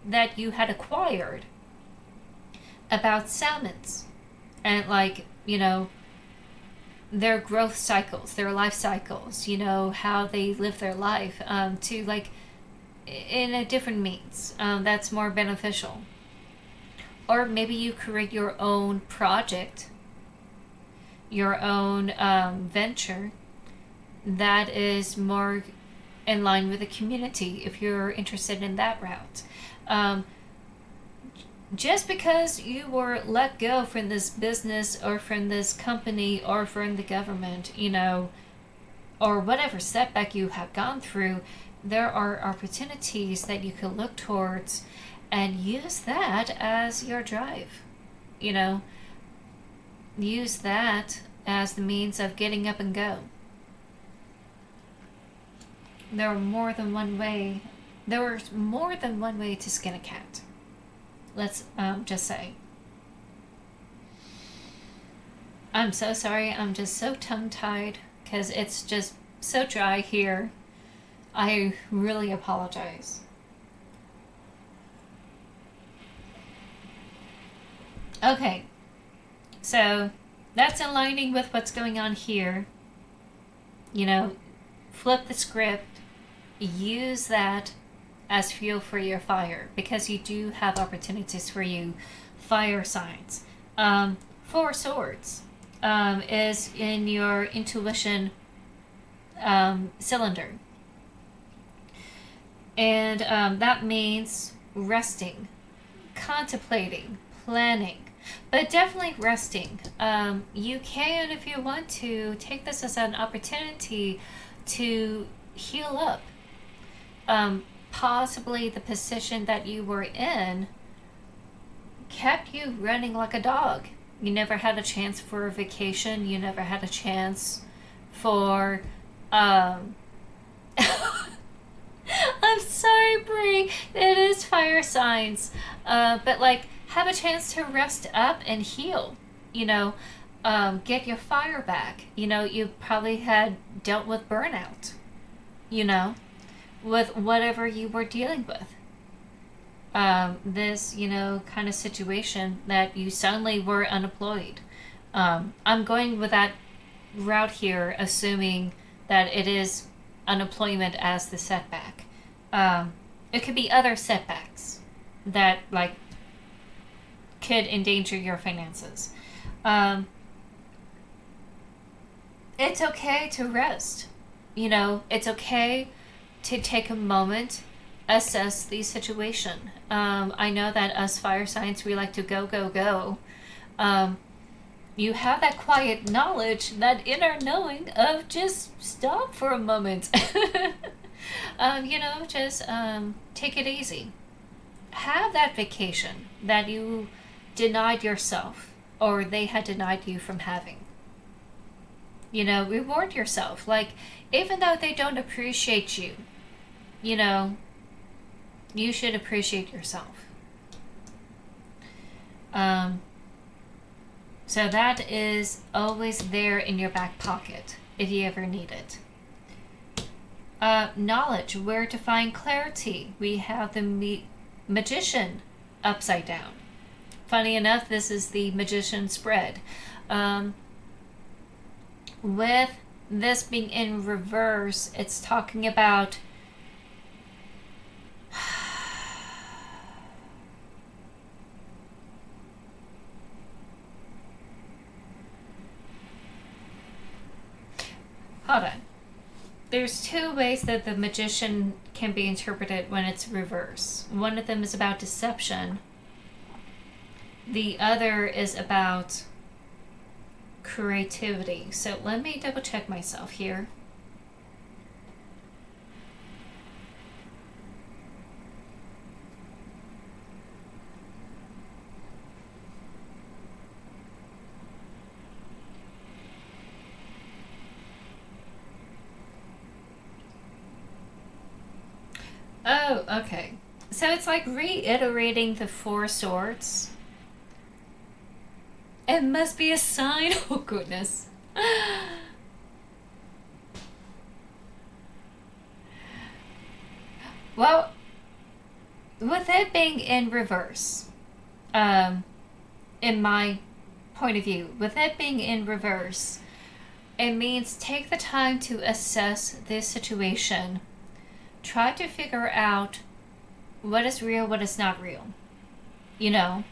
that you had acquired about salmons and, like, their growth cycles, their life cycles, how they live their life, to, like, in a different means that's more beneficial. Or maybe you create your own project, your own venture that is more in line with the community if you're interested in that route. Just because you were let go from this business or from this company or from the government, or whatever setback you have gone through, there are opportunities that you could look towards and use that as your drive. Use that as the means of getting up and go. There was more than one way to skin a cat. Let's just say. I'm so sorry. I'm just so tongue-tied because it's just so dry here. I really apologize. Okay. So that's aligning with what's going on here. Flip the script. Use that as fuel for your fire, because you do have opportunities for you fire signs. Four Swords is in your intuition cylinder, and that means resting, contemplating, planning, but definitely resting. You can, if you want to, take this as an opportunity to heal up. Possibly the position that you were in kept you running like a dog. You never had a chance for a vacation. You never had a chance for I'm sorry, Brie. It is fire signs. But, like, have a chance to rest up and heal. Get your fire back. You probably had dealt with burnout. With whatever you were dealing with. This, kind of situation that you suddenly were unemployed. I'm going with that route here, assuming that it is unemployment as the setback. It could be other setbacks that, like, could endanger your finances. It's okay to rest. It's okay to take a moment, assess the situation. I know that us fire signs, we like to go, go, go. You have that quiet knowledge, that inner knowing of just stop for a moment. Just take it easy. Have that vacation that you denied yourself, or they had denied you from having. Reward yourself. Like, even though they don't appreciate you, you should appreciate yourself. So that is always there in your back pocket if you ever need it. Knowledge, where to find clarity. We have the Magician upside down. Funny enough, this is the Magician spread. With this being in reverse, it's talking about hold on. There's two ways that the Magician can be interpreted when it's reverse. One of them is about deception. The other is about creativity. So let me double check myself here. Oh, okay. So it's like reiterating the Four Swords. It must be a sign. Oh, goodness. Well, with it being in reverse, in my point of view, with it being in reverse, it means take the time to assess this situation. Try to figure out what is real, what is not real. You know,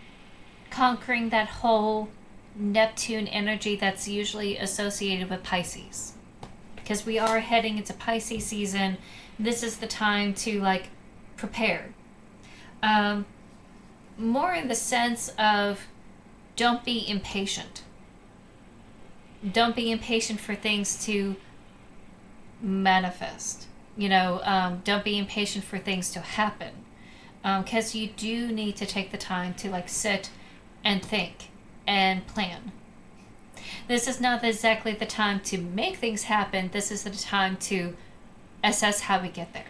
conquering that whole Neptune energy that's usually associated with Pisces. Because we are heading into Pisces season. This is the time to, like, prepare. More in the sense of don't be impatient. Don't be impatient for things to manifest. You know, don't be impatient for things to happen. Because you do need to take the time to, like, sit and think and plan. This is not exactly the time to make things happen. This is the time to assess how we get there.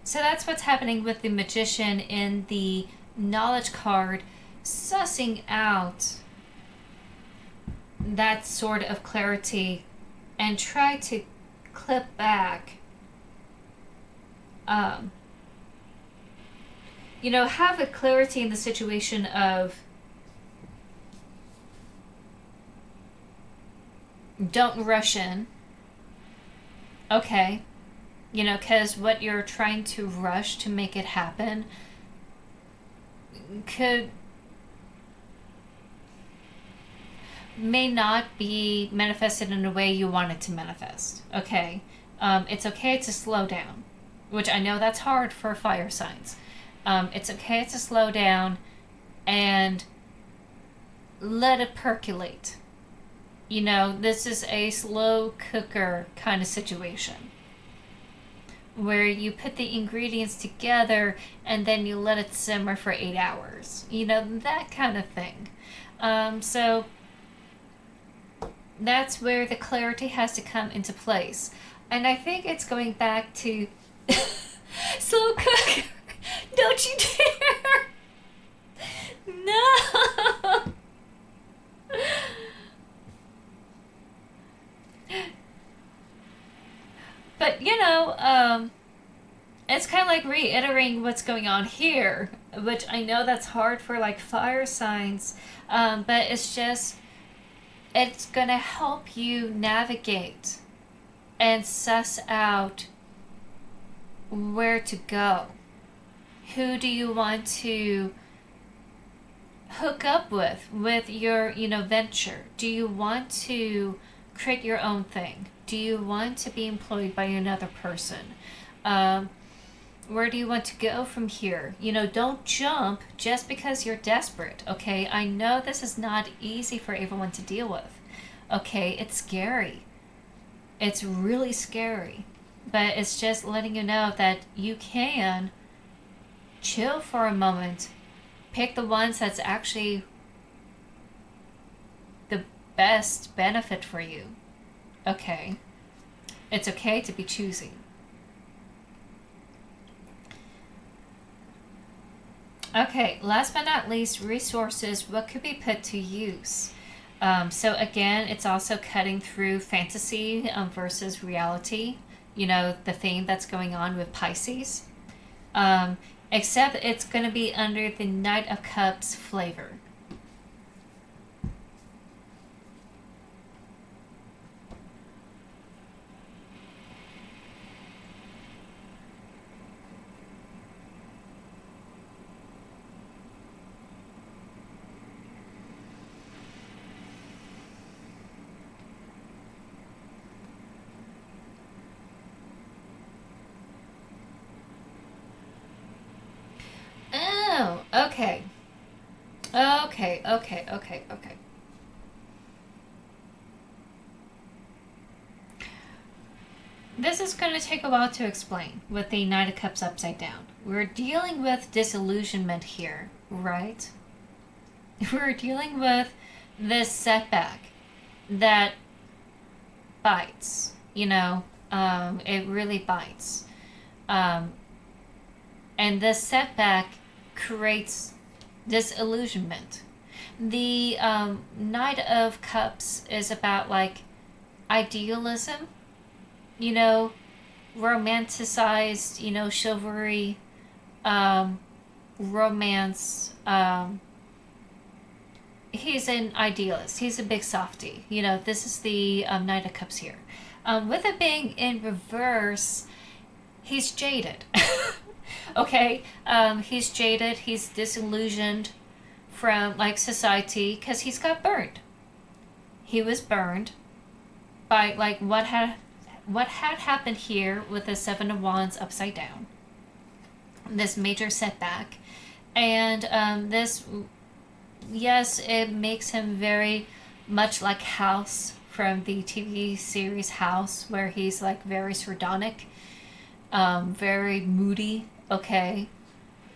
So that's what's happening with the Magician in the Knowledge card, sussing out that sort of clarity and try to clip back. You know, have a clarity in the situation of don't rush in. Okay. You know, because what you're trying to rush to make it happen may not be manifested in a way you want it to manifest. Okay. It's okay to slow down, which I know that's hard for fire signs. It's okay to slow down and let it percolate. You know, this is a slow cooker kind of situation where you put the ingredients together and then you let it simmer for 8 hours. You know, that kind of thing. So that's where the clarity has to come into place. And I think it's going back to slow cooker. Don't you dare! No! But, you know, it's kind of like reiterating what's going on here, which I know that's hard for, like, fire signs, but it's going to help you navigate and suss out where to go. Who do you want to hook up with your, you know, venture? Do you want to create your own thing? Do you want to be employed by another person? Where do you want to go from here? You know, don't jump just because you're desperate, okay? I know this is not easy for everyone to deal with, okay? It's scary. It's really scary. But it's just letting you know that you can chill for a moment. Pick the ones that's actually the best benefit for you. Okay. It's okay to be choosy. Okay, last but not least, resources. What could be put to use? So again, it's also cutting through fantasy versus reality. You know, the theme that's going on with Pisces. Except it's going to be under the Knight of Cups flavor. Oh, okay. Okay. This is going to take a while to explain with the Knight of Cups upside down. We're dealing with disillusionment here, right? We're dealing with this setback that bites, you know, it really bites. And this setback creates disillusionment. The Knight of Cups is about, like, idealism, you know, romanticized, chivalry, romance. He's an idealist. He's a big softie. This is the Knight of Cups here. With it being in reverse, he's jaded. Okay? He's jaded. He's disillusioned from society because he's got burned. He was burned by what had happened here with the Seven of Wands upside down. This major setback. And this, yes, it makes him very much like House from the TV series House, where he's very sardonic, very moody, okay?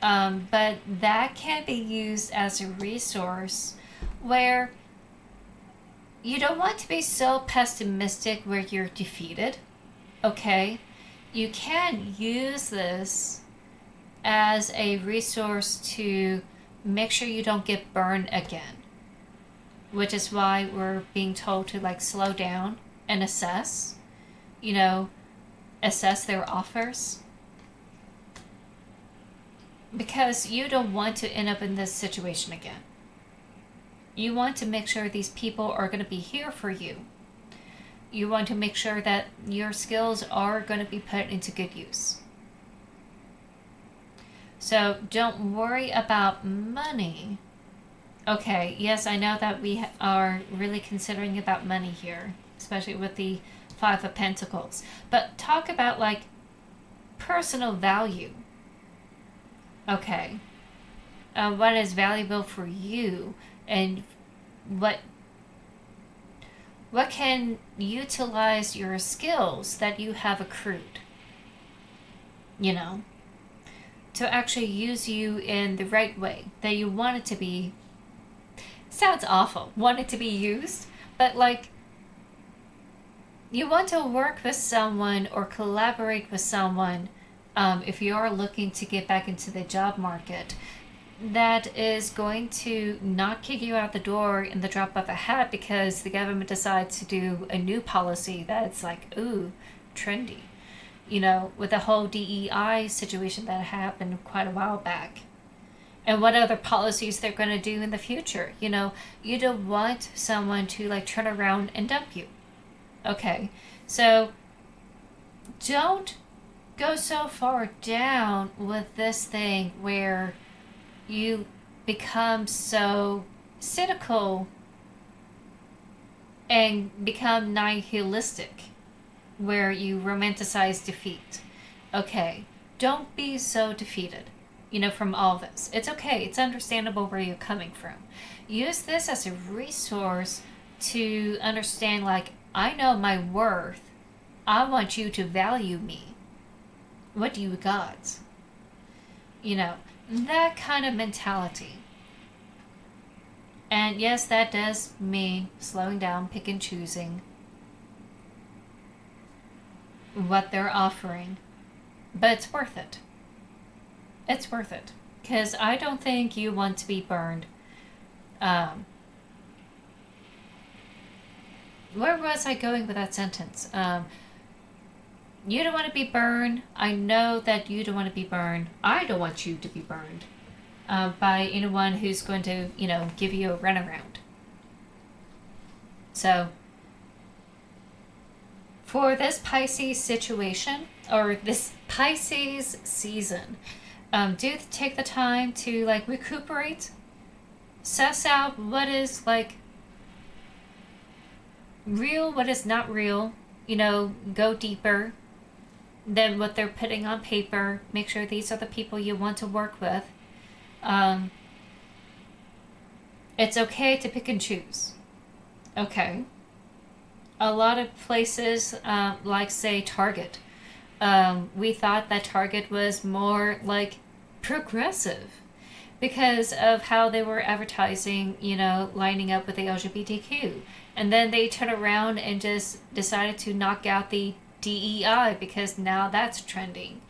But that can be used as a resource where you don't want to be so pessimistic where you're defeated, okay? You can use this as a resource to make sure you don't get burned again, which is why we're being told to slow down and assess, assess their offers, because you don't want to end up in this situation again. You want to make sure these people are going to be here for you. You want to make sure that your skills are going to be put into good use. So don't worry about money. Okay, yes, I know that we are really considering about money here, especially with the Five of Pentacles. But talk about personal value. Okay. What is valuable for you, and what can utilize your skills that you have accrued, to actually use you in the right way that you want it to be. Sounds awful, want it to be used, but you want to work with someone or collaborate with someone, if you are looking to get back into the job market, that is going to not kick you out the door in the drop of a hat because the government decides to do a new policy that's ooh, trendy. With the whole DEI situation that happened quite a while back. And what other policies they're going to do in the future. You don't want someone to turn around and dump you. Okay, so don't go so far down with this thing where you become so cynical and become nihilistic, where you romanticize defeat. Okay, don't be so defeated, from all this. It's okay. It's understandable where you're coming from. Use this as a resource to understand, I know my worth. I want you to value me. What do you got? That kind of mentality. And yes, that does mean slowing down, pick and choosing what they're offering. But it's worth it. It's worth it. Because I don't think you want to be burned. Where was I going with that sentence? You don't want to be burned. I know that you don't want to be burned. I don't want you to be burned by anyone who's going to, give you a runaround. So, for this Pisces situation, or this Pisces season, do take the time to recuperate, suss out what is real, what is not real, go deeper than what they're putting on paper. Make sure these are the people you want to work with. It's okay to pick and choose. Okay. A lot of places, say Target, we thought that Target was more progressive because of how they were advertising, lining up with the LGBTQ. And then they turned around and just decided to knock out the DEI because now that's trending.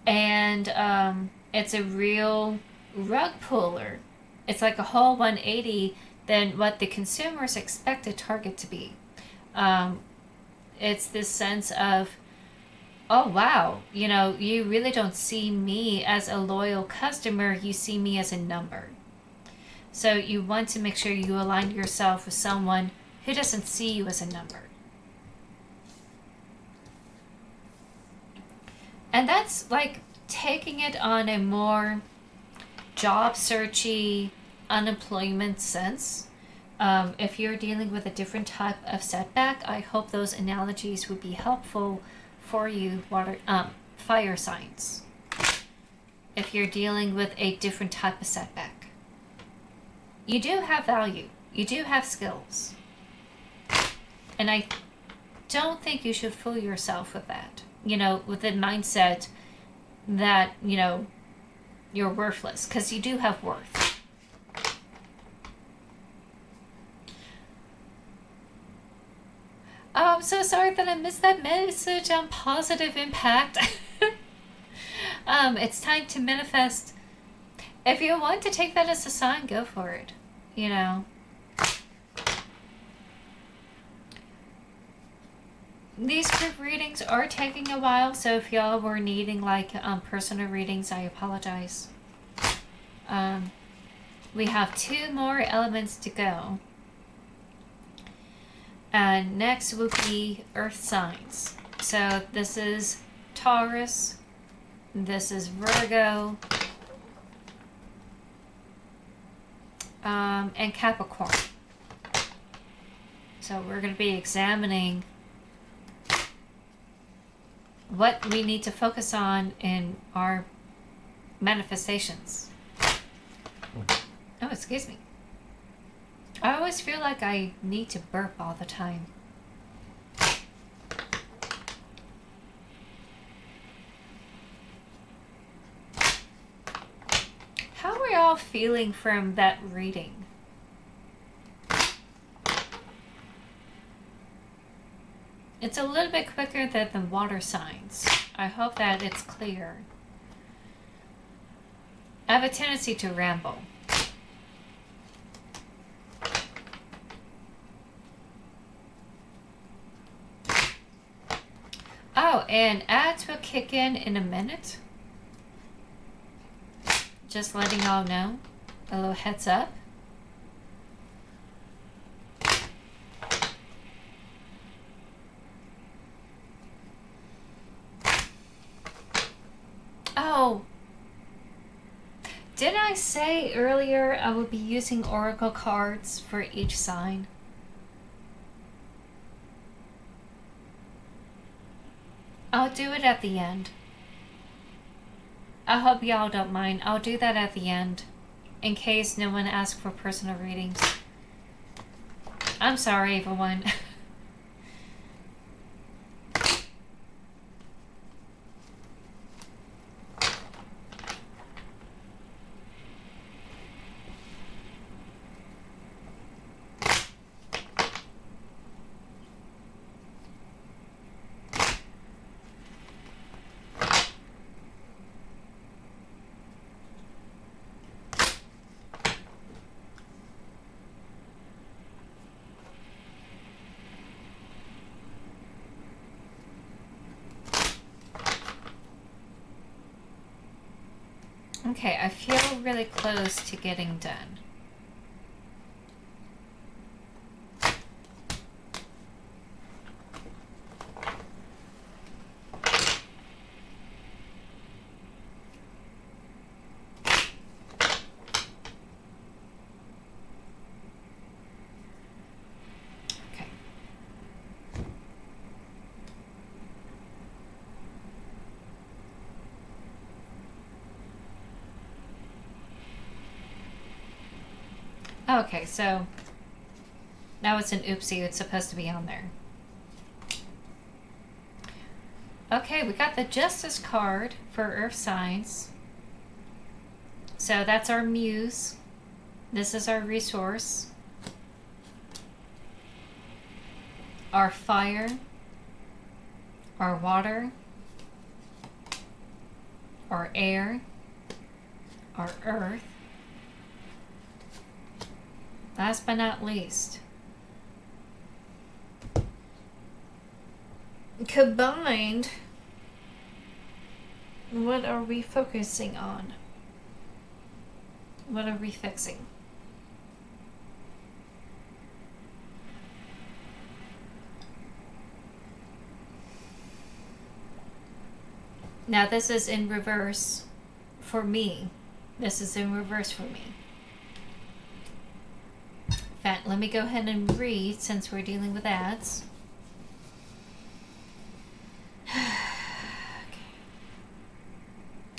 And it's a real rug puller. It's a whole 180 than what the consumers expected Target to be. It's this sense of oh wow, you really don't see me as a loyal customer, you see me as a number. So you want to make sure you align yourself with someone who doesn't see you as a number. And that's like taking it on a more job searchy, unemployment sense. If you're dealing with a different type of setback, I hope those analogies would be helpful for you, fire signs. If you're dealing with a different type of setback, you do have value. You do have skills. And I don't think you should fool yourself with that. With the mindset that, you're worthless, because you do have worth. Oh, I'm so sorry that I missed that message on positive impact. It's time to manifest. If you want to take that as a sign, go for it. These group readings are taking a while, so if y'all were needing personal readings, I apologize. We have 2 more elements to go. And next will be earth signs. So this is Taurus, this is Virgo, and Capricorn. So we're going to be examining what we need to focus on in our manifestations. Oh, excuse me. I always feel like I need to burp all the time. How are y'all feeling from that reading? It's a little bit quicker than the water signs. I hope that it's clear. I have a tendency to ramble. Oh, and ads will kick in a minute. Just letting y'all know. A little heads up. Oh, did I say earlier I would be using oracle cards for each sign? I'll do it at the end. I hope y'all don't mind. I'll do that at the end, in case no one asks for personal readings. I'm sorry, everyone. Okay, I feel really close to getting done. Okay, so now it's an oopsie. It's supposed to be on there. Okay, we got the Justice card for Earth signs. So that's our muse. This is our resource. Our fire. Our water. Our air. Our earth. Last but not least, combined What are we focusing on? What are we fixing? Now this is in reverse for me. This is in reverse for me. In fact, let me go ahead and read since we're dealing with ads. Okay.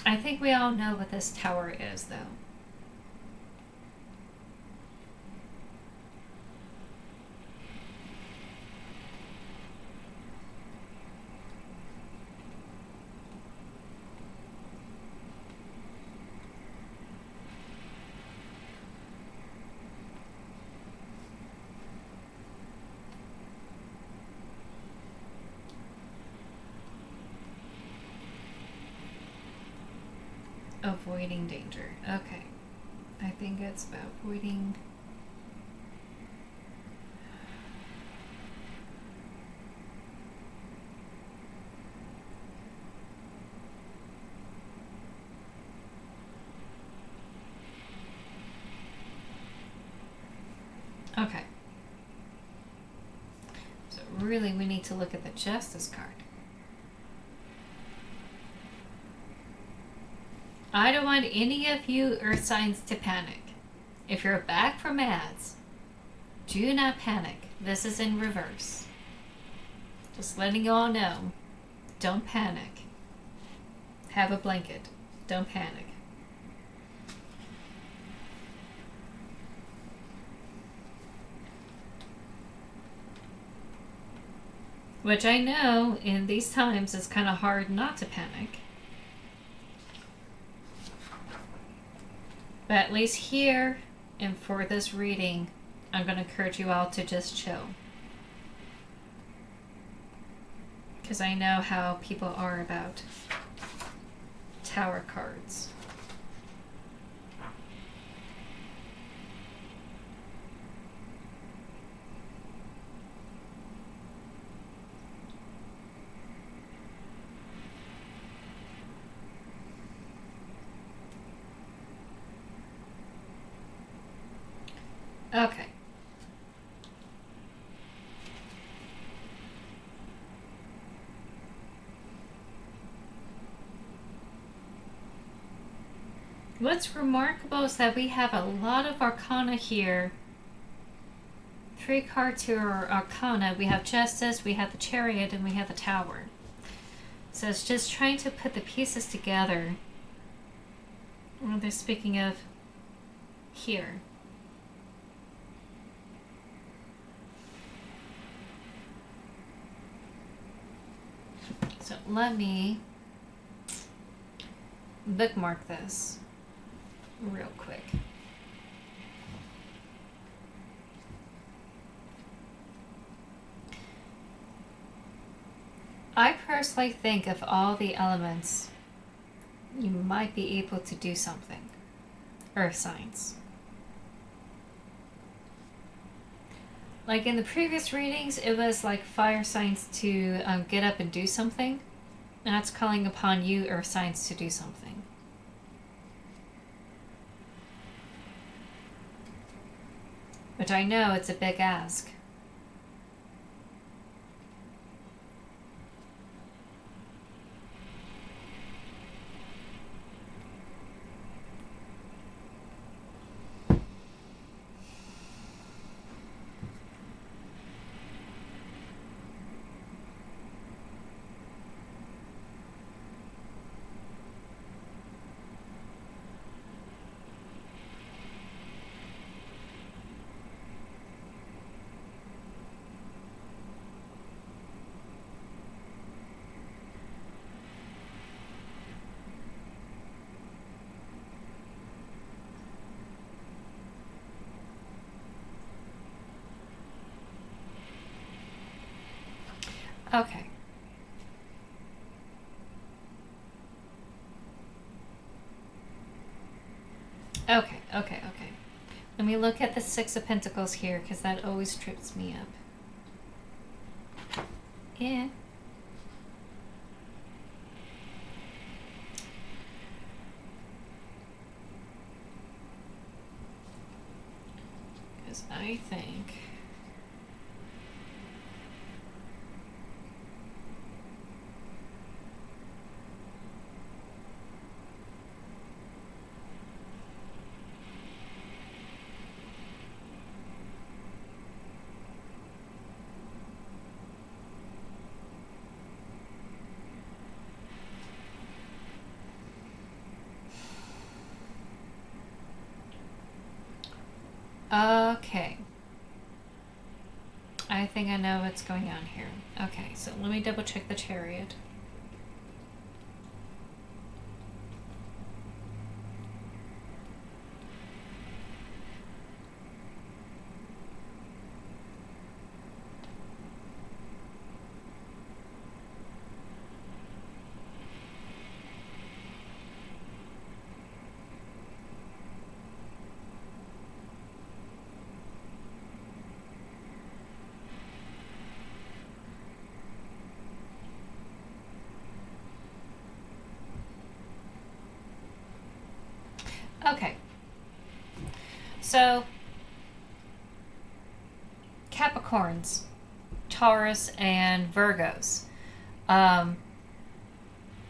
I think we all know what this tower is, though. Avoiding danger. Okay. I think it's about avoiding... Okay. So really we need to look at the Justice card. I don't want any of you Earth signs to panic. If you're back from ads, do not panic. This is in reverse. Just letting you all know. Don't panic. Have a blanket. Don't panic. Which I know in these times it's kind of hard not to panic. But at least here and for this reading, I'm going to encourage you all to just chill. Because I know how people are about tower cards. Okay. What's remarkable is that we have a lot of arcana here. 3 cards here are arcana. We have Justice, we have the Chariot, and we have the Tower. So it's just trying to put the pieces together. Well, they're speaking of here. So let me bookmark this real quick. I personally think of all the elements, you might be able to do something. Earth signs. Like in the previous readings, it was like fire signs to get up and do something. And that's calling upon you, Earth signs, to do something. Which I know it's a big ask. Okay. Okay. Let me look at the 6 of Pentacles here, because that always trips me up. Yeah. Because I think... Okay. I think I know what's going on here. Okay, so let me double check the Chariot. Okay. So, Capricorns, Taurus, and Virgos.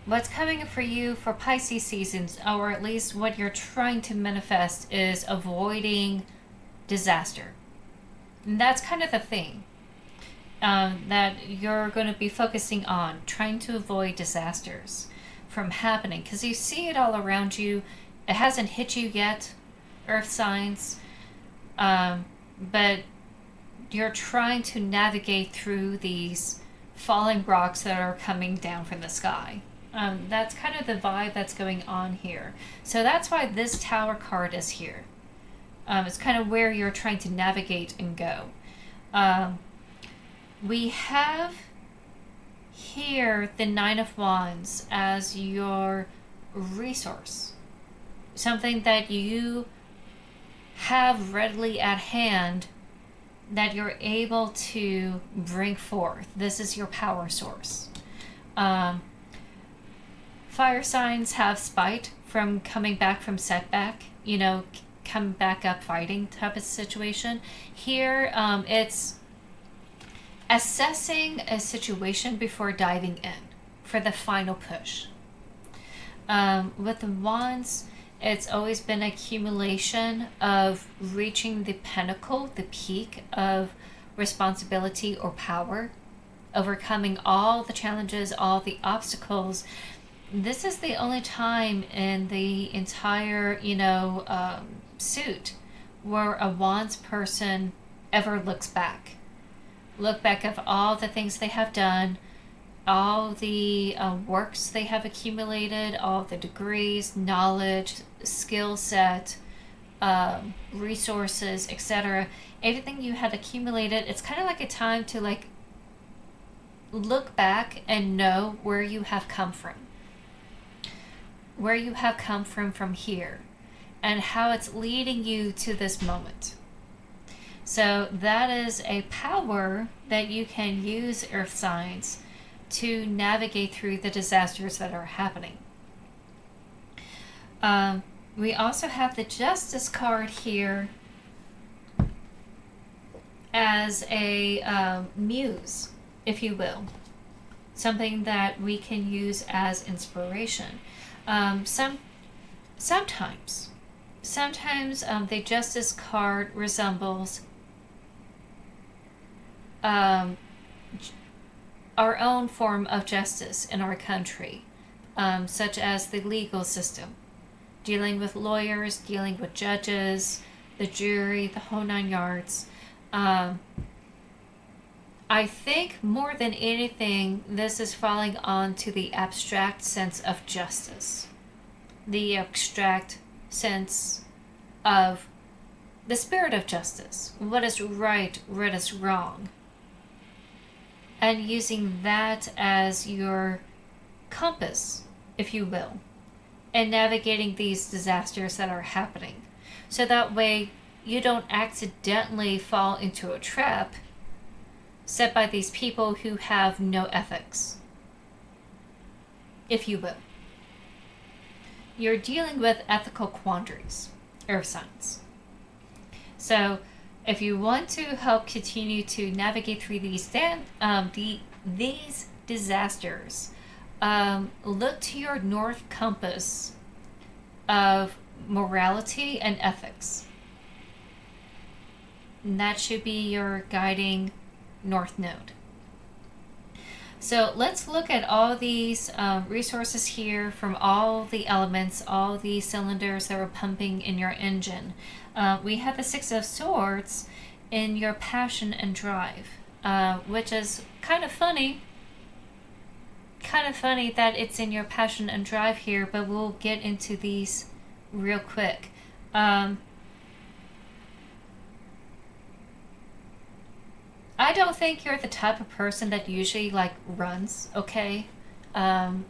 What's coming for you for Pisces seasons, or at least what you're trying to manifest, is avoiding disaster. And that's kind of the thing that you're going to be focusing on, trying to avoid disasters from happening, because you see it all around you. It hasn't hit you yet, earth signs, but you're trying to navigate through these falling rocks that are coming down from the sky. That's kind of the vibe that's going on here. So that's why this Tower card is here. It's kind of where you're trying to navigate and go. We have here the Nine of Wands as your resource. Something that you have readily at hand that you're able to bring forth. This is your power source. Fire signs have spite from coming back from setback, come back up fighting type of situation. Here, it's assessing a situation before diving in for the final push. With the Wands, it's always been accumulation of reaching the pinnacle, the peak of responsibility or power, overcoming all the challenges, all the obstacles. This is the only time in the entire, suit where a Wands person ever looks back. Look back of all the things they have done, all the works they have accumulated, all the degrees, knowledge, skill set, resources, etc. Everything you had accumulated, it's kind of like a time to look back and know where you have come from. Where you have come from here, and how it's leading you to this moment. So that is a power that you can use, earth signs, to navigate through the disasters that are happening. We also have the Justice card here as a muse, if you will. Something that we can use as inspiration. Sometimes the Justice card resembles our own form of justice in our country, such as the legal system, dealing with lawyers, dealing with judges, the jury, the whole 9 yards. I think more than anything, this is falling onto the abstract sense of justice. The abstract sense of the spirit of justice. What is right, what is wrong. And using that as your compass, if you will, and navigating these disasters that are happening. So that way you don't accidentally fall into a trap set by these people who have no ethics, if you will. You're dealing with ethical quandaries, earth signs. So If you want to help continue to navigate through these disasters, look to your north compass of morality and ethics. And that should be your guiding north node. So let's look at all these resources here from all the elements, all the cylinders that are pumping in your engine. We have the Six of Swords in your passion and drive, which is kind of funny. Kind of funny that it's in your passion and drive here, but we'll get into these real quick. I don't think you're the type of person that usually like runs, okay?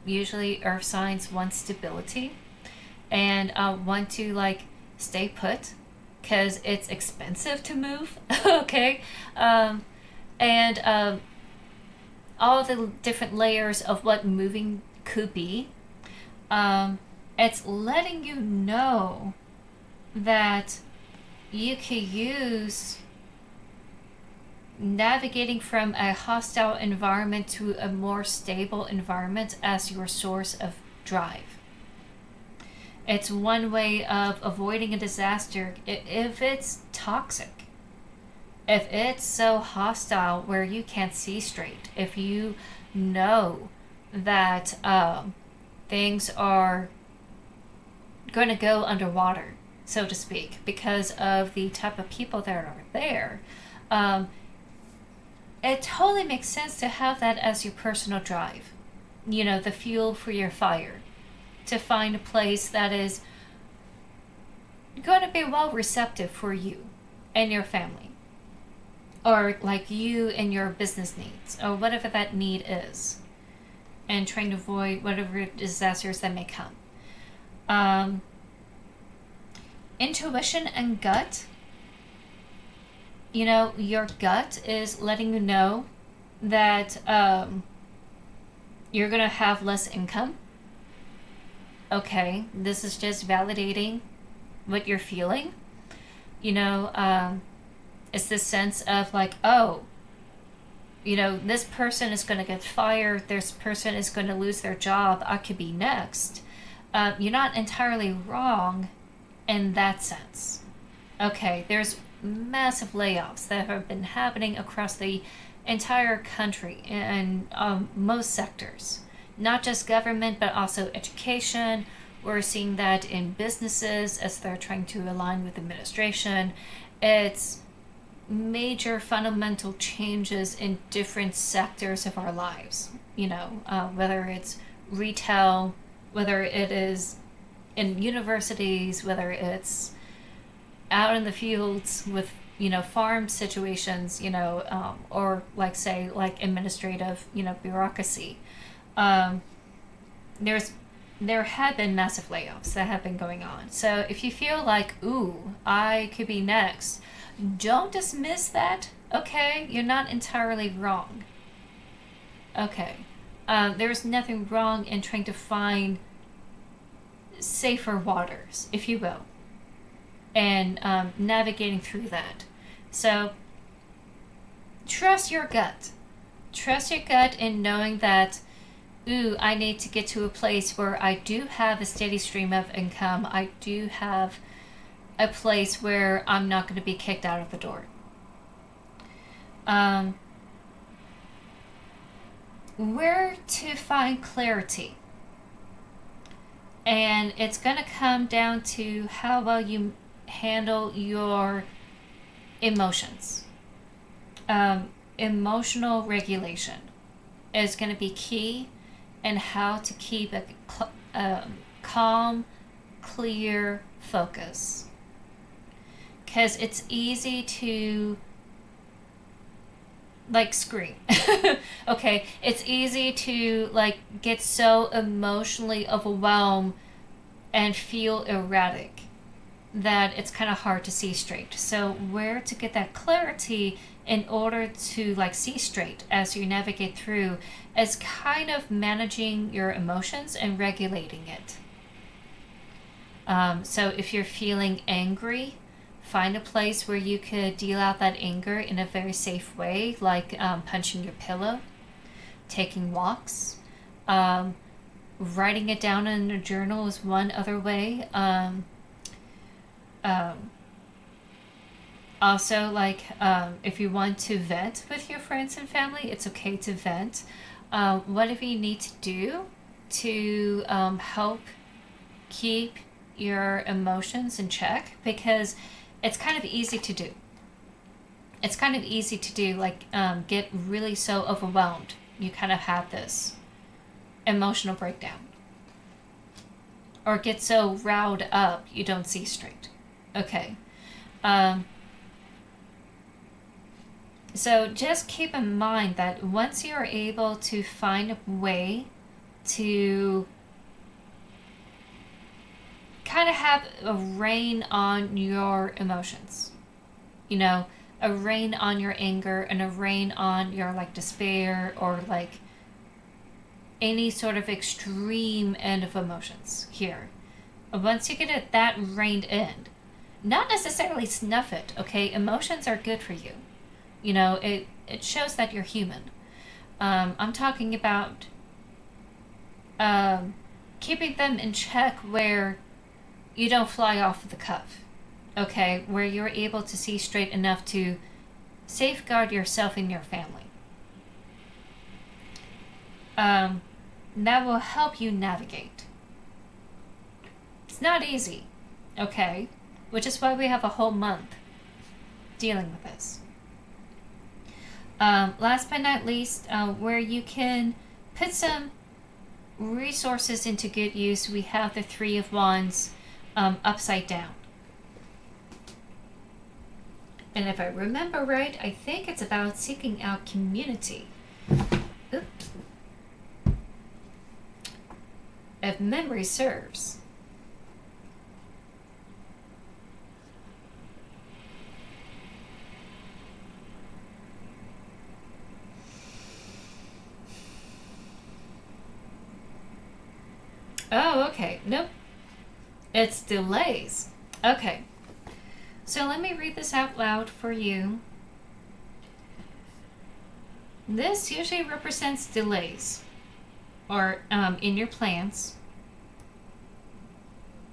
Usually earth signs want stability and want to like stay put because it's expensive to move, okay? And all the different layers of what moving could be. It's letting you know that you could use navigating from a hostile environment to a more stable environment as your source of drive. It's one way of avoiding a disaster if it's toxic. If it's so hostile where you can't see straight. If you know that things are going to go underwater, so to speak, because of the type of people that are there. It totally makes sense to have that as your personal drive. You know, the fuel for your fire. To find a place that is going to be well receptive for you and your family. Or like you and your business needs. Or whatever that need is. And trying to avoid whatever disasters that may come. Intuition and gut. You know, your gut is letting you know that you're going to have less income. Okay, this is just validating what you're feeling. You know, it's this sense of like, oh, you know, this person is going to get fired. This person is going to lose their job. I could be next. You're not entirely wrong in that sense. Okay, there's massive layoffs that have been happening across the entire country in most sectors, not just government but also education. We're seeing that in businesses as they're trying to align with administration. It's major fundamental changes in different sectors of our lives, you know, whether it's retail, whether it is in universities, whether it's out in the fields with, you know, farm situations, you know, or like say like administrative, you know, bureaucracy. There have been massive layoffs that have been going on. So if you feel like, ooh, I could be next, don't dismiss that. Okay, you're not entirely wrong. Okay, there's nothing wrong in trying to find safer waters, if you will, and navigating through that. So trust your gut. Trust your gut in knowing that, ooh, I need to get to a place where I do have a steady stream of income. I do have a place where I'm not going to be kicked out of the door. Where to find clarity. And it's going to come down to how well you handle your emotions. Emotional regulation is going to be key in how to keep a calm, clear focus. Because it's easy to like scream. Okay, it's easy to like get so emotionally overwhelmed and feel erratic that it's kind of hard to see straight. So where to get that clarity in order to like see straight as you navigate through is kind of managing your emotions and regulating it. So if you're feeling angry, find a place where you could deal out that anger in a very safe way, like punching your pillow, taking walks, writing it down in a journal is one other way. Also, like, if you want to vent with your friends and family, it's okay to vent. Whatever you need to do to help keep your emotions in check, because it's kind of easy to do. It's kind of easy to do, like, get really so overwhelmed. You kind of have this emotional breakdown. Or get so riled up you don't see straight. Okay. So just keep in mind that once you're able to find a way to kind of have a rein on your emotions, you know, a rein on your anger and a rein on your like despair or like any sort of extreme end of emotions here. Once you get that reined in, not necessarily snuff it, okay? Emotions are good for you. You know, it shows that you're human. I'm talking about keeping them in check where you don't fly off the cuff, okay? Where you're able to see straight enough to safeguard yourself and your family. That will help you navigate. It's not easy, okay? Which is why we have a whole month dealing with this. Last but not least, where you can put some resources into good use, we have the Three of Wands upside down. And if I remember right, I think it's about seeking out community. Oops. If memory serves. Oh, okay. Nope. It's delays. Okay. So let me read this out loud for you. This usually represents delays or in your plans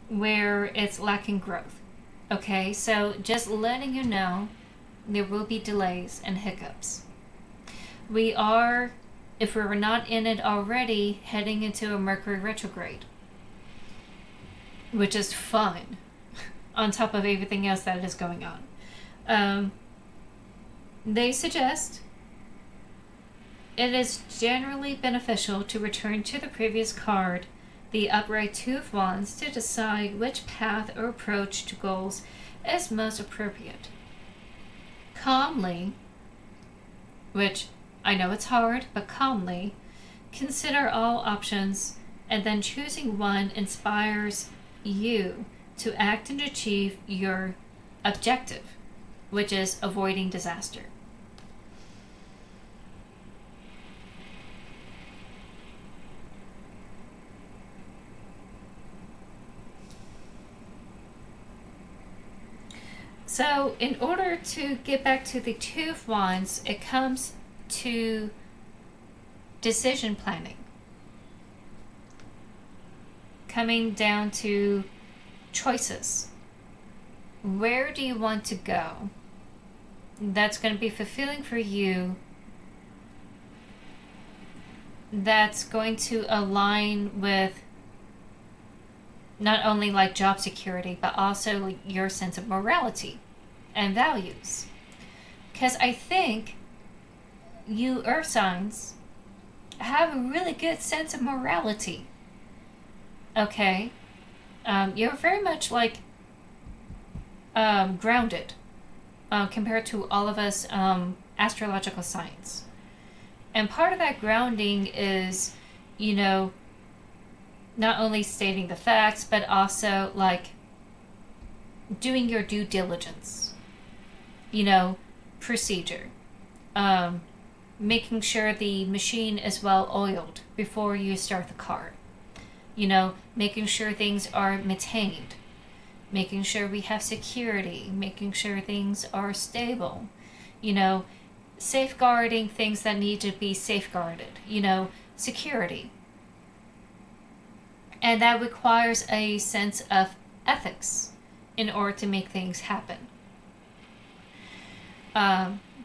where it's lacking growth. Okay, so just letting you know there will be delays and hiccups. We are, if we were not in it already, heading into a Mercury retrograde, which is fun on top of everything else that is going on. They suggest it is generally beneficial to return to the previous card, the upright Two of Wands, to decide which path or approach to goals is most appropriate. Calmly, which I know it's hard, but calmly, consider all options, and then choosing one inspires you to act and achieve your objective, which is avoiding disaster. So in order to get back to the Two of Wands, it comes to decision planning. Coming down to choices. Where do you want to go? That's going to be fulfilling for you. That's going to align with not only like job security, but also like your sense of morality and values. Because I think you Earth signs have a really good sense of morality. Okay? You're very much like grounded compared to all of us astrological signs. And part of that grounding is, you know, not only stating the facts, but also like doing your due diligence, you know, procedure, making sure the machine is well oiled before you start the car, you know, making sure things are maintained, making sure we have security, making sure things are stable, safeguarding things that need to be safeguarded, security. And that requires a sense of ethics in order to make things happen.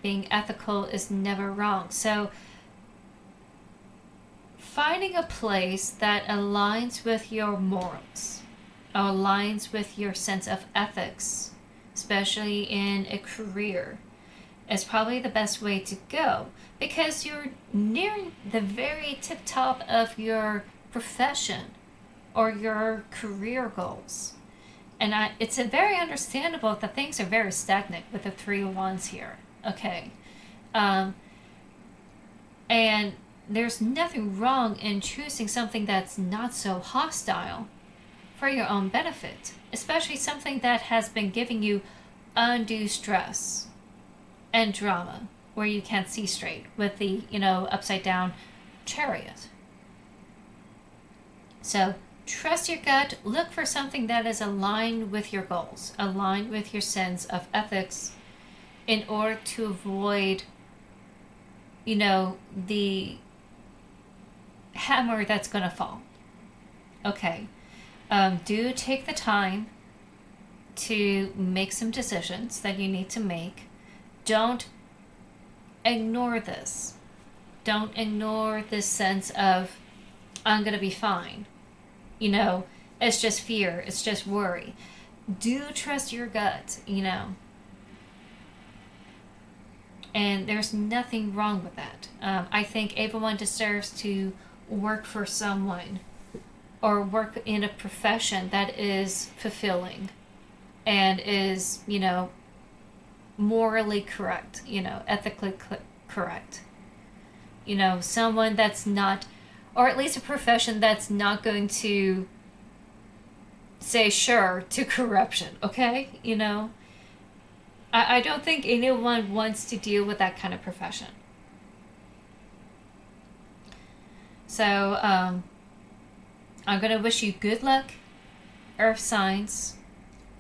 Being ethical is never wrong. So finding a place that aligns with your morals, or aligns with your sense of ethics, especially in a career, is probably the best way to go, because you're nearing the very tip top of your profession or your career goals. And it's very understandable that things are very stagnant with the 3 of Wands here. Okay. And there's nothing wrong in choosing something that's not so hostile for your own benefit, especially something that has been giving you undue stress and drama, where you can't see straight with the, upside down Chariot. So trust your gut, look for something that is aligned with your goals, aligned with your sense of ethics, in order to avoid, the hammer that's going to fall. Okay. Do take the time to make some decisions that you need to make. Don't ignore this. Don't ignore this sense of, I'm going to be fine. It's just fear. It's just worry. Do trust your gut, And there's nothing wrong with that. I think everyone deserves to work for someone or work in a profession that is fulfilling and is, morally correct, ethically correct. Someone that's not, or at least a profession that's not going to say sure to corruption, okay? I don't think anyone wants to deal with that kind of profession. So, I'm going to wish you good luck, Earth signs.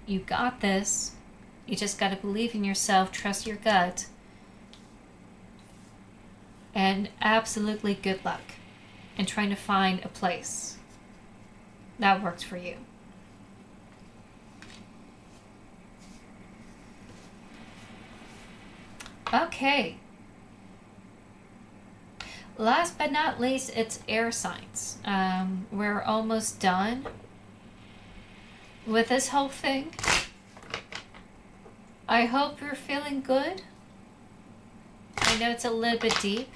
You got this. You just got to believe in yourself, trust your gut, and absolutely good luck in trying to find a place that works for you. Okay. Last but not least, it's air signs. We're almost done with this whole thing. I hope you're feeling good. I know it's a little bit deep.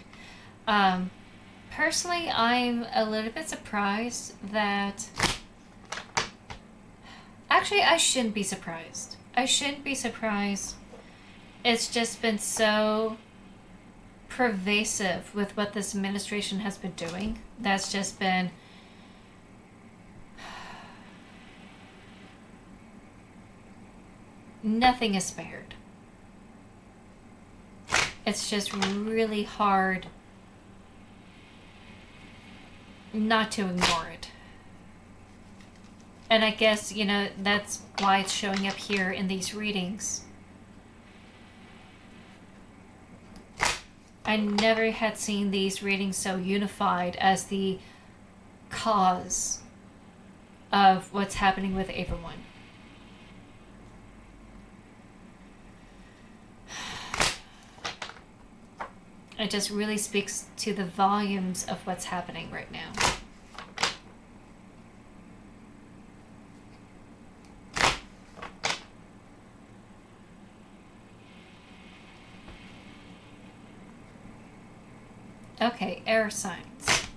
Personally, I'm a little bit surprised that... Actually, I shouldn't be surprised. It's just been so pervasive with what this administration has been doing. That's just been... Nothing is spared. It's just really hard not to ignore it. And I guess, that's why it's showing up here in these readings. I never had seen these readings so unified as the cause of what's happening with everyone. It just really speaks to the volumes of what's happening right now. Okay, air signs.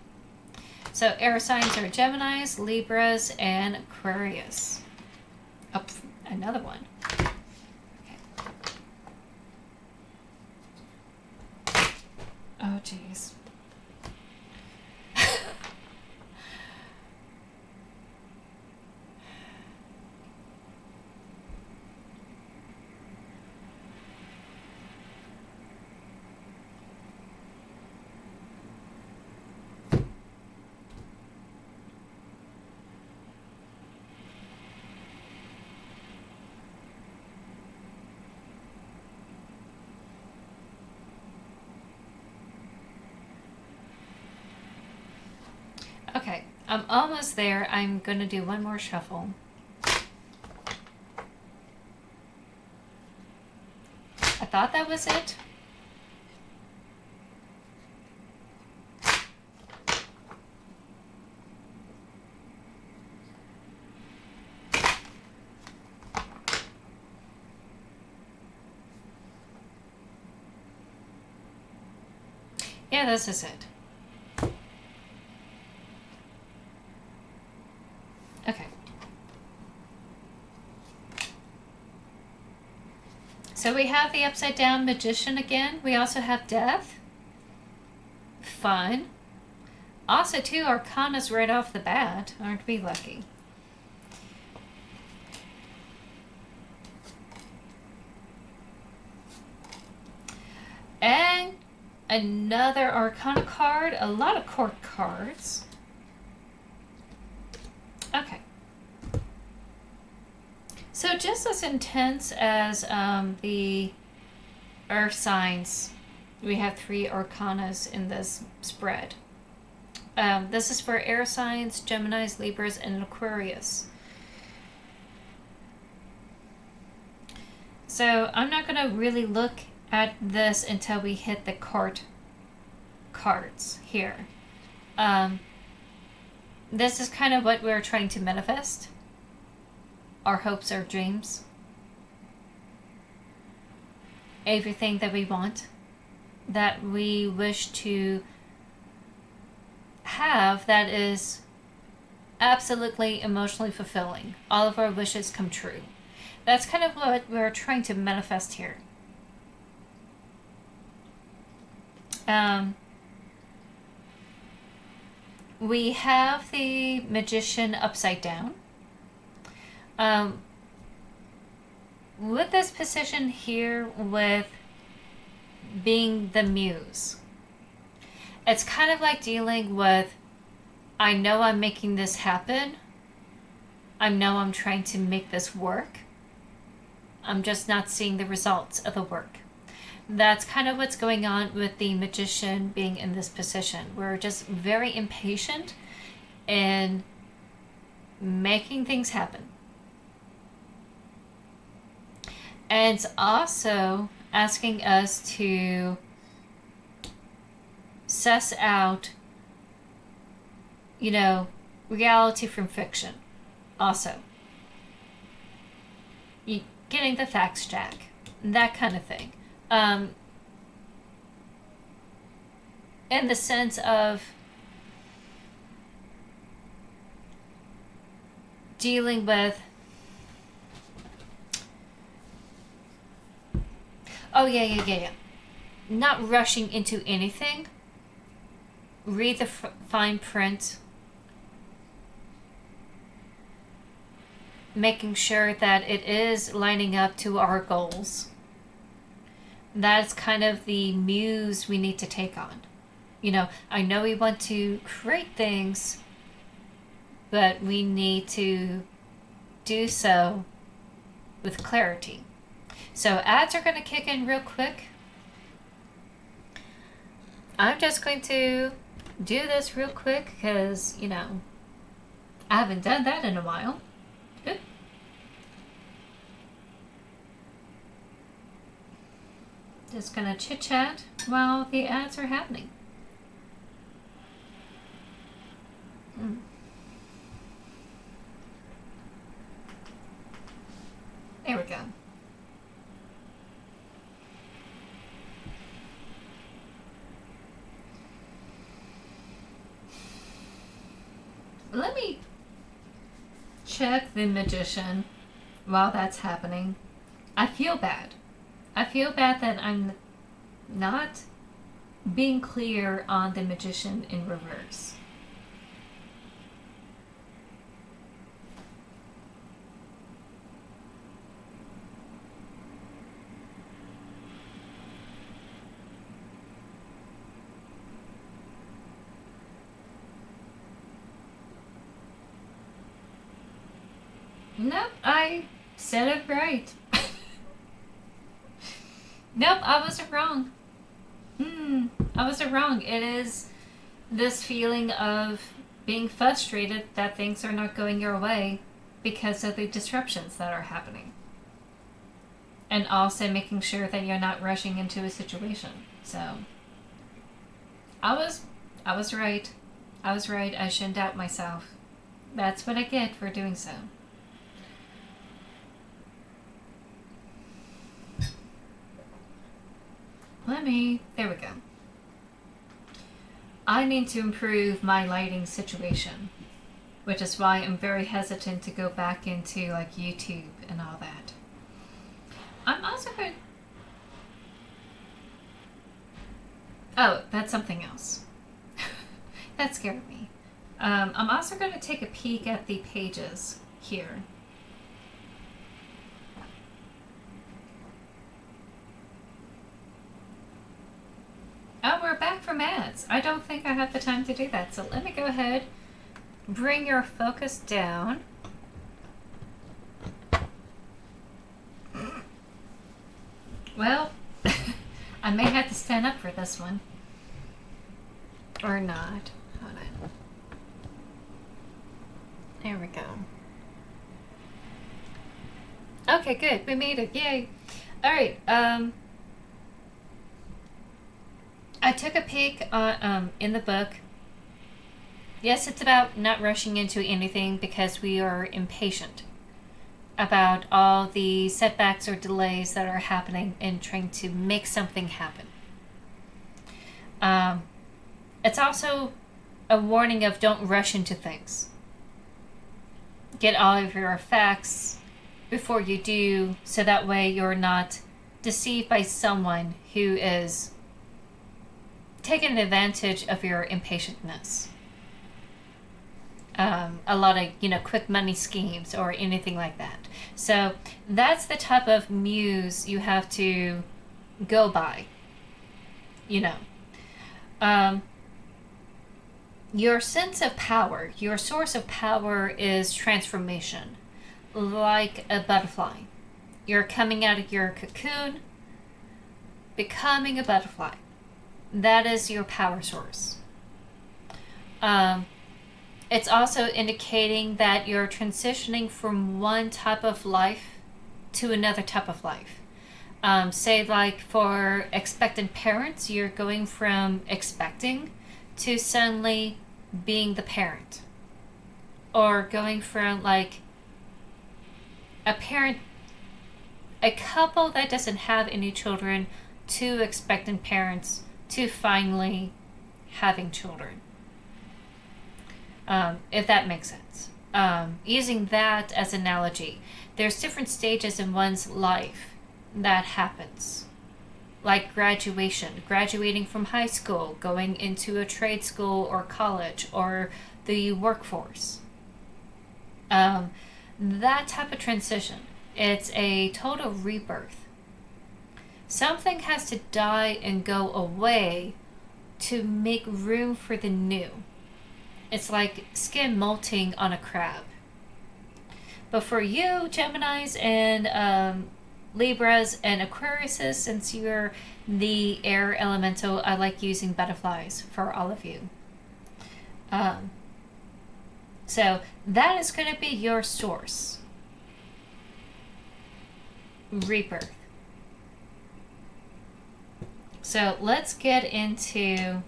So air signs are Geminis, Libras, and Aquarius. Oh, another one. Oh, jeez. I'm almost there. I'm going to do one more shuffle. I thought that was it. Yeah, this is it. Okay. So we have the upside down magician again. We also have death. Fun. Also, two arcanas right off the bat. Aren't we lucky? And another arcana card. A lot of court cards. Okay. So just as intense as the earth signs, we have 3 arcanas in this spread. This is for air signs, Geminis, Libras, and Aquarius. So I'm not going to really look at this until we hit the cards here. This is kind of what we're trying to manifest. Our hopes, our dreams. Everything that we want, that we wish to have, that is absolutely emotionally fulfilling. All of our wishes come true. That's kind of what we're trying to manifest here. We have the magician upside down. With this position here with being the muse, it's kind of like dealing with, I know I'm making this happen. I know I'm trying to make this work. I'm just not seeing the results of the work. That's kind of what's going on with the magician being in this position. We're just very impatient in making things happen. And it's also asking us to suss out, reality from fiction. Also, getting the facts check, that kind of thing. In the sense of dealing with, yeah. Not rushing into anything. Read the fine print. Making sure that it is lining up to our goals. That's kind of the muse we need to take on. I know we want to create things, but we need to do so with clarity. So ads are going to kick in real quick. I'm just going to do this real quick because, I haven't done that in a while. Good. Just going to chit chat while the ads are happening. There we go. Let me check the magician while that's happening. I feel bad. I feel bad that I'm not being clear on the magician in reverse. Nope, I said it right. Nope, I wasn't wrong. I wasn't wrong. It is this feeling of being frustrated that things are not going your way because of the disruptions that are happening. And also making sure that you're not rushing into a situation. So I was right. I was right. I shouldn't doubt myself. That's what I get for doing so. There we go. I need to improve my lighting situation, which is why I'm very hesitant to go back into like YouTube and all that. I'm also going. Oh, that's something else. That scared me. I'm also going to take a peek at the pages here. Oh, we're back from ads. I don't think I have the time to do that. So let me go ahead, bring your focus down. Well, I may have to stand up for this one. Or not. Hold on. There we go. Okay, good. We made it. Yay. Alright, I took a peek in the book. Yes, it's about not rushing into anything because we are impatient about all the setbacks or delays that are happening in trying to make something happen. It's also a warning of don't rush into things. Get all of your facts before you do, so that way you're not deceived by someone who is taking advantage of your impatientness. A lot of, quick money schemes or anything like that. So that's the type of muse you have to go by. Your sense of power, your source of power is transformation, like a butterfly. You're coming out of your cocoon, becoming a butterfly. That is your power source. It's also indicating that you're transitioning from one type of life to another type of life. Say like for expectant parents, you're going from expecting to suddenly being the parent. Or going from like a couple that doesn't have any children to expectant parents to finally having children. If that makes sense. Using that as an analogy, there's different stages in one's life that happens. Like graduating from high school, going into a trade school or college or the workforce. That type of transition, it's a total rebirth. Something has to die and go away to make room for the new. It's like skin molting on a crab. But for you, Geminis and Libras and Aquariuses, since you're the air elemental, I like using butterflies for all of you. So that is going to be your source. Rebirth. So let's get into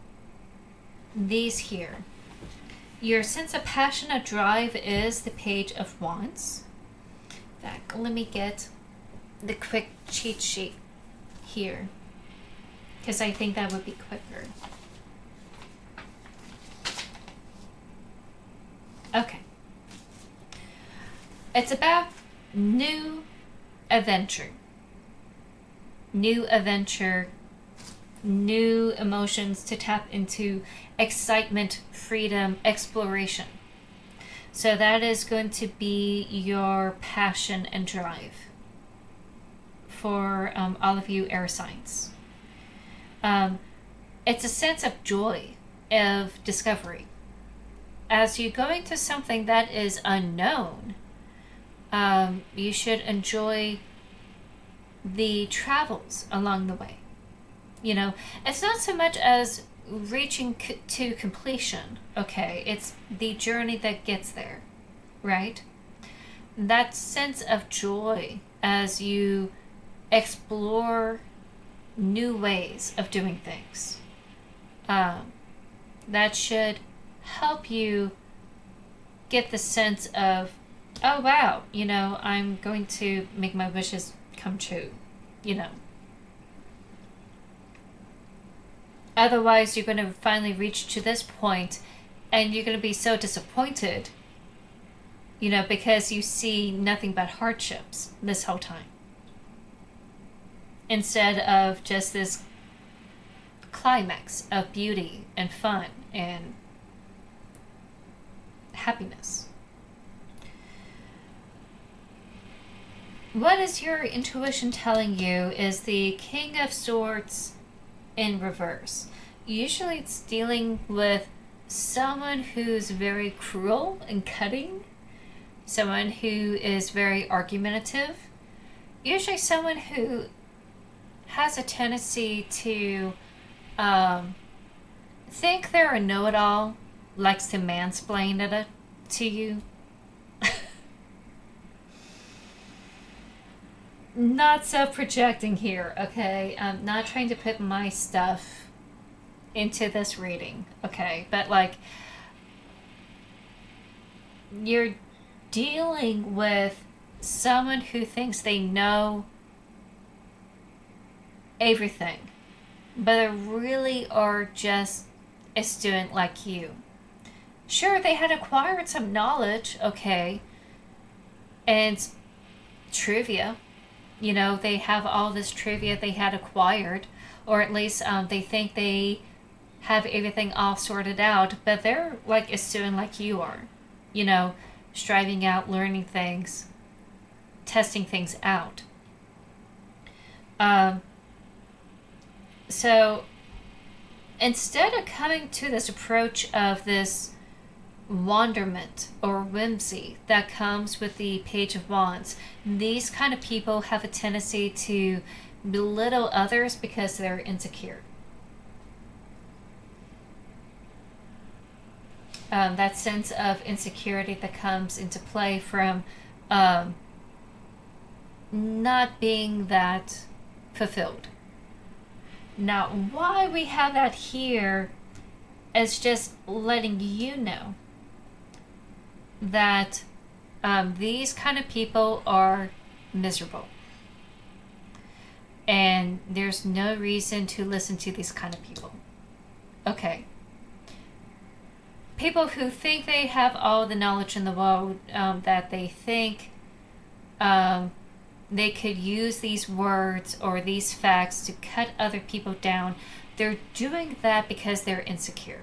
these here. Your sense of passion and drive is the Page of Wands. In fact, let me get the quick cheat sheet here, because I think that would be quicker. Okay. It's about new adventure. New adventure, new emotions to tap into, excitement, freedom, exploration. So that is going to be your passion and drive for all of you air signs. It's a sense of joy, of discovery. As you go into something that is unknown, you should enjoy the travels along the way. It's not so much as reaching to completion. Okay, it's the journey that gets there, right? That sense of joy as you explore new ways of doing things. That should help you get the sense of, oh wow, I'm going to make my wishes come true, Otherwise, you're going to finally reach to this point and you're going to be so disappointed, because you see nothing but hardships this whole time. Instead of just this climax of beauty and fun and happiness. What is your intuition telling you is the King of Swords in reverse. Usually it's dealing with someone who's very cruel and cutting, someone who is very argumentative, usually someone who has a tendency to think they're a know-it-all, likes to mansplain it to you. Not self-projecting here, okay? I'm not trying to put my stuff into this reading, okay? But you're dealing with someone who thinks they know everything, but they really are just a student like you. Sure, they had acquired some knowledge, okay, and trivia. They have all this trivia they had acquired, or at least they think they have everything all sorted out, but they're like a student like you are, striving out, learning things, testing things out. So instead of coming to this approach of this wonderment or whimsy that comes with the Page of Wands, these kind of people have a tendency to belittle others because they're insecure. That sense of insecurity that comes into play from not being that fulfilled. Now, why we have that here is just letting you know that these kind of people are miserable. And there's no reason to listen to these kind of people. Okay. People who think they have all the knowledge in the world, that they think they could use these words or these facts to cut other people down, they're doing that because they're insecure.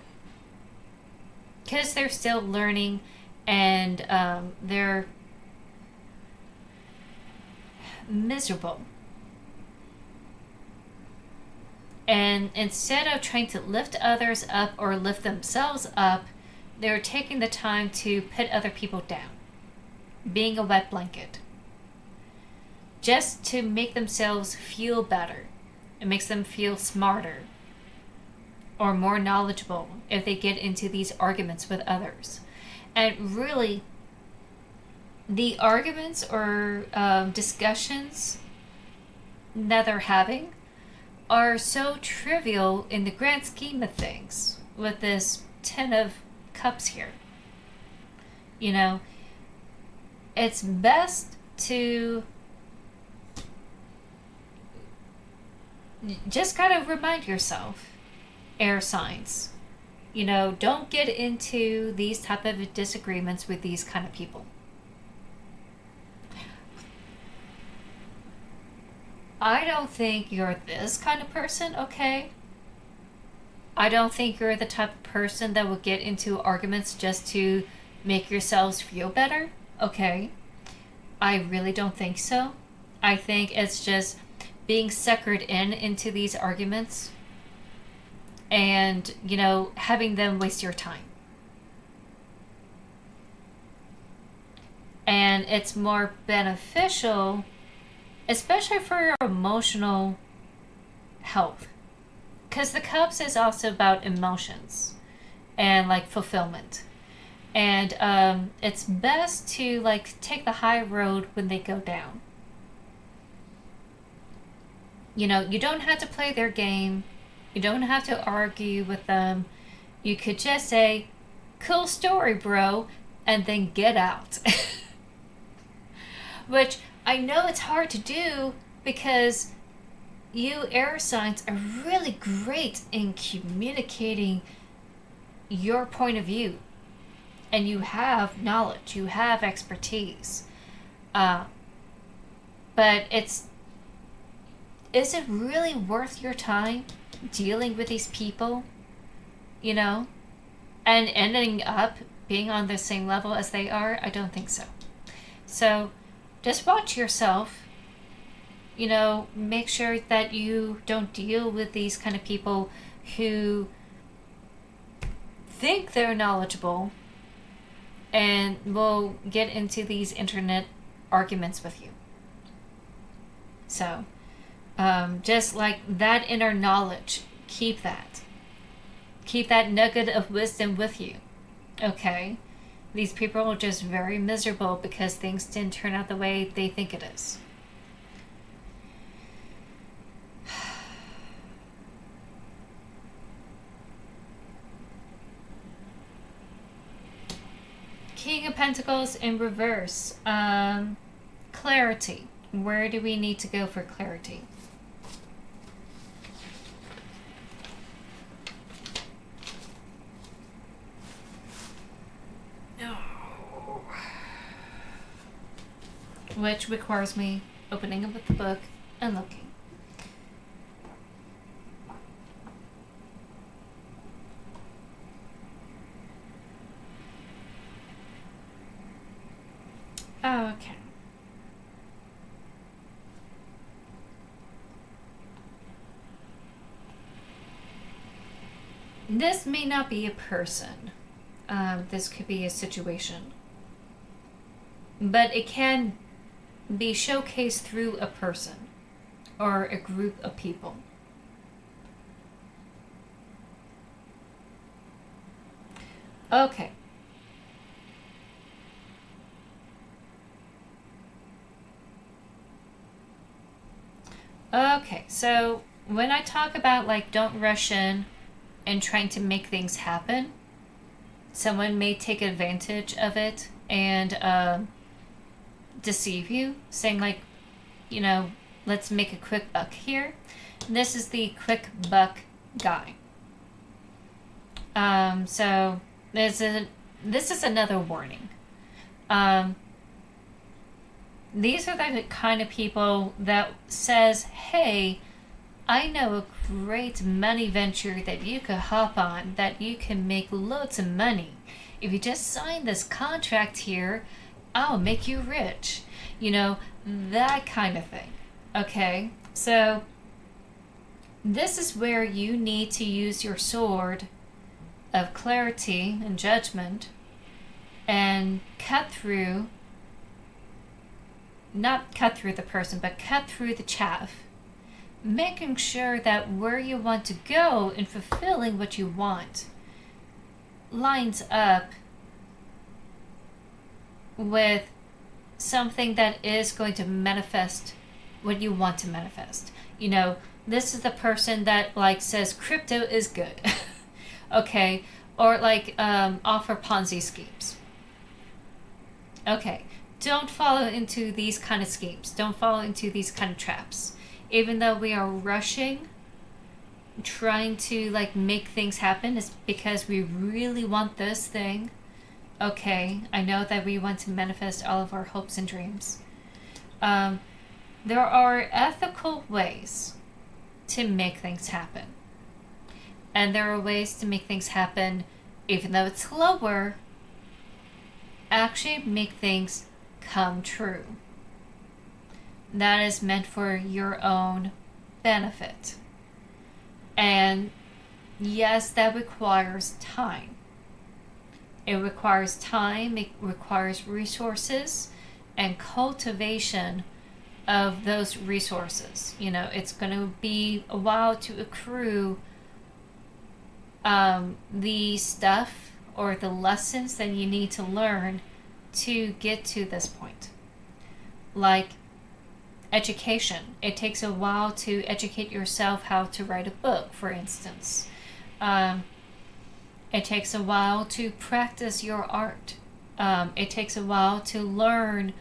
Because they're still learning and they're miserable. And instead of trying to lift others up or lift themselves up, they're taking the time to put other people down, being a wet blanket, just to make themselves feel better. It makes them feel smarter or more knowledgeable if they get into these arguments with others. And really, the arguments or discussions that they're having are so trivial in the grand scheme of things with this 10 of Cups here. It's best to just kind of remind yourself, air signs, don't get into these type of disagreements with these kind of people. I don't think you're this kind of person, okay? I don't think you're the type of person that will get into arguments just to make yourselves feel better, okay? I really don't think so. I think it's just being suckered into these arguments and, having them waste your time. And it's more beneficial, especially for your emotional health. because the cups is also about emotions and like fulfillment. And it's best to like take the high road when they go down. You know, you don't have to play their game. You don't have to argue with them. You could just say, cool story, bro, and then get out. Which I know it's hard to do because you air signs are really great in communicating your point of view. And you have knowledge, you have expertise. But is it really worth your time dealing with these people, you know, and ending up being on the same level as they are? I don't think so. So just watch yourself, you know, make sure that you don't deal with these kind of people who think they're knowledgeable and will get into these internet arguments with you. So just like that inner knowledge, keep that nugget of wisdom with you. Okay, these people are just very miserable because things didn't turn out the way they think it is. King of Pentacles in reverse. Clarity. Where do we need to go for clarity? Which requires me opening up the book and looking. Okay. This may not be a person. This could be a situation. But it can be showcased through a person or a group of people. Okay. Okay, so when I talk about like don't rush in and trying to make things happen, someone may take advantage of it and deceive you, saying like, you know, let's make a quick buck here. This is the quick buck guy. So this is another warning. These are the kind of people that says, hey, I know a great money venture that you could hop on, that you can make loads of money. If you just sign this contract here, I'll make you rich. You know, that kind of thing. Okay? So, this is where you need to use your sword of clarity and judgment and cut through, not cut through the person, but cut through the chaff, making sure that where you want to go and fulfilling what you want lines up with something that is going to manifest what you want to manifest. You know, this is the person that like says crypto is good. Okay, or like offer Ponzi schemes. Okay, don't follow into these kind of schemes. Don't follow into these kind of traps. Even though we are rushing, trying to like make things happen, it's because we really want this thing. Okay, I know that we want to manifest all of our hopes and dreams. There are ethical ways to make things happen. And there are ways to make things happen, even though it's slower, actually make things come true. That is meant for your own benefit. And yes, that requires time. It requires time, it requires resources and cultivation of those resources. You know, it's going to be a while to accrue the stuff or the lessons that you need to learn to get to this point. Like education. It takes a while to educate yourself how to write a book, for instance. It takes a while to practice your art. It takes a while to learn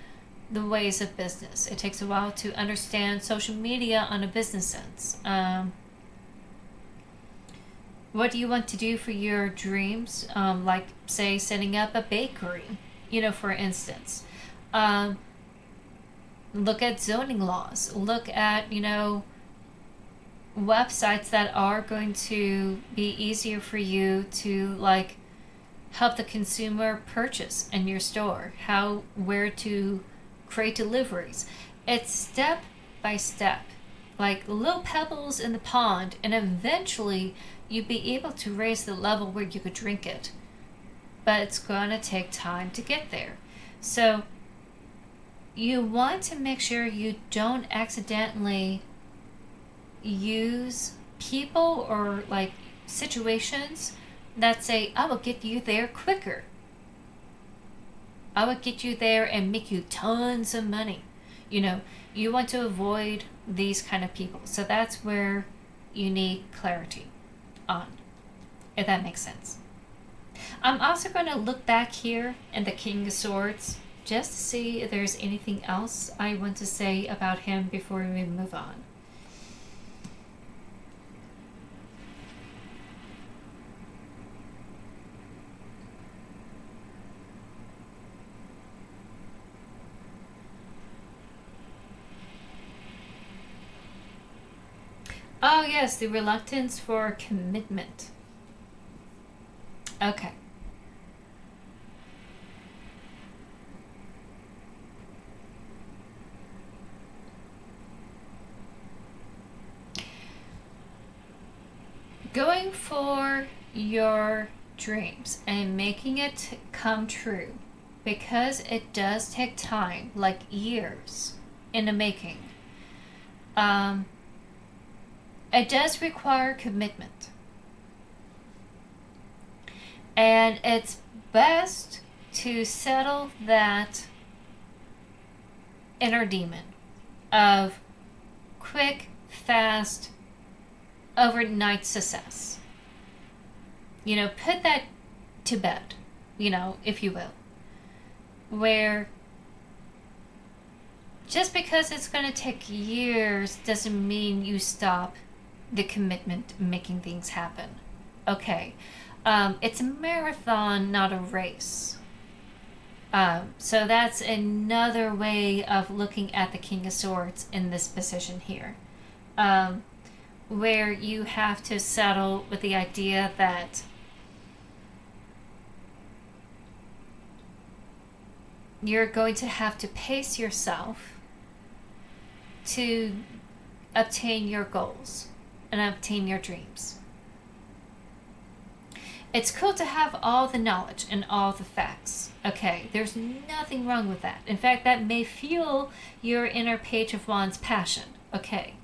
the ways of business. It takes a while to understand social media on a business sense. What do you want to do for your dreams? Like, say, setting up a bakery, for instance. Look at zoning laws. Look at, websites that are going to be easier for you to, like, help the consumer purchase in your store. Where to create deliveries. It's step by step. Like little pebbles in the pond, and eventually you'd be able to raise the level where you could drink it. But it's going to take time to get there. So you want to make sure you don't accidentally use people or like situations that say, I will get you there quicker. I will get you there and make you tons of money. You want to avoid these kind of people. So that's where you need clarity on, if that makes sense. I'm also going to look back here in the King of Swords just to see if there's anything else I want to say about him before we move on. Oh yes, the reluctance for commitment. Okay. Going for your dreams and making it come true, because it does take time, like years in the making. It does require commitment. And it's best to settle that inner demon of quick, fast, overnight success. Put that to bed, if you will. Where just because it's going to take years doesn't mean you stop the commitment making things happen. Okay. It's a marathon, not a race. So that's another way of looking at the King of Swords in this position here. Where you have to settle with the idea that you're going to have to pace yourself to obtain your goals and obtain your dreams. It's cool to have all the knowledge and all the facts. Okay, there's nothing wrong with that. In fact, that may fuel your inner Page of Wands passion. Okay,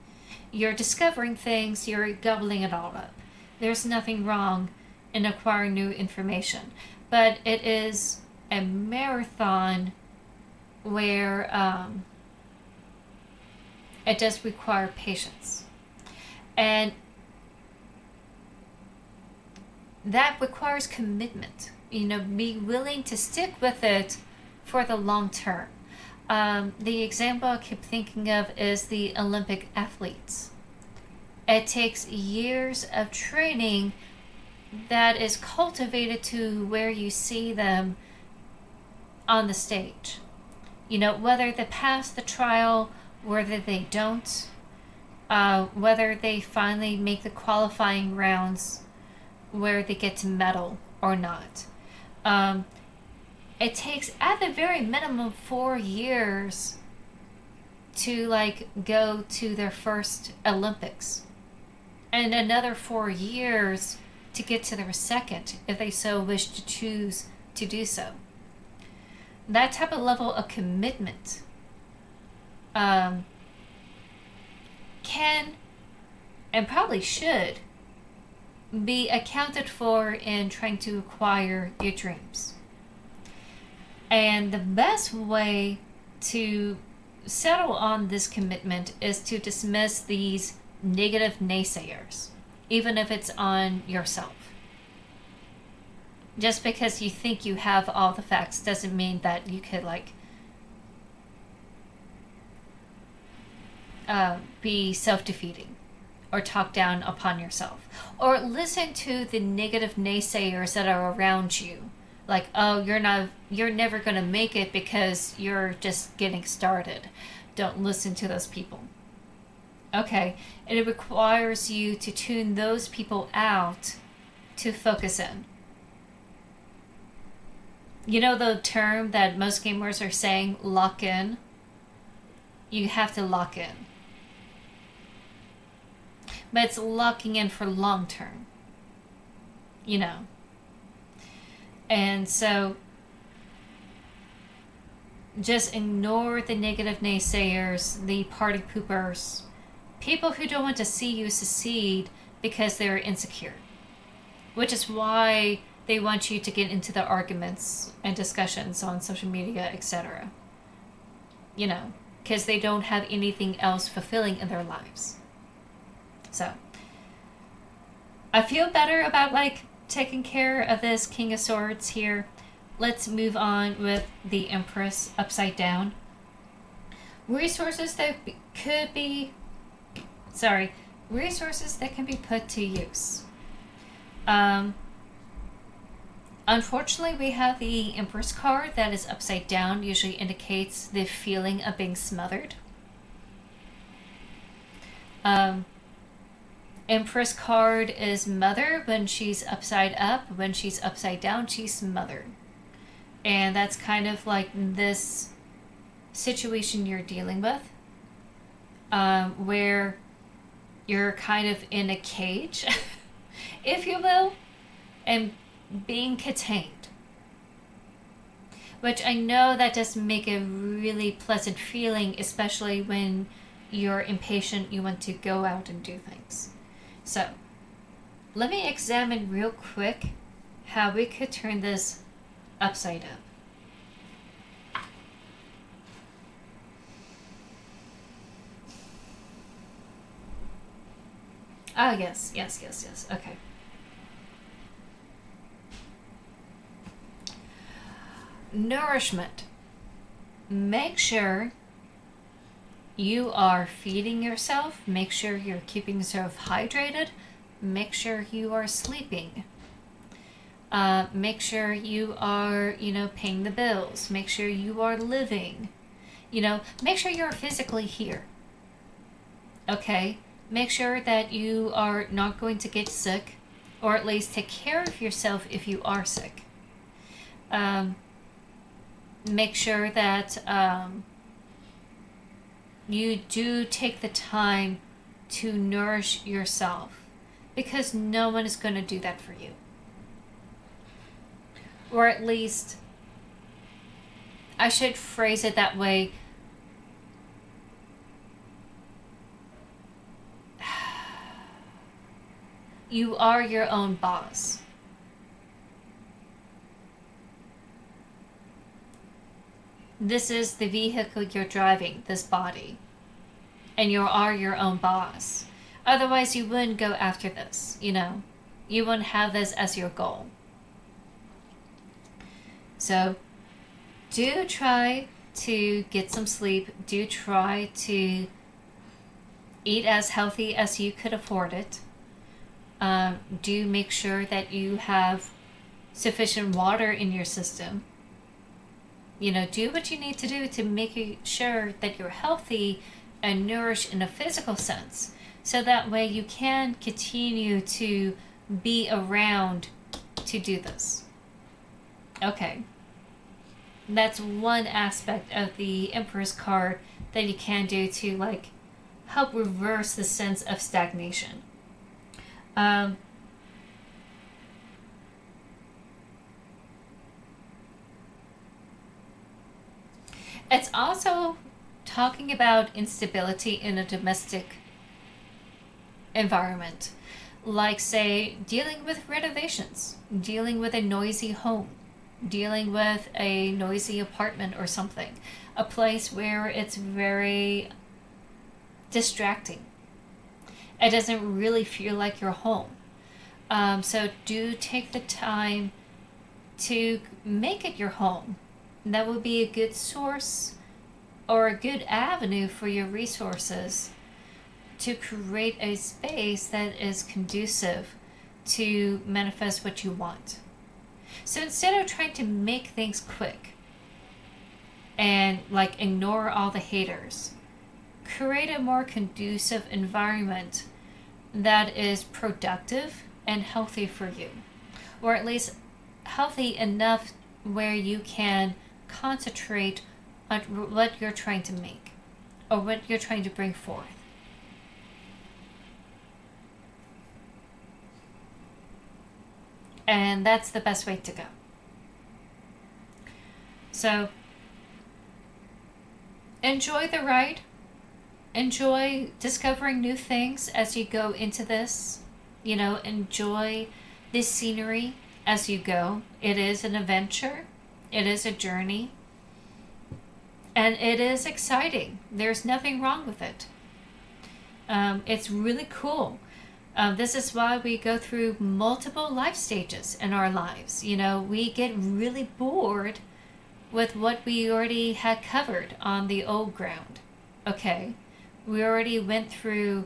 you're discovering things, you're gobbling it all up. There's nothing wrong in acquiring new information. But it is a marathon where it does require patience. And that requires commitment. Be willing to stick with it for the long term. The example I keep thinking of is the Olympic athletes. It takes years of training that is cultivated to where you see them on the stage. Whether they pass the trial, whether they don't, whether they finally make the qualifying rounds where they get to medal or not. It takes at the very minimum 4 years to go to their first Olympics, and another 4 years to get to their second if they so wish to choose to do so. That type of level of commitment can and probably should be accounted for in trying to acquire your dreams. And the best way to settle on this commitment is to dismiss these negative naysayers, even if it's on yourself. Just because you think you have all the facts doesn't mean that you could be self-defeating or talk down upon yourself, or listen to the negative naysayers that are around you, like, oh, you're never going to make it because you're just getting started. Don't listen to those people. Okay, and it requires you to tune those people out to focus in. You know the term that most gamers are saying, lock in? You have to lock in. But it's locking in for long term. You know. And so just ignore the negative naysayers, the party poopers, people who don't want to see you succeed because they're insecure. Which is why they want you to get into the arguments and discussions on social media, etc. You know, because they don't have anything else fulfilling in their lives. So, I feel better about taking care of this King of Swords here. Let's move on with the Empress upside down. Resources that can be put to use. Unfortunately, we have the Empress card that is upside down, usually indicates the feeling of being smothered. Empress card is mother when she's upside up. When she's upside down, she's smothered. And that's kind of like this situation you're dealing with, where you're kind of in a cage, if you will, and being contained. Which I know that doesn't make a really pleasant feeling, especially when you're impatient, you want to go out and do things. So, let me examine real quick how we could turn this upside up. Ah, yes. Okay. Nourishment. Make sure you are feeding yourself. Make sure you're keeping yourself hydrated. Make sure you are sleeping. Make sure you are, paying the bills. Make sure you are living. Make sure you're physically here. Okay? Make sure that you are not going to get sick, or at least take care of yourself if you are sick. Make sure that you do take the time to nourish yourself, because no one is going to do that for you. Or at least, I should phrase it that way. You are your own boss. This is the vehicle you're driving, this body. And you are your own boss. Otherwise, you wouldn't go after this, You wouldn't have this as your goal. So, do try to get some sleep. Do try to eat as healthy as you could afford it. Do make sure that you have sufficient water in your system. Do what you need to do to make sure that you're healthy and nourished in a physical sense. So that way you can continue to be around to do this. Okay. That's one aspect of the Emperor's card that you can do to help reverse the sense of stagnation. It's also talking about instability in a domestic environment. Like, say, dealing with renovations, dealing with a noisy home, dealing with a noisy apartment or something. A place where it's very distracting. It doesn't really feel like your home. So do take the time to make it your home. That would be a good source or a good avenue for your resources to create a space that is conducive to manifest what you want. So instead of trying to make things quick and like ignore all the haters, create a more conducive environment that is productive and healthy for you, or at least healthy enough where you can concentrate on what you're trying to make or what you're trying to bring forth. And that's the best way to go. So enjoy the ride. Enjoy discovering new things as you go into this. Enjoy this scenery as you go. It is an adventure. It is a journey. And it is exciting. There's nothing wrong with it. It's really cool. This is why we go through multiple life stages in our lives. We get really bored with what we already had covered on the old ground. Okay? We already went through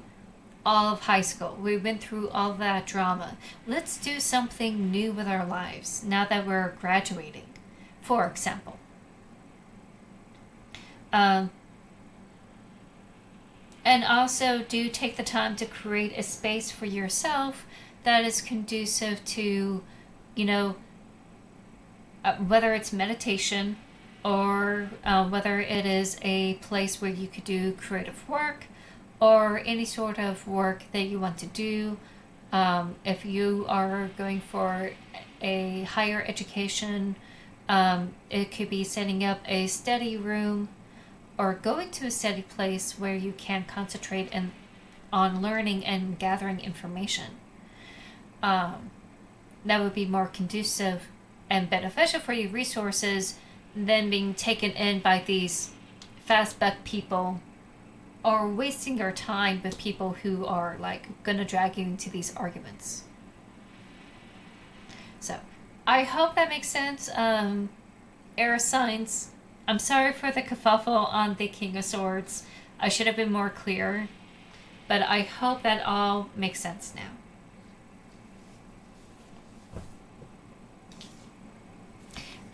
all of high school. We went through all that drama. Let's do something new with our lives now that we're graduating, for example. And also do take the time to create a space for yourself that is conducive to, whether it's meditation or whether it is a place where you could do creative work or any sort of work that you want to do. If you are going for a higher education, it could be setting up a study room or going to a study place where you can concentrate on learning and gathering information. That would be more conducive and beneficial for your resources than being taken in by these fast buck people or wasting your time with people who are gonna drag you into these arguments. So I hope that makes sense. Air signs, I'm sorry for the kerfuffle on the King of Swords. I should have been more clear, but I hope that all makes sense now.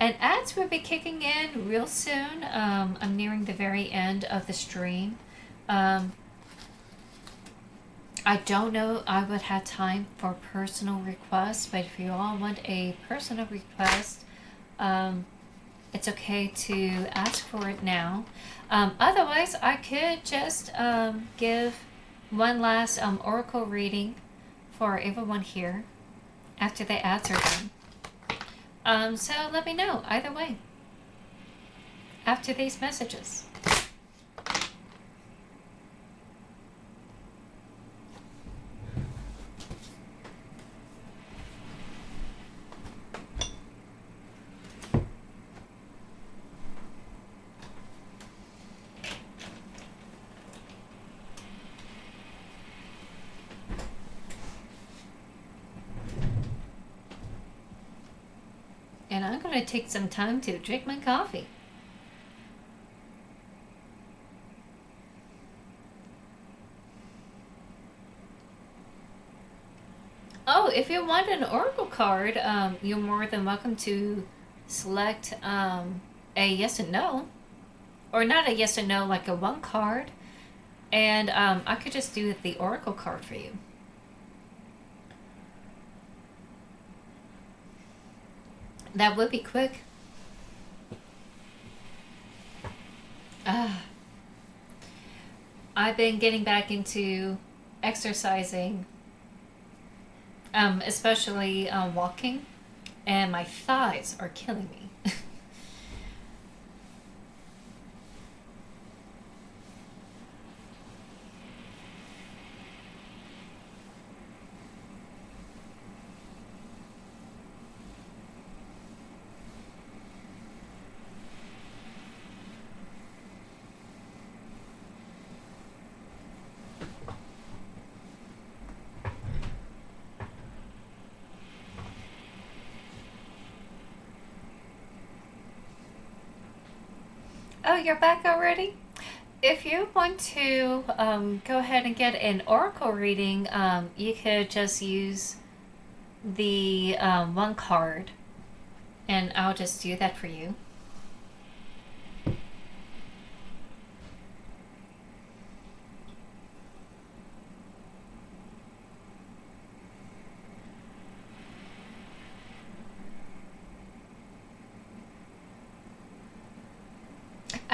And ads will be kicking in real soon. I'm nearing the very end of the stream. I don't know I would have time for personal requests, but if you all want a personal request, it's okay to ask for it now. Otherwise, I could just give one last oracle reading for everyone here after the ads are done. So let me know either way after these messages. And I'm going to take some time to drink my coffee. Oh, if you want an oracle card, you're more than welcome to select a yes and no. Or not a yes and no, like a one card. And I could just do the oracle card for you. That would be quick. I've been getting back into exercising, especially walking, and my thighs are killing me. you're back already? If you want to go ahead and get an oracle reading, you could just use the one card, and I'll just do that for you.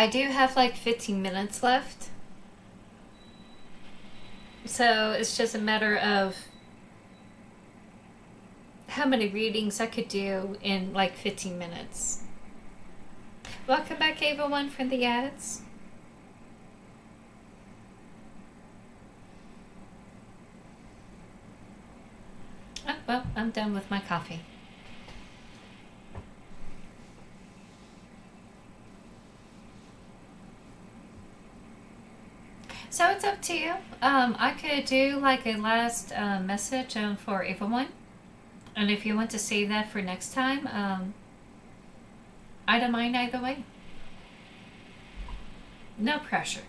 I do have like 15 minutes left. So it's just a matter of how many readings I could do in like 15 minutes. Welcome back, everyone, from the ads. Oh, well, I'm done with my coffee. So it's up to you. I could do like a last message for everyone. And if you want to save that for next time, I don't mind either way. No pressure.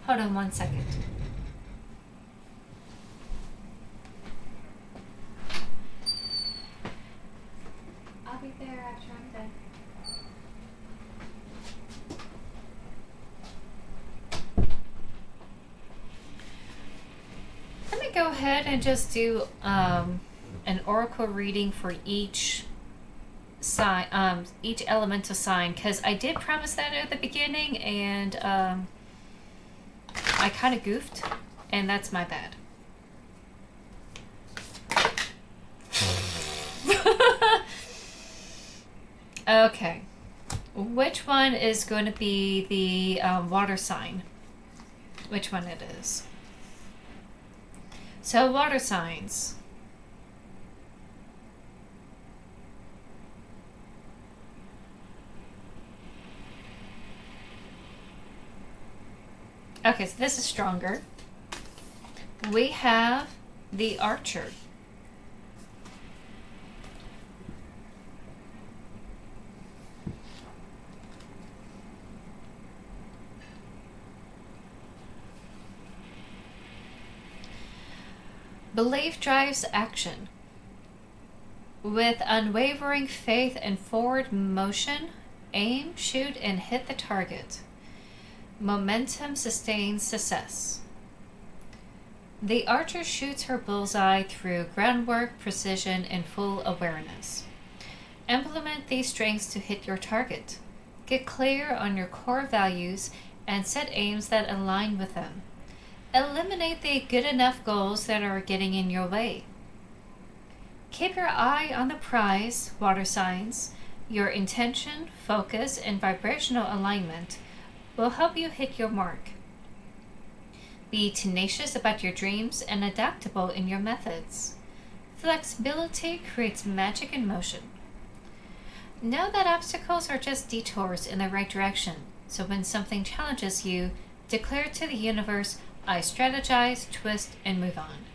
Hold on 1 second. I'll be there after I'm done. Let me go ahead and just do an oracle reading for each sign, each elemental sign, because I did promise that at the beginning, and I kind of goofed, and that's my bad. Okay. Which one is going to be the water sign? Which one it is? So, water signs. Okay, so this is stronger. We have the Archer. Belief drives action. With unwavering faith and forward motion, aim, shoot, and hit the target. Momentum sustains success. The archer shoots her bullseye through groundwork, precision, and full awareness. Implement these strengths to hit your target. Get clear on your core values and set aims that align with them. Eliminate the good enough goals that are getting in your way. Keep your eye on the prize, water signs. Your intention, focus, and vibrational alignment will help you hit your mark. Be tenacious about your dreams and adaptable in your methods. Flexibility creates magic in motion. Know that obstacles are just detours in the right direction, so when something challenges you, declare to the universe, I strategize, twist, and move on.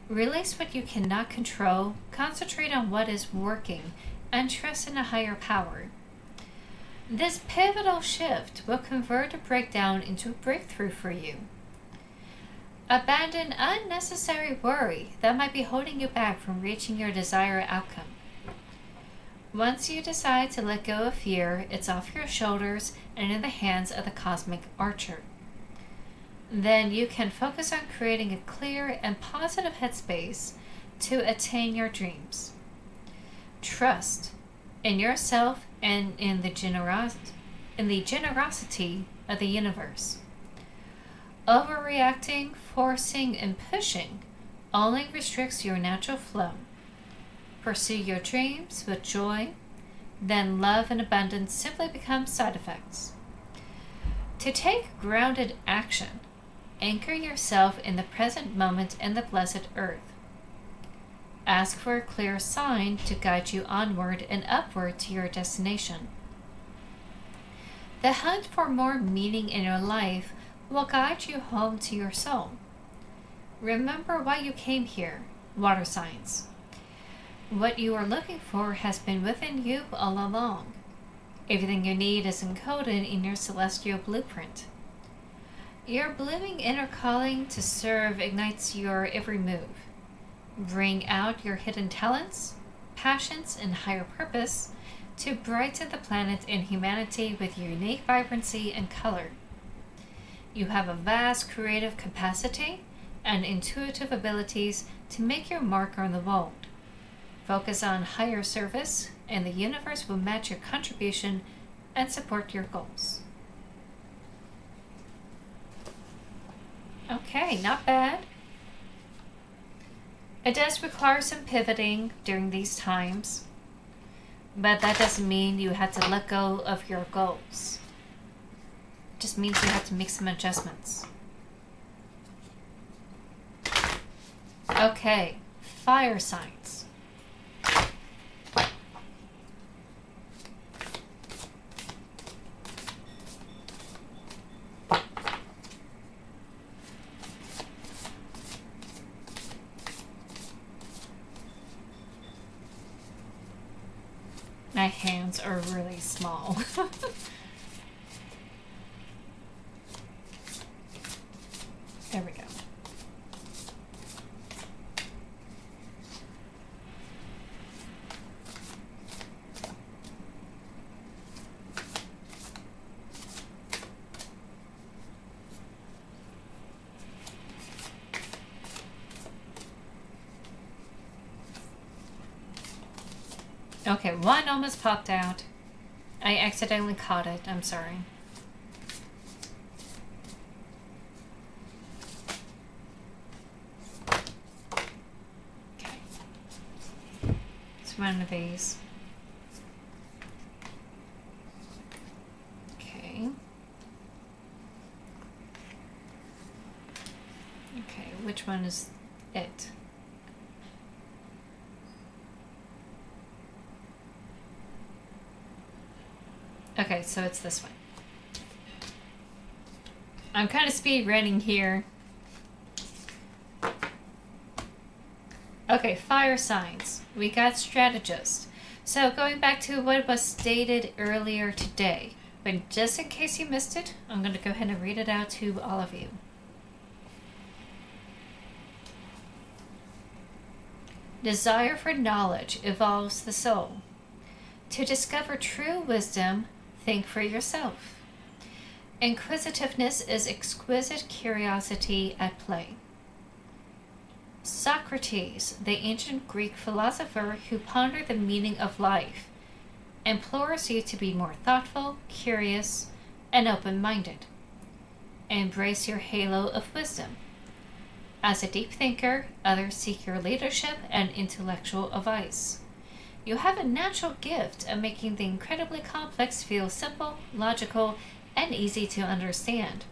Release what you cannot control, concentrate on what is working, and trust in a higher power. This pivotal shift will convert a breakdown into a breakthrough for you. Abandon unnecessary worry that might be holding you back from reaching your desired outcome. Once you decide to let go of fear, it's off your shoulders and in the hands of the cosmic archer. Then you can focus on creating a clear and positive headspace to attain your dreams. Trust in yourself and in the generosity of the universe. Overreacting, forcing, and pushing only restricts your natural flow. Pursue your dreams with joy, then love and abundance simply become side effects. To take grounded action, anchor yourself in the present moment and the blessed earth. Ask for a clear sign to guide you onward and upward to your destination. The hunt for more meaning in your life will guide you home to your soul. Remember why you came here, water signs. What you are looking for has been within you all along. Everything you need is encoded in your celestial blueprint. Your blooming inner calling to serve ignites your every move. Bring out your hidden talents, passions, and higher purpose to brighten the planet and humanity with unique vibrancy and color. You have a vast creative capacity and intuitive abilities to make your mark on the world. Focus on higher service, and the universe will match your contribution and support your goals. Okay, not bad. It does require some pivoting during these times, but that doesn't mean you have to let go of your goals. It just means you have to make some adjustments. Okay, fire signs. My hands are really small. There we go. Okay, one almost popped out. I accidentally caught it. I'm sorry. Okay. It's one of these. Okay. Okay, which one is it? Okay, so it's this one. I'm kind of speed running here. Okay, fire signs. We got strategist. So going back to what was stated earlier today, but just in case you missed it, I'm going to go ahead and read it out to all of you. Desire for knowledge evolves the soul. To discover true wisdom, think for yourself. Inquisitiveness is exquisite curiosity at play. Socrates, the ancient Greek philosopher who pondered the meaning of life, implores you to be more thoughtful, curious, and open-minded. Embrace your halo of wisdom. As a deep thinker, others seek your leadership and intellectual advice. You have a natural gift of making the incredibly complex feel simple, logical, and easy to understand.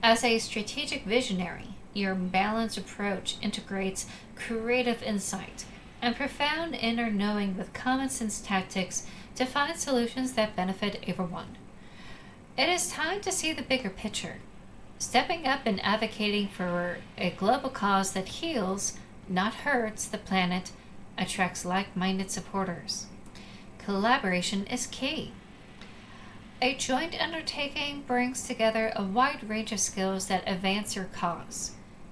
As a strategic visionary, your balanced approach integrates creative insight and profound inner knowing with common sense tactics to find solutions that benefit everyone. It is time to see the bigger picture, stepping up and advocating for a global cause that heals, not hurts, the planet, attracts like-minded supporters. Collaboration is key. A joint undertaking brings together a wide range of skills that advance your cause.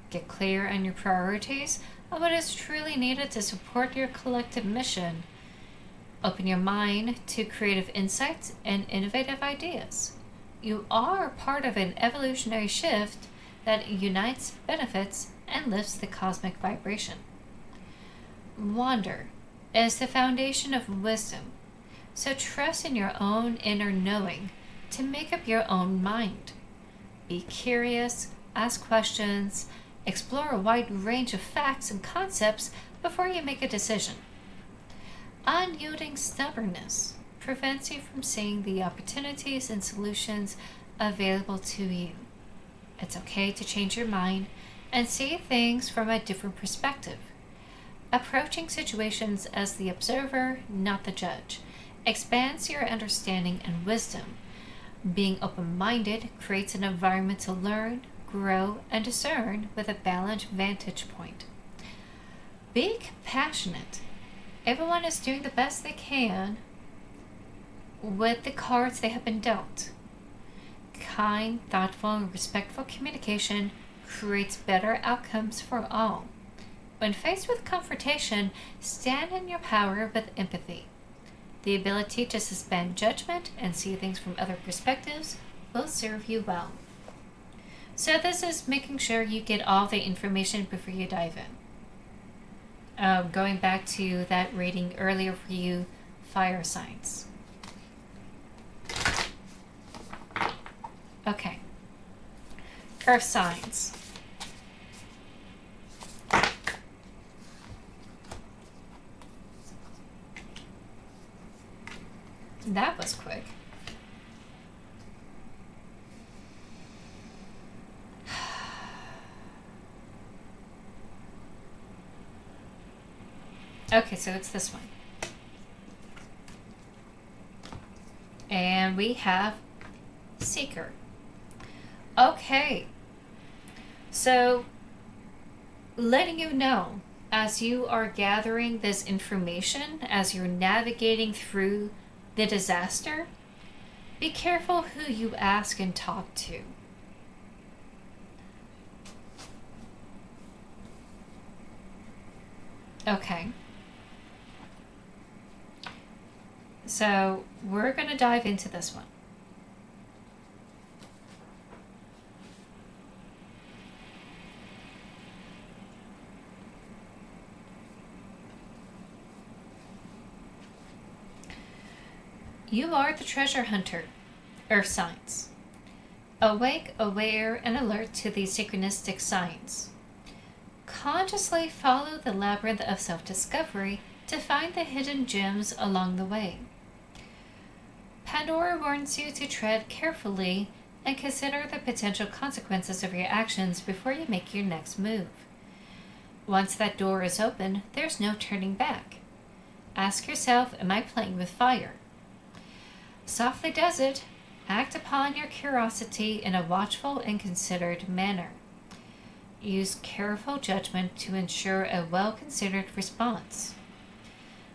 Get clear on your priorities and what is truly needed to support your collective mission. Open your mind to creative insights and innovative ideas. You are part of an evolutionary shift that unites, benefits, and lifts the cosmic vibration. Wonder is the foundation of wisdom, so trust in your own inner knowing to make up your own mind. Be curious, ask questions, explore a wide range of facts and concepts before you make a decision. Unyielding stubbornness prevents you from seeing the opportunities and solutions available to you. It's okay to change your mind and see things from a different perspective. Approaching situations as the observer, not the judge, expands your understanding and wisdom. Being open-minded creates an environment to learn, grow, and discern with a balanced vantage point. Be compassionate. Everyone is doing the best they can with the cards they have been dealt. Kind, thoughtful, and respectful communication creates better outcomes for all. When faced with confrontation, stand in your power with empathy. The ability to suspend judgment and see things from other perspectives will serve you well. So this is making sure you get all the information before you dive in. Going back to that reading earlier for you, fire signs. Okay. Earth signs. That was quick. Okay, so it's this one. And we have Seeker. Okay. So, letting you know, as you are gathering this information, as you're navigating through the disaster, be careful who you ask and talk to. Okay. So we're going to dive into this one. You are the treasure hunter, Earth signs. Awake, aware, and alert to these synchronistic signs. Consciously follow the labyrinth of self-discovery to find the hidden gems along the way. Pandora warns you to tread carefully and consider the potential consequences of your actions before you make your next move. Once that door is open, there's no turning back. Ask yourself, am I playing with fire? Softly does it. Act upon your curiosity in a watchful and considered manner. Use careful judgment to ensure a well-considered response.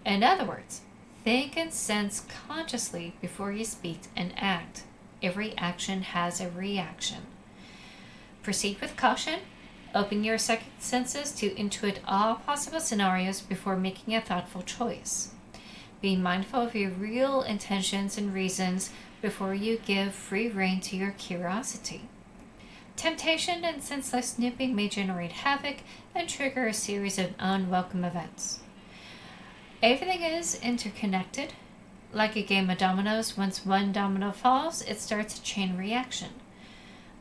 In other words, think and sense consciously before you speak and act. Every action has a reaction. Proceed with caution. Open your second senses to intuit all possible scenarios before making a thoughtful choice. Be mindful of your real intentions and reasons before you give free rein to your curiosity. Temptation and senseless snooping may generate havoc and trigger a series of unwelcome events. Everything is interconnected. Like a game of dominoes, once one domino falls, it starts a chain reaction.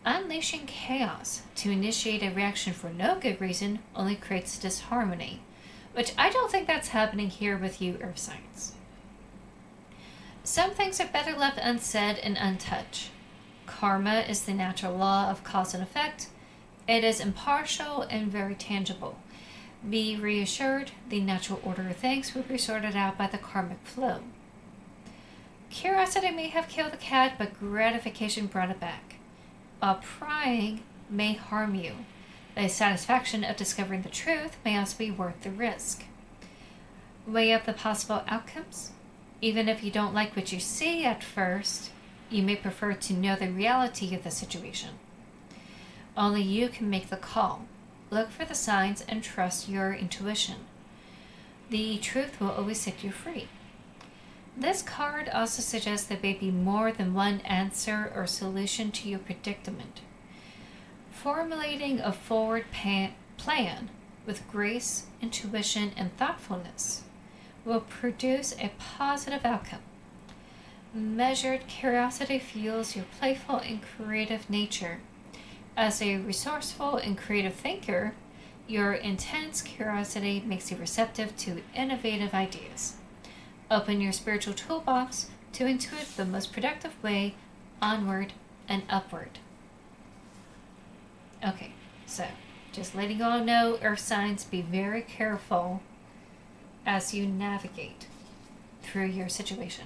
Unleashing chaos to initiate a reaction for no good reason only creates disharmony, which I don't think that's happening here with you, Earth signs. Some things are better left unsaid and untouched. Karma is the natural law of cause and effect. It is impartial and very tangible. Be reassured, the natural order of things will be sorted out by the karmic flow. Curiosity may have killed the cat, but gratification brought it back. While prying may harm you, the satisfaction of discovering the truth may also be worth the risk. Weigh up the possible outcomes. Even if you don't like what you see at first, you may prefer to know the reality of the situation. Only you can make the call. Look for the signs and trust your intuition. The truth will always set you free. This card also suggests there may be more than one answer or solution to your predicament. Formulating a forward plan with grace, intuition, and thoughtfulness will produce a positive outcome. Measured curiosity fuels your playful and creative nature. As a resourceful and creative thinker, your intense curiosity makes you receptive to innovative ideas. Open your spiritual toolbox to intuit the most productive way onward and upward. Okay, so just letting you all know, Earth signs, be very careful as you navigate through your situation.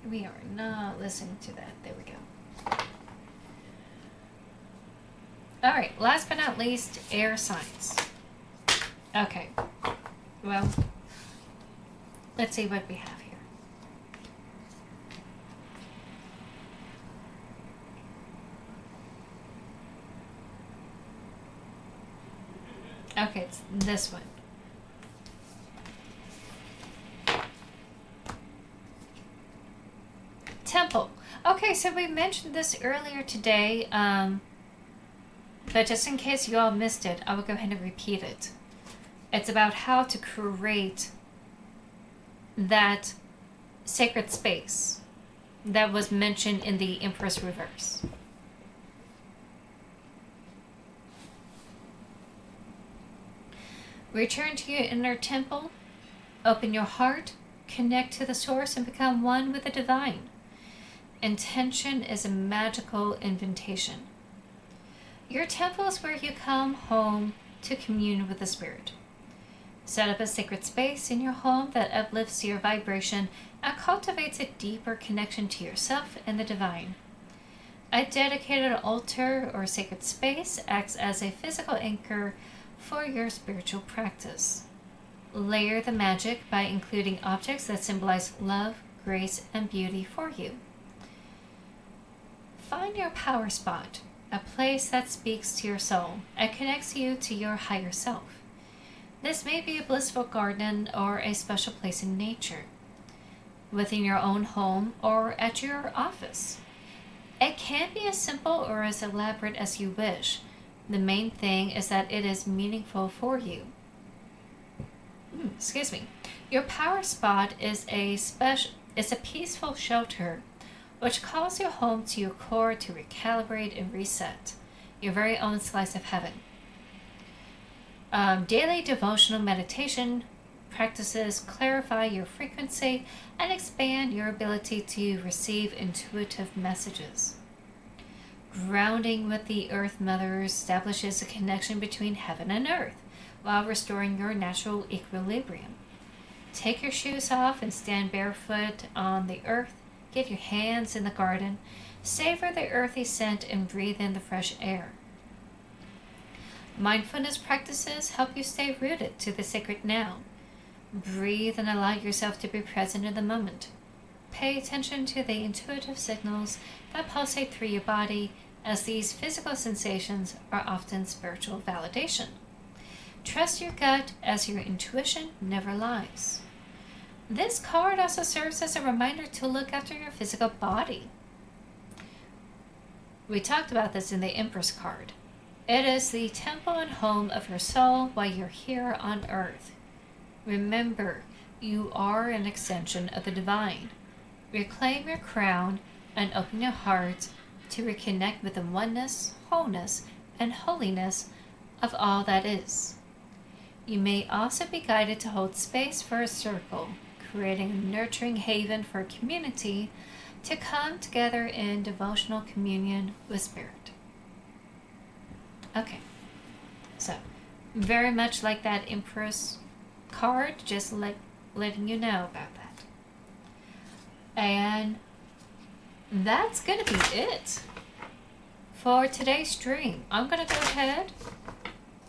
We are not listening to that. There we go. All right, last but not least, air signs. Okay, well, let's see what we have here. Okay, it's this one. Temple. Okay, so we mentioned this earlier today, but just in case you all missed it, I will go ahead and repeat it. It's about how to create that sacred space that was mentioned in the Empress Reverse. Return to your inner temple, open your heart, connect to the source, and become one with the divine. Intention is a magical invitation. Your temple is where you come home to commune with the spirit. Set up a sacred space in your home that uplifts your vibration and cultivates a deeper connection to yourself and the divine. A dedicated altar or sacred space acts as a physical anchor for your spiritual practice. Layer the magic by including objects that symbolize love, grace, and beauty for you. Find your power spot, a place that speaks to your soul and connects you to your higher self. This may be a blissful garden or a special place in nature, within your own home or at your office. It can be as simple or as elaborate as you wish. The main thing is that it is meaningful for you. Excuse me. Your power spot is a peaceful shelter which calls you home to your core to recalibrate and reset, your very own slice of heaven. Daily devotional meditation practices clarify your frequency and expand your ability to receive intuitive messages. Grounding with the Earth Mother establishes a connection between heaven and earth while restoring your natural equilibrium. Take your shoes off and stand barefoot on the earth. Get your hands in the garden. Savor the earthy scent and breathe in the fresh air. Mindfulness practices help you stay rooted to the sacred now. Breathe and allow yourself to be present in the moment. Pay attention to the intuitive signals that pulsate through your body, as these physical sensations are often spiritual validation. Trust your gut, as your intuition never lies. This card also serves as a reminder to look after your physical body. We talked about this in the Empress card. It is the temple and home of your soul while you're here on earth. Remember, you are an extension of the divine. Reclaim your crown and open your heart to reconnect with the oneness, wholeness, and holiness of all that is. You may also be guided to hold space for a circle, creating a nurturing haven for a community to come together in devotional communion with Spirit. Okay, so very much like that Empress card, just letting you know about that. And that's going to be it for today's stream. I'm going to go ahead,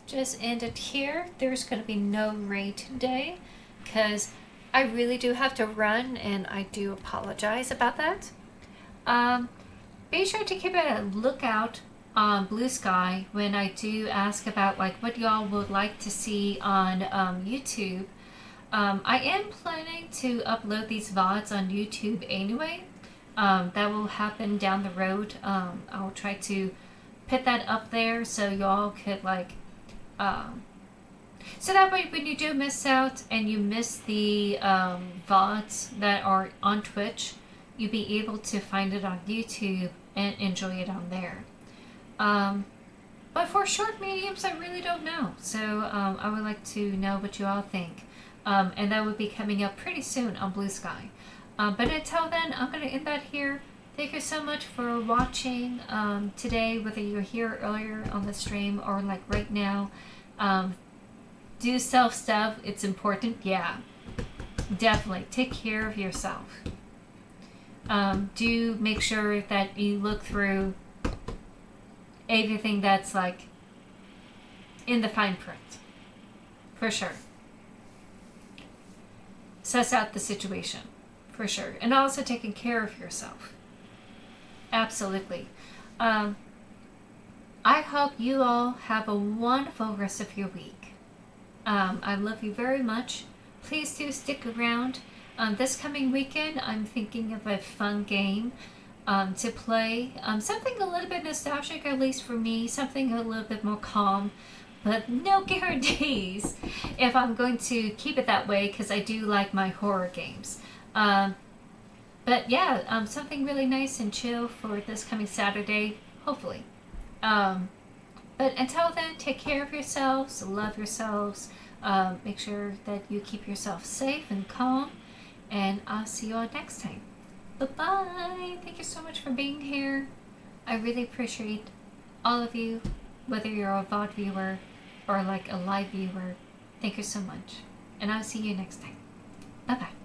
just end it here. There's going to be no raid today because I really do have to run, and I do apologize about that. Be sure to keep a lookout on Blue Sky when I do ask about like what y'all would like to see on YouTube. I am planning to upload these VODs on YouTube anyway. That will happen down the road. I'll try to put that up there so y'all could like so that way when you do miss out and you miss the VODs that are on Twitch, you'll be able to find it on YouTube and enjoy it on there. But for short mediums, I really don't know. So I would like to know what you all think. And that would be coming up pretty soon on Blue Sky. But until then, I'm going to end that here. Thank you so much for watching today, whether you're here earlier on the stream or like right now. Do self stuff. It's important. Yeah, definitely. Take care of yourself. Do make sure that you look through everything that's like in the fine print. For sure. Suss out the situation. For sure. And also taking care of yourself. Absolutely. I hope you all have a wonderful rest of your week. I love you very much. Please do stick around. This coming weekend, I'm thinking of a fun game to play. Something a little bit nostalgic, at least for me. Something a little bit more calm. But no guarantees if I'm going to keep it that way, because I do like my horror games. But yeah, something really nice and chill for this coming Saturday, hopefully. But until then, take care of yourselves, love yourselves, make sure that you keep yourself safe and calm, and I'll see you all next time. Bye-bye! Thank you so much for being here. I really appreciate all of you, whether you're a VOD viewer or like a live viewer. Thank you so much. And I'll see you next time. Bye-bye.